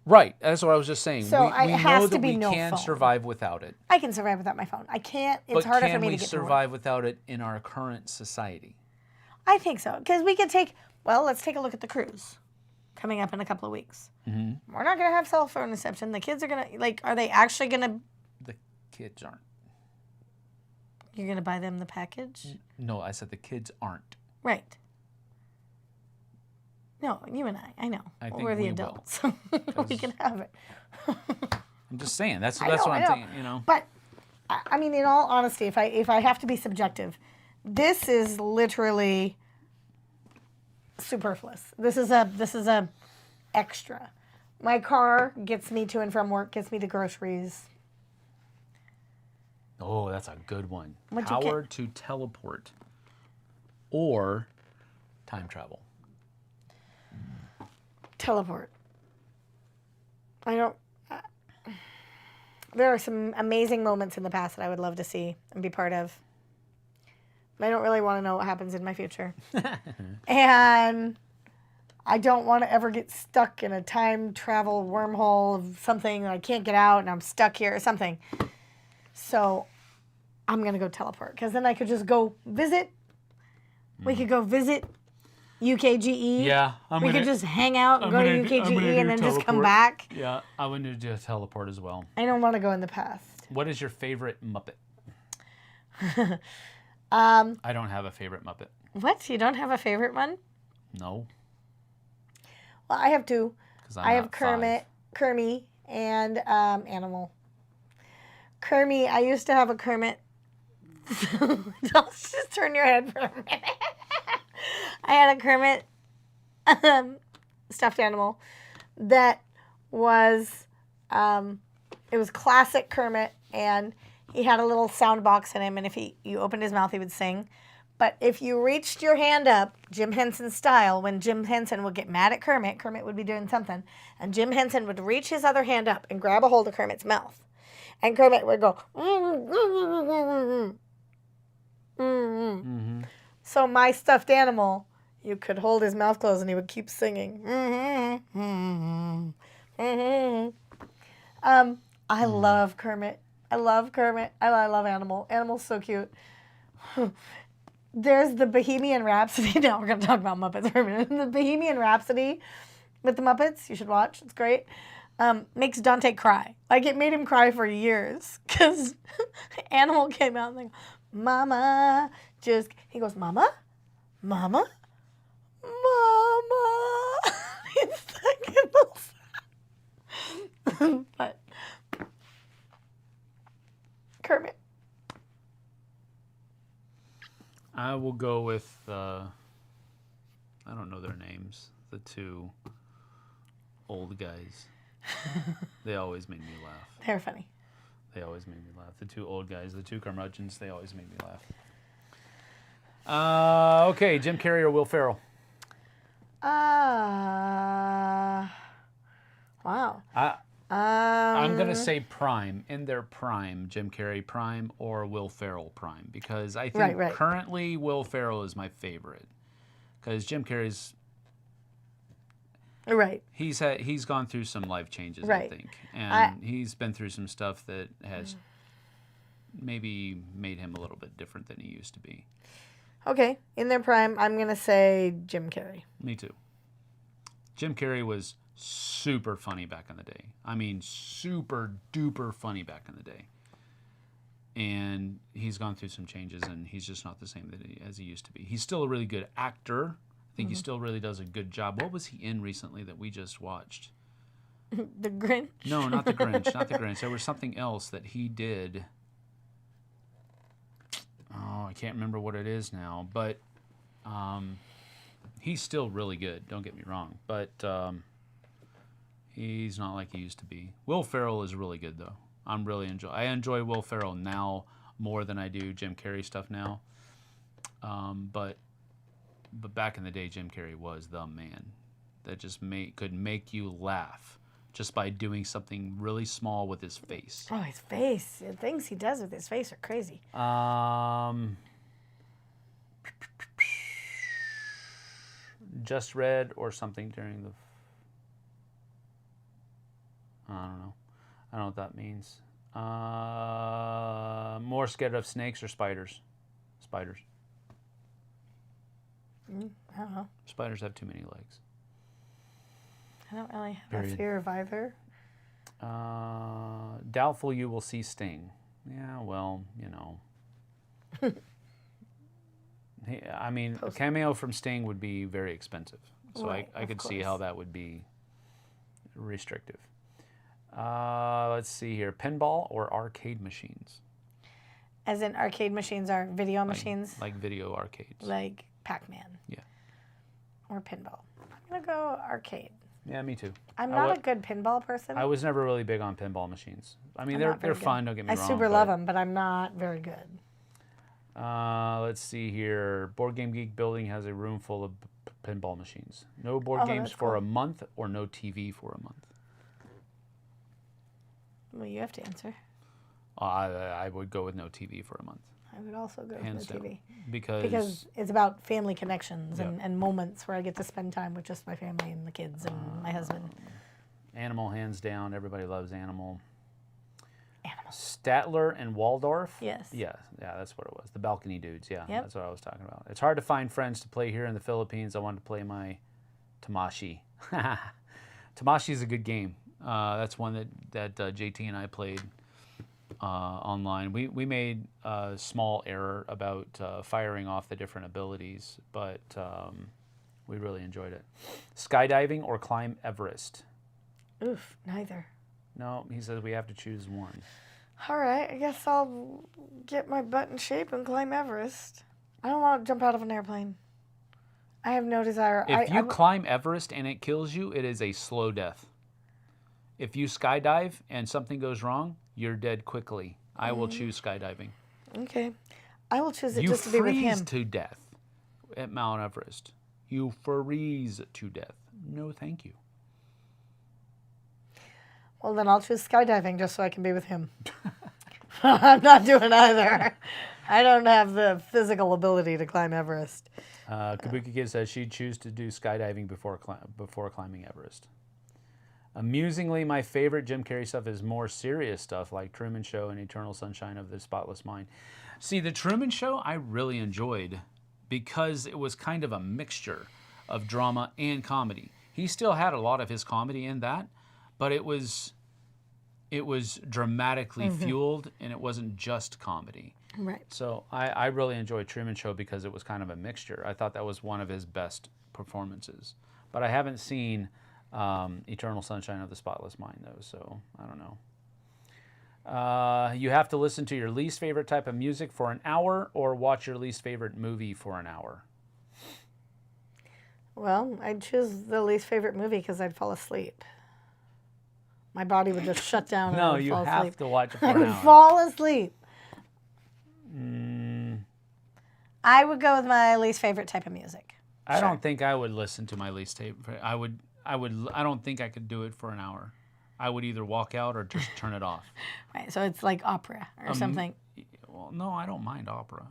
Right. That's what I was just saying. So we it has know to that be we no can phone. survive without it. I can survive without my phone. I can't. It's But harder can for me we to get survive without it in our current society? I think so. Because we could take, well, let's take a look at the cruise coming up in a couple of weeks. Mm-hmm. We're not going to have cell phone reception. The kids are going to, like, are they actually going to? The kids aren't. You're going to buy them the package? No, I said the kids aren't. Right. No, you and I know. I think we're the we adults. will, we can have it. I'm just saying. That's I what know. I'm saying. You know. But I mean, in all honesty, if I have to be subjective, this is literally superfluous. This is a extra. My car gets me to and from work, gets me to groceries. Oh, that's a good one. What'd you Power to teleport or time travel. Teleport. I don't. There are some amazing moments in the past that I would love to see and be part of. But I don't really want to know what happens in my future. And I don't want to ever get stuck in a time travel wormhole of something and I can't get out and I'm stuck here or something. So I'm going to go teleport because then I could just go visit. We could go visit UKGE. Yeah. We could just hang out and go to UKGE and then just come back. Yeah, I would do a teleport as well. I don't want to go in the past. What is your favorite Muppet? I don't have a favorite Muppet. What? You don't have a favorite one? No. Well, I have two. I have Kermit, Kermit, and Animal. Kermit, I used to have a Kermit. Don't just turn your head for a minute. I had a Kermit stuffed animal that was, it was classic Kermit, and he had a little sound box in him, and if you opened his mouth, he would sing. But if you reached your hand up, Jim Henson style, when Jim Henson would get mad at Kermit, Kermit would be doing something, and Jim Henson would reach his other hand up and grab a hold of Kermit's mouth. And Kermit would go, Mm-hmm. So my stuffed animal, you could hold his mouth closed and he would keep singing. I love Kermit. I love Kermit. I love Animal. Animal's so cute. There's the Bohemian Rhapsody. Now we're going to talk about Muppets for a minute. The Bohemian Rhapsody with the Muppets, you should watch. It's great. Makes Dante cry. Like, it made him cry for years. Because Animal came out and they go, Mama, he goes, Mama? Mama? Mama? It's like, but Kermit. I will go with, I don't know their names, the two old guys. They always made me laugh. They're funny. They always made me laugh. The two old guys, the two curmudgeons, they always made me laugh. Okay, Jim Carrey or Will Ferrell? Wow. I'm going to say prime, in their prime, Jim Carrey prime or Will Ferrell prime, because I think currently Will Ferrell is my favorite. Because Jim Carrey's... Right. He's gone through some life changes, I think. And he's been through some stuff that has maybe made him a little bit different than he used to be. Okay. In their prime, I'm going to say Jim Carrey. Me too. Jim Carrey was super funny back in the day. I mean, super duper funny back in the day. And he's gone through some changes, and he's just not the same as he used to be. He's still a really good actor. I think he still really does a good job. What was he in recently that we just watched? The Grinch? No, not the Grinch. Not the Grinch. There was something else that he did. Oh, I can't remember what it is now. But he's still really good. Don't get me wrong. But he's not like he used to be. Will Ferrell is really good, though. I enjoy Will Ferrell now more than I do Jim Carrey stuff now. But back in the day, Jim Carrey was the man that just could make you laugh just by doing something really small with his face. Oh, his face. The things he does with his face are crazy. Just read or something during the... I don't know. I don't know what that means. More scared of snakes or spiders? Spiders. I don't know. Spiders have too many legs. I don't really have a fear of either. Doubtful you will see Sting. Yeah, well, you know. I mean, a cameo from Sting would be very expensive. So I could see how that would be restrictive. Let's see here. Pinball or arcade machines? As in arcade machines are video machines? Like video arcades. Like Pac-Man. Yeah. Or pinball. I'm going to go arcade. Yeah, me too. I'm not a good pinball person. I was never really big on pinball machines. I mean, they're fun, don't get me wrong. I super love them, but I'm not very good. Let's see here. Board Game Geek building has a room full of pinball machines. No board games for a month or no TV for a month? Well, you have to answer. I would go with no TV for a month. I would also go Hands for the down. TV. Because it's about family connections Yep. and moments where I get to spend time with just my family and the kids and my husband. Animal, hands down. Everybody loves Animal. Animal. Statler and Waldorf. Yes. Yeah, that's what it was. The balcony dudes. Yeah, Yep. that's what I was talking about. It's hard to find friends to play here in the Philippines. I wanted to play my Tamashi. Tamashi is a good game. That's one that JT and I played online. We made a small error about firing off the different abilities, but we really enjoyed it. Skydiving or climb Everest? Oof, neither. No, he says we have to choose one. All right, I guess I'll get my butt in shape and climb Everest. I don't want to jump out of an airplane. I have no desire. If you climb Everest and it kills you, it is a slow death. If you skydive and something goes wrong, you're dead quickly. I will choose skydiving. Okay. I will choose it You just to be with freeze him. to death at Mount Everest. You freeze to death. No, thank you. Well, then I'll choose skydiving just so I can be with him. I'm not doing either. I don't have the physical ability to climb Everest. Kabuki Kid says she'd choose to do skydiving before climbing Everest. Amusingly, my favorite Jim Carrey stuff is more serious stuff like Truman Show and Eternal Sunshine of the Spotless Mind. See, the Truman Show I really enjoyed because it was kind of a mixture of drama and comedy. He still had a lot of his comedy in that, but it was dramatically fueled and it wasn't just comedy. Right. So I really enjoyed Truman Show because it was kind of a mixture. I thought that was one of his best performances. But I haven't seen Eternal Sunshine of the Spotless Mind, though, so I don't know. You have to listen to your least favorite type of music for an hour or watch your least favorite movie for an hour. Well, I'd choose the least favorite movie because I'd fall asleep. My body would just shut down. No, and I would you fall have asleep. to watch it for I an would hour. fall asleep. I would go with my least favorite type of music. I don't think I would listen to my least favorite. I don't think I could do it for an hour. I would either walk out or just turn it off. Right, so it's like opera or something. Well, no, I don't mind opera.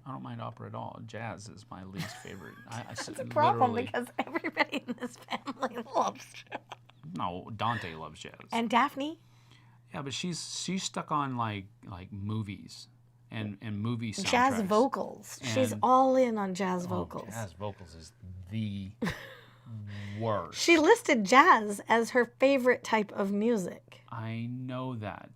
I don't mind opera at all. Jazz is my least favorite. It's a problem because everybody in this family loves jazz. No, Dante loves jazz. And Daphne. Yeah, but she's stuck on like movies and movie soundtracks. Jazz vocals. She's all in on jazz vocals. Jazz vocals is the worst. She listed jazz as her favorite type of music. I know that.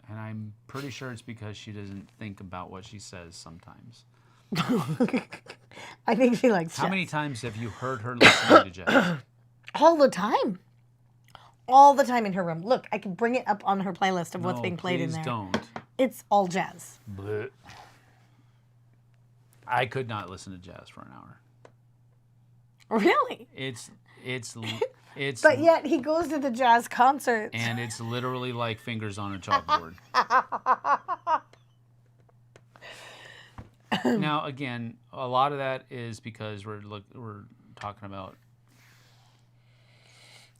And I'm pretty sure it's because she doesn't think about what she says sometimes. I think she likes jazz. How many times have you heard her listening to jazz? All the time. All the time in her room. Look, I can bring it up on her playlist of what's being played in there. Please don't. It's all jazz. Blech. I could not listen to jazz for an hour. Really? It's But yet he goes to the jazz concerts. and it's literally like fingers on a chalkboard. Now again, a lot of that is because we're talking about.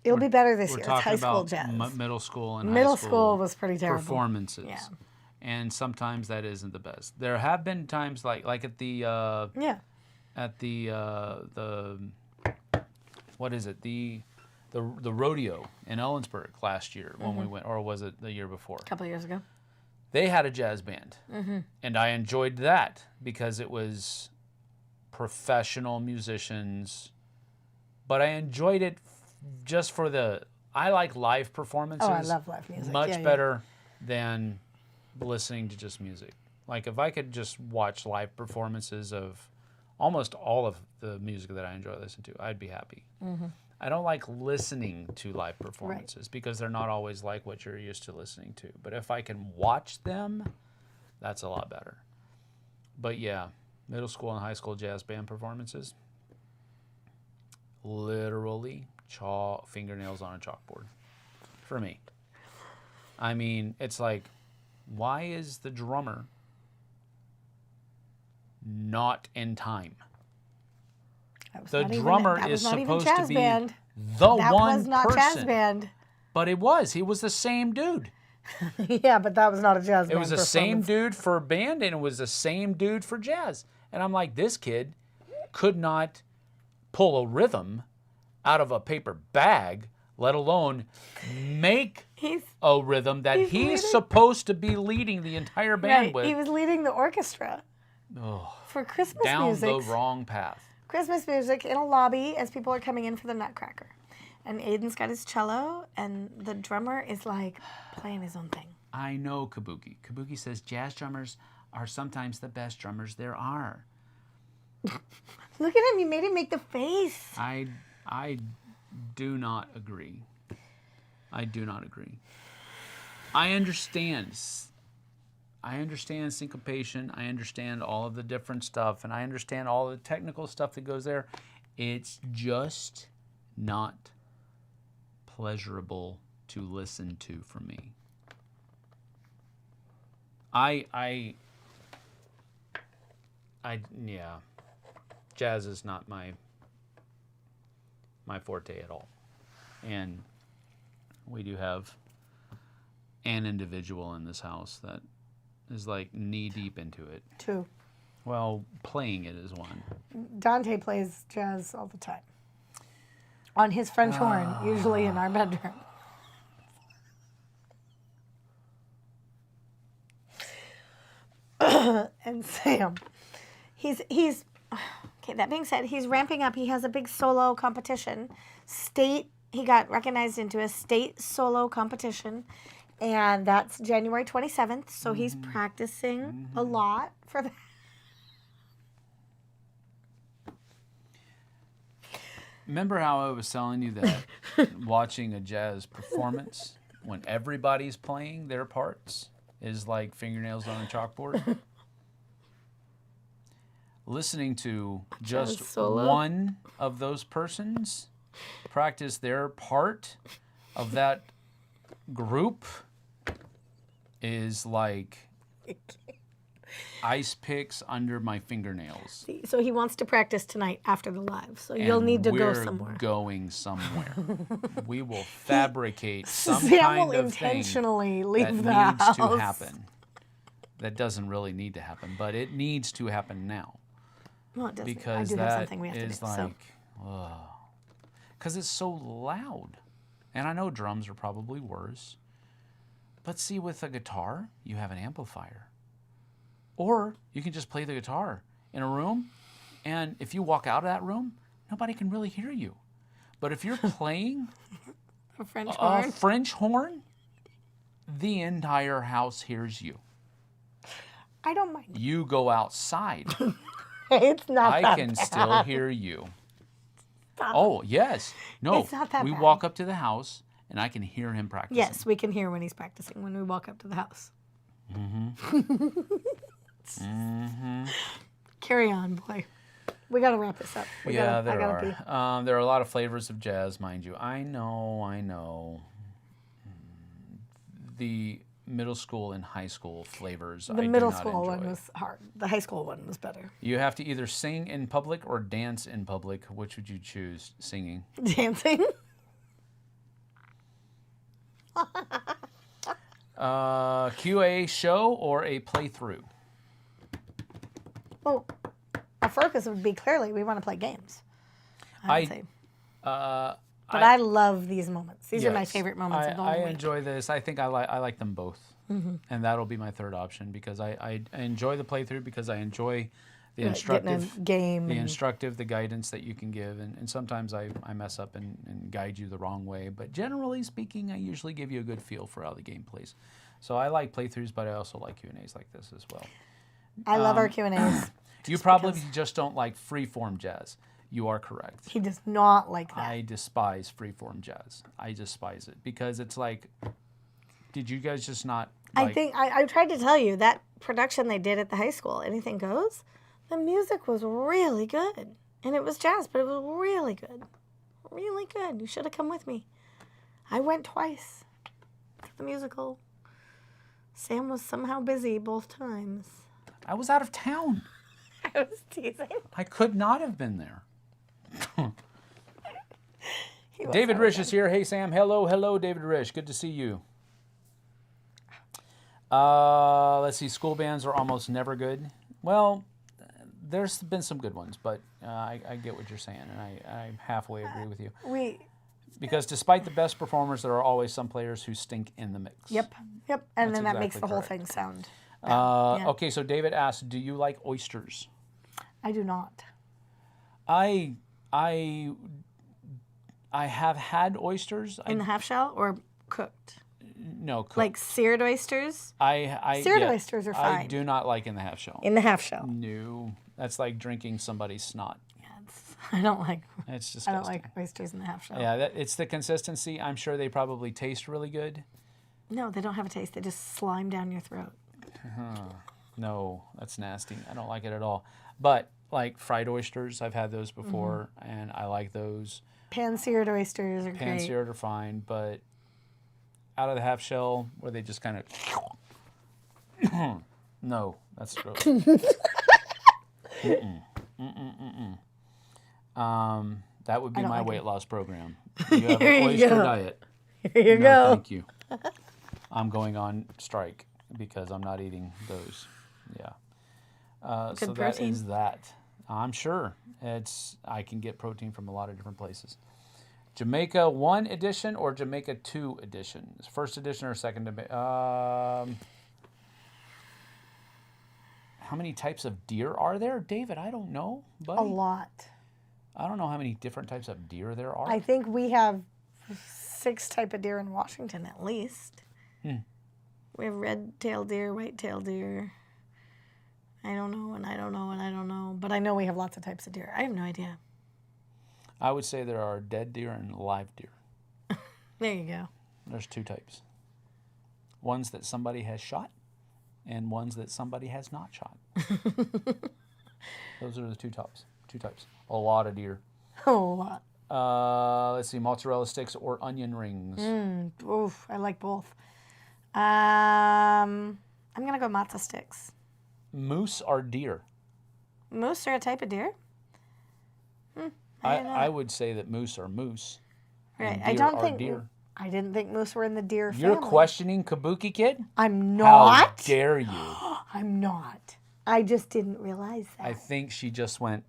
It'll be better this We're year. It's talking high school about jazz. middle school and Middle high school was pretty terrible. performances. Yeah. And sometimes that isn't the best. There have been times like at the what is it, the rodeo in Ellensburg last year when we went, or was it the year before? A couple of years ago. They had a jazz band, and I enjoyed that because it was professional musicians. But I enjoyed it just for I like live performances. Oh, I love live music. Much better than listening to just music. Like if I could just watch live performances of almost all of the music that I enjoy listening to, I'd be happy. I don't like listening to live performances because they're not always like what you're used to listening to. But if I can watch them, that's a lot better. But yeah, middle school and high school jazz band performances, literally fingernails on a chalkboard for me. I mean, it's like, why is the drummer not in time? The drummer is supposed to be the one person. That was not jazz band. But it was. He was the same dude. Yeah, but that was not a jazz band. It was the same dude for band, and it was the same dude for jazz. And I'm like, this kid could not pull a rhythm out of a paper bag, let alone make a rhythm that he's supposed to be leading the entire band with. He was leading the orchestra for Christmas music. Down the wrong path. Christmas music in a lobby as people are coming in for the Nutcracker. And Aiden's got his cello, and the drummer is like playing his own thing. I know Kabuki. Kabuki says jazz drummers are sometimes the best drummers there are. Look at him. You made him make the face. I do not agree. I do not agree. I understand syncopation. I understand all of the different stuff, and I understand all the technical stuff that goes there. It's just not pleasurable to listen to for me. Yeah. Jazz is not my forte at all. And we do have an individual in this house that is like knee deep into it. 2. Well, playing it is 1. Dante plays jazz all the time. On his French horn, usually in our bedroom. And Sam, he's okay, that being said, he's ramping up. He has a big solo competition. He got recognized into a state solo competition, and that's January 27th, so he's practicing a lot for that. Remember how I was telling you that watching a jazz performance when everybody's playing their parts is like fingernails on a chalkboard? Listening to just one of those persons practice their part of that group is like ice picks under my fingernails. So he wants to practice tonight after the live. So you'll need to go somewhere. We're going somewhere. We will fabricate some Sam kind will of intentionally thing leave that the needs house. to happen. That doesn't really need to happen, but it needs to happen now. Well, it doesn't. Because I do have that something we have to is do. like, because it's so loud. And I know drums are probably worse. But see, with a guitar, you have an amplifier. Or you can just play the guitar in a room, and if you walk out of that room, nobody can really hear you. But if you're playing a French horn, the entire house hears you. I don't mind. You go outside. It's not I that can bad. still hear you. Stop. Oh, yes. No, It's not that we bad. walk up to the house, and I can hear him practicing. Yes, we can hear when he's practicing when we walk up to the house. Carry on, boy. We got to wrap this up. There are. There are a lot of flavors of jazz, mind you. I know. The middle school and high school flavors, The middle school one was hard. The high school one was better. You have to either sing in public or dance in public. Which would you choose? Singing. Dancing. QA show or a playthrough? Well, our focus would be clearly we want to play games. I would say. But I love these moments. These are my favorite moments of the whole week. I enjoy this. I think I like them both. And that'll be my third option because I enjoy the playthrough because I enjoy the instructive game, the guidance that you can give. And sometimes I mess up and guide you the wrong way. But generally speaking, I usually give you a good feel for how the game plays. So I like playthroughs, but I also like Q&As like this as well. I love our Q&As. You probably just don't like freeform jazz. You are correct. He does not like that. I despise freeform jazz. I despise it because it's like, did you guys just not? I think I tried to tell you that production they did at the high school, Anything Goes, the music was really good. And it was jazz, but it was really good. Really good. You should have come with me. I went twice to the musical. Sam was somehow busy both times. I was out of town. I was teasing. I could not have been there. David Risch is here. Hey, Sam. Hello, David Risch. Good to see you. Let's see. School bands are almost never good. Well, there's been some good ones, but I get what you're saying, and I halfway agree with you. Because despite the best performers, there are always some players who stink in the mix. Yep. And That's then that makes exactly the whole correct. thing sound bad. Okay, so David asks, do you like oysters? I do not. I have had oysters. In the half shell or cooked? No, cooked. Like seared oysters? Seared Seared oysters are fine. I do not like in the half shell. In the half shell. No, that's like drinking somebody's snot. Yeah, I don't like. It's disgusting. I don't like oysters in the half shell. Yeah, it's the consistency. I'm sure they probably taste really good. No, they don't have a taste. They just slime down your throat. No, that's nasty. I don't like it at all. But like fried oysters, I've had those before, and I like those. Pan-seared oysters are great. Pan-seared are fine, but out of the half shell, where they just kind of... No, that's gross. That would be my weight loss program. You have an oyster diet. Here you No, go. thank you. I'm going on strike because I'm not eating those. Yeah. So that protein. is that. I'm sure I can get protein from a lot of different places. Jamaica 1 edition or Jamaica 2 edition? First edition or second? How many types of deer are there, David? I don't know, buddy. A lot. I don't know how many different types of deer there are. I think we have 6 type of deer in Washington at least. We have red-tailed deer, white-tailed deer. I don't know, and I don't know, and I don't know. But I know we have lots of types of deer. I have no idea. I would say there are dead deer and live deer. There you go. There's 2 types. Ones that somebody has shot and ones that somebody has not shot. Those are the 2 types. 2 types. A lot of deer. A lot. Let's see, mozzarella sticks or onion rings. Oof, I like both. I'm going to go matzo sticks. Moose or deer? Moose are a type of deer? I would say that moose are moose. Right. And I deer don't are think deer. I didn't think moose were in the deer family. You're questioning Kabuki Kid? I'm not. How dare you? I'm not. I just didn't realize that. I think she just went.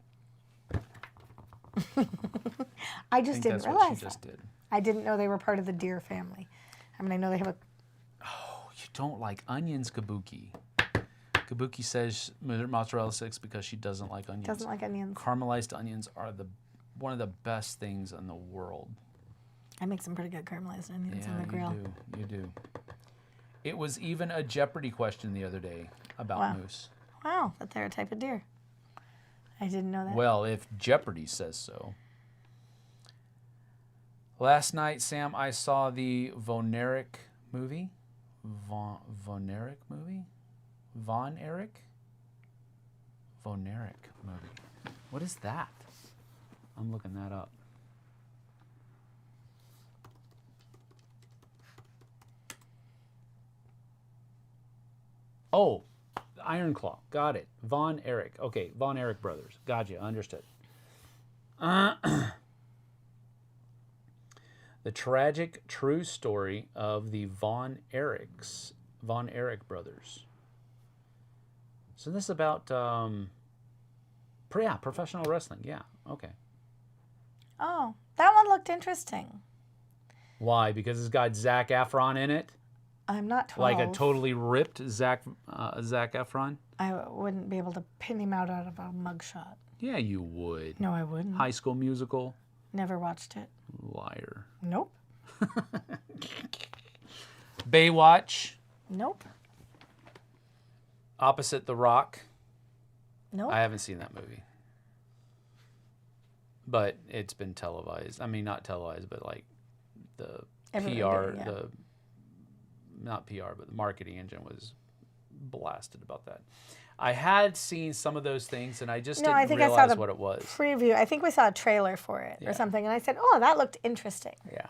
I just didn't That's what realize she just that. did. I didn't know they were part of the deer family. I mean, I know they have a... You don't like onions, Kabuki. Kabuki says mozzarella sticks because she doesn't like onions. Doesn't like onions. Caramelized onions are one of the best things in the world. I make some pretty good caramelized onions on the grill. You do. It was even a Jeopardy question the other day about moose. Wow, that they're a type of deer. I didn't know that. Well, if Jeopardy says so. Last night, Sam, I saw the Von Erich movie. Von Erich movie? Von Erich? Von Erich movie. What is that? I'm looking that up. Oh, Iron Claw. Got it. Von Erich. Okay, Von Erich brothers. Gotcha. Understood. The tragic true story of the Von Erich brothers. So this is about professional wrestling. Yeah. Okay. Oh, that one looked interesting. Why? Because it's got Zac Efron in it. I'm not 12. Like a totally ripped Zac Efron. I wouldn't be able to pin him out of a mugshot. Yeah, you would. No, I wouldn't. High School Musical. Never watched it. Liar. Nope. Baywatch. Nope. Opposite the Rock. Nope. I haven't seen that movie. But it's been televised. I mean, not televised, but like the Everybody PR, did, yeah. not PR, but the marketing engine was blasted about that. I had seen some of those things, and I just didn't realize what it was. Preview. I think we saw a trailer for it or something, and I said, "Oh, that looked interesting." Yeah.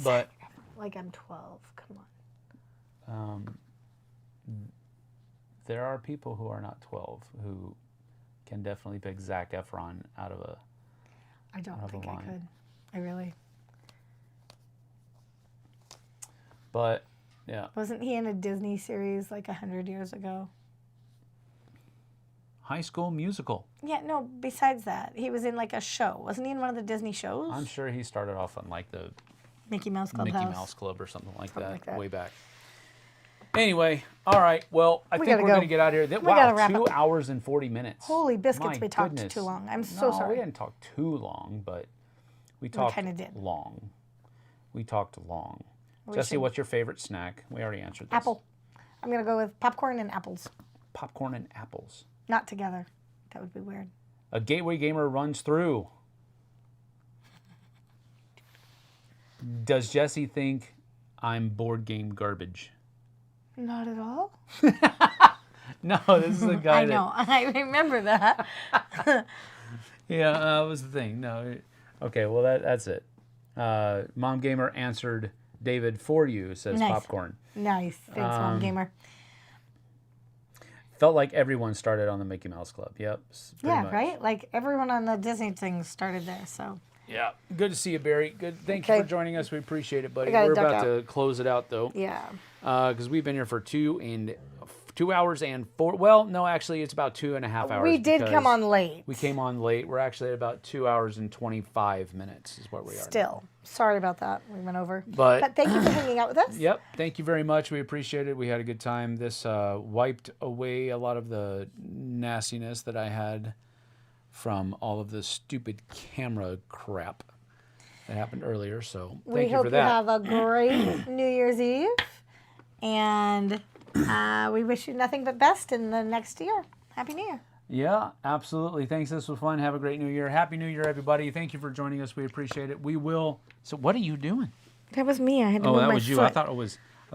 But like I'm 12. Come on. there are people who are not 12 who can definitely pick Zac Efron out of a. I don't think I could. I really. But, yeah. Wasn't he in a Disney series like 100 years ago? High School Musical. Yeah, no, besides that, he was in like a show. Wasn't he in one of the Disney shows? I'm sure he started off on like the Mickey Mouse Club Mickey Mouse Club or something like that way back. Anyway, all right. Well, I think we're going to get out of here. Wow, 2 hours and 40 minutes. Holy biscuits, we talked too long. I'm so sorry. We didn't talk too long, but we talked long. We talked long. Jessie, what's your favorite snack? We already answered this. Apple. I'm going to go with popcorn and apples. Popcorn and apples. Not together. That would be weird. A gateway gamer runs through. Does Jessie think I'm board game garbage? Not at all. No, this is the guy I know. I remember that. Yeah, that was the thing. No. Okay, well, that's it. Mom Gamer answered David for you, says popcorn. Nice. Thanks, Mom Gamer. Felt like everyone started on the Mickey Mouse Club. Yep. Yeah, much. Right? Like everyone on the Disney thing started there, so. Yeah. Good to see you, Barry. Good. Thank you for joining us. We appreciate it, buddy. We're about to close it out, though. Yeah. Because we've been here for 2 hours and 4. Well, no, actually, it's about 2.5 hours. We did come on late. We came on late. We're actually at about 2 hours and 25 minutes is what we are. Still. Now. Sorry about that. We went over. But thank you for hanging out with us. Yep. Thank you very much. We appreciate it. We had a good time. This wiped away a lot of the nastiness that I had from all of the stupid camera crap that happened earlier. So thank you for that. We hope you have a great New Year's Eve. And we wish you nothing but best in the next year. Happy New Year. Yeah, absolutely. Thanks. This was fun. Have a great New Year. Happy New Year, everybody. Thank you for joining us. We appreciate it. We will. So what are you doing? That was me. I had to move my foot. Oh, that was you. I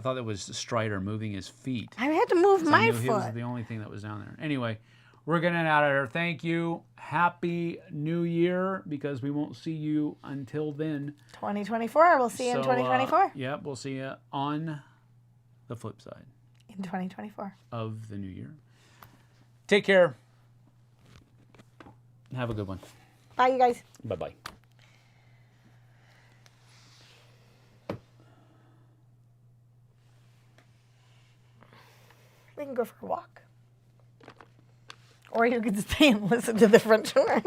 thought it was Strider moving his feet. I had to move my foot. He was the only thing that was down there. Anyway, we're getting out of here. Thank you. Happy New Year, because we won't see you until then. 2024. We'll see you in 2024. Yep, we'll see you on the flip side. In 2024. Of the new year. Take care. Have a good one. Bye, you guys. Bye-bye. We can go for a walk. Or you could stay and listen to the French horn.